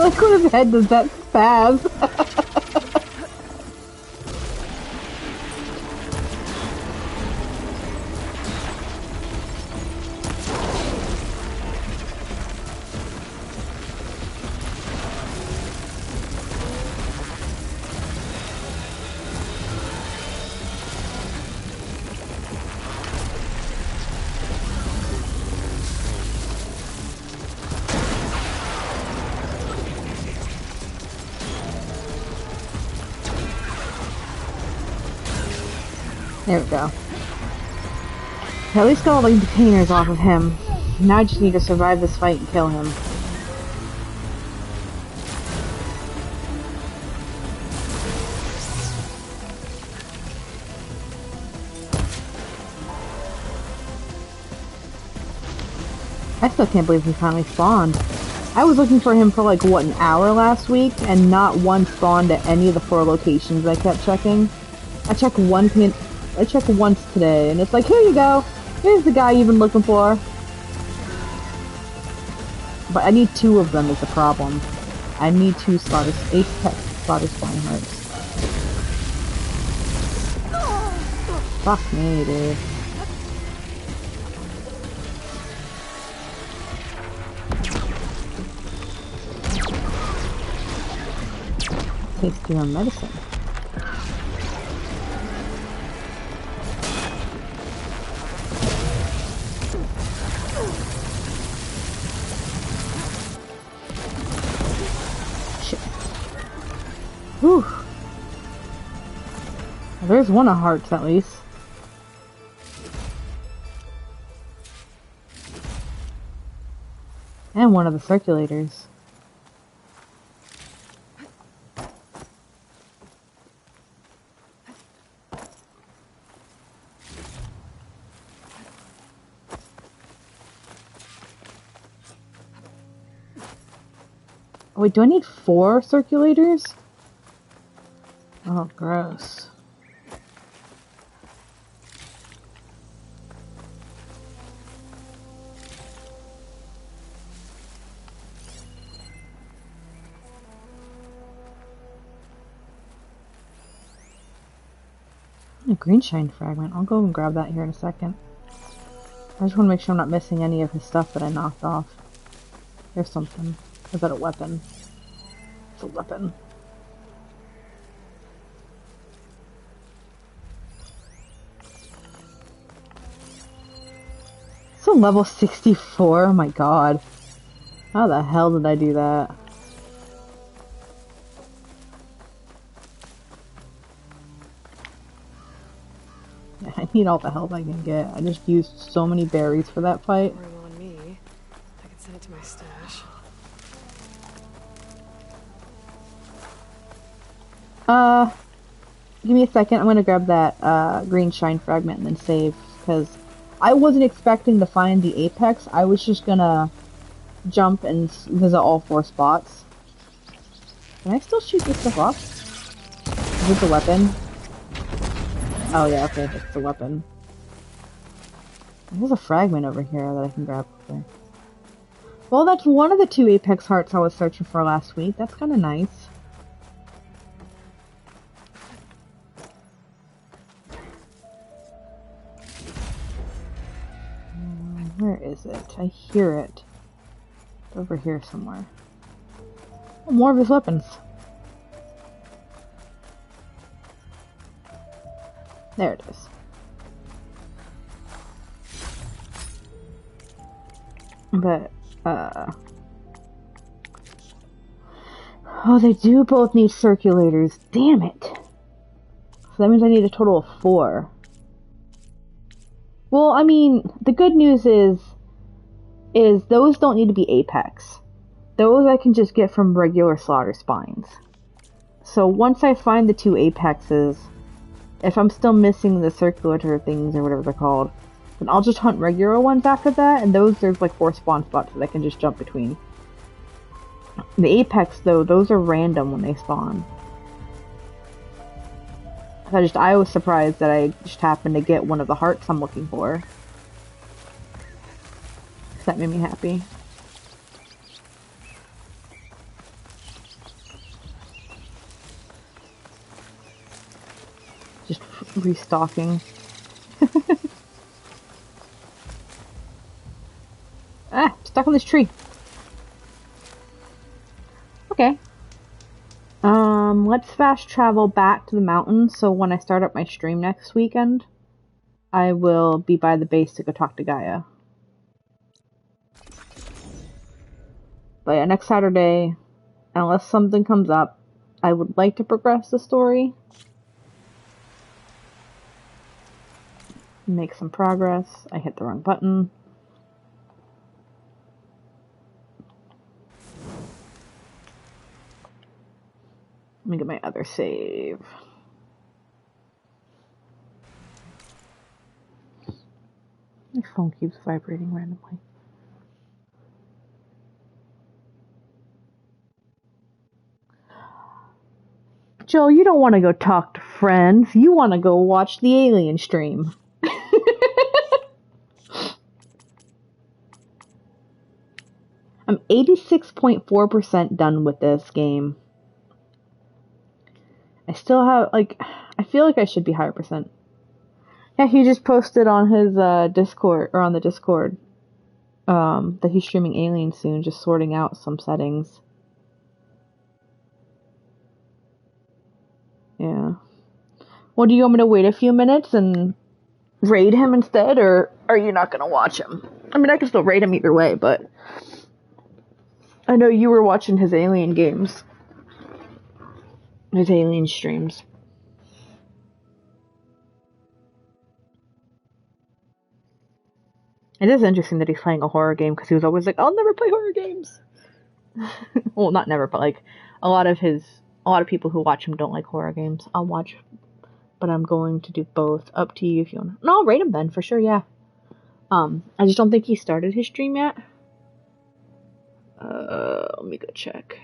Look what his head does that spaz. There we go. I at least got all the containers off of him. Now I just need to survive this fight and kill him. I still can't believe he finally spawned. I was looking for him for like, what, an hour last week, and not one spawned at any of the 4 locations I kept checking. I checked once today, and it's like, here you go. Here's the guy you've been looking for. But I need 2 of them is the problem. I need 2 Apex Slaughter Spawning Hearts. Fuck me, dude. Takes your own medicine. Whew. Well, there's one of hearts at least. And one of the circulators. Wait, do I need 4 circulators? Oh, gross. A green shine fragment. I'll go and grab that here in a second. I just want to make sure I'm not missing any of his stuff that I knocked off. There's something. Is that a weapon? It's a weapon. So level 64, oh my god. How the hell did I do that? I need all the help I can get. I just used so many berries for that fight. Room on me. I can send it to my stash. Give me a second. I'm gonna grab that green shine fragment and then save, because I wasn't expecting to find the apex. I was just gonna jump and visit all 4 spots. Can I still shoot this stuff off? Is it the weapon? Oh yeah, okay, it's the weapon. There's a fragment over here that I can grab quickly. Well, that's one of the 2 Apex hearts I was searching for last week. That's kind of nice. Where is it? I hear it. It's over here somewhere. Oh, more of his weapons. There it is. But, oh, they do both need circulators. Damn it. So that means I need a total of 4. Well, I mean, the good news is those don't need to be Apex. Those I can just get from regular slaughter spines. So once I find the 2 Apexes, if I'm still missing the circulator things or whatever they're called, then I'll just hunt regular ones after that, and those there's like 4 spawn spots that I can just jump between. The Apex though, those are random when they spawn. I was surprised that I just happened to get one of the hearts I'm looking for. So that made me happy. Just restocking. Ah, stuck on this tree. Okay. Let's fast travel back to the mountains, so when I start up my stream next weekend, I will be by the base to go talk to Gaia. But yeah, next Saturday, unless something comes up, I would like to progress the story. Make some progress. I hit the wrong button. Let me get my other save. My phone keeps vibrating randomly. Joe, you don't want to go talk to friends. You want to go watch the Alien stream. I'm 86.4% done with this game. I still have, like, I feel like I should be higher percent. Yeah, he just posted on his Discord, or on the Discord, that he's streaming Alien soon, just sorting out some settings. Yeah. Well, do you want me to wait a few minutes and raid him instead, or are you not gonna watch him? I mean, I can still raid him either way, but I know you were watching his Alien games. His Alien streams. It is interesting that he's playing a horror game, because he was always like, I'll never play horror games. Well, not never, but like, a lot of people who watch him don't like horror games. I'll watch, but I'm going to do both. Up to you if you want. No, I'll rate him then, for sure, yeah. I just don't think he started his stream yet. Let me go check.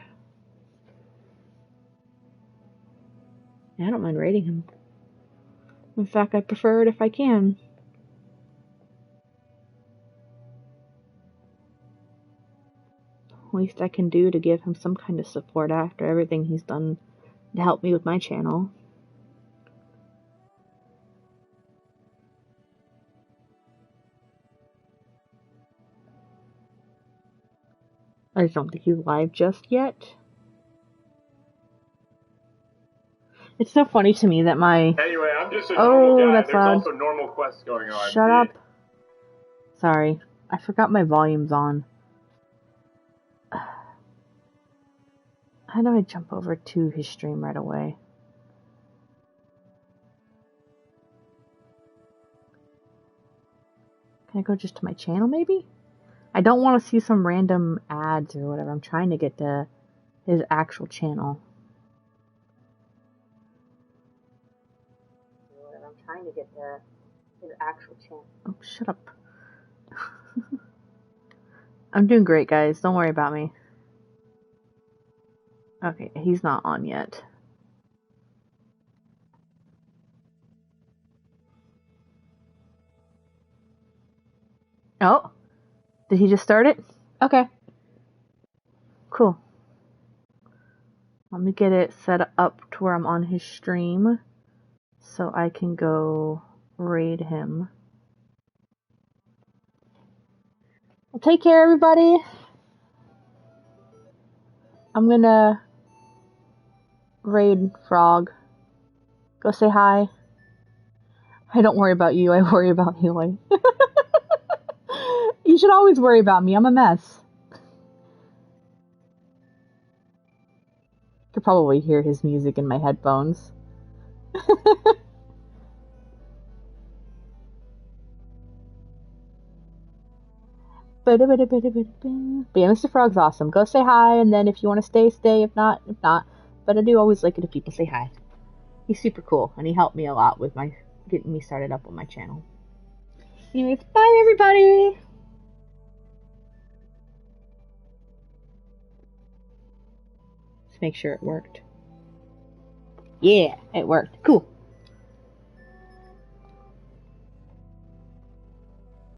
Yeah, I don't mind rating him. In fact, I prefer it if I can. Least I can do to give him some kind of support after everything he's done to help me with my channel. I just don't think he's live just yet. It's so funny to me that my... Anyway, I'm just a normal guy. That's There's loud. also normal quests going on. Shut up. Sorry. I forgot my volume's on. How do I jump over to his stream right away? Can I go just to my channel, maybe? I don't want to see some random ads or whatever. I'm trying to get to his actual channel. Oh, shut up. I'm doing great, guys. Don't worry about me. Okay, he's not on yet. Oh, did he just start it? Okay. Cool. Let me get it set up to where I'm on his stream so I can go raid him. Well, take care, everybody. I'm gonna raid Frog. Go say hi. I don't worry about you, I worry about Healy. You should always worry about me, I'm a mess. Could probably hear his music in my headphones. But yeah, Mr. Frog's awesome. Go say hi, and then if you want to stay, stay. If not, if not. But I do always like it if people say hi. He's super cool, and he helped me a lot with my getting me started up on my channel. Anyways, bye everybody! Let's make sure it worked. Yeah, it worked. Cool.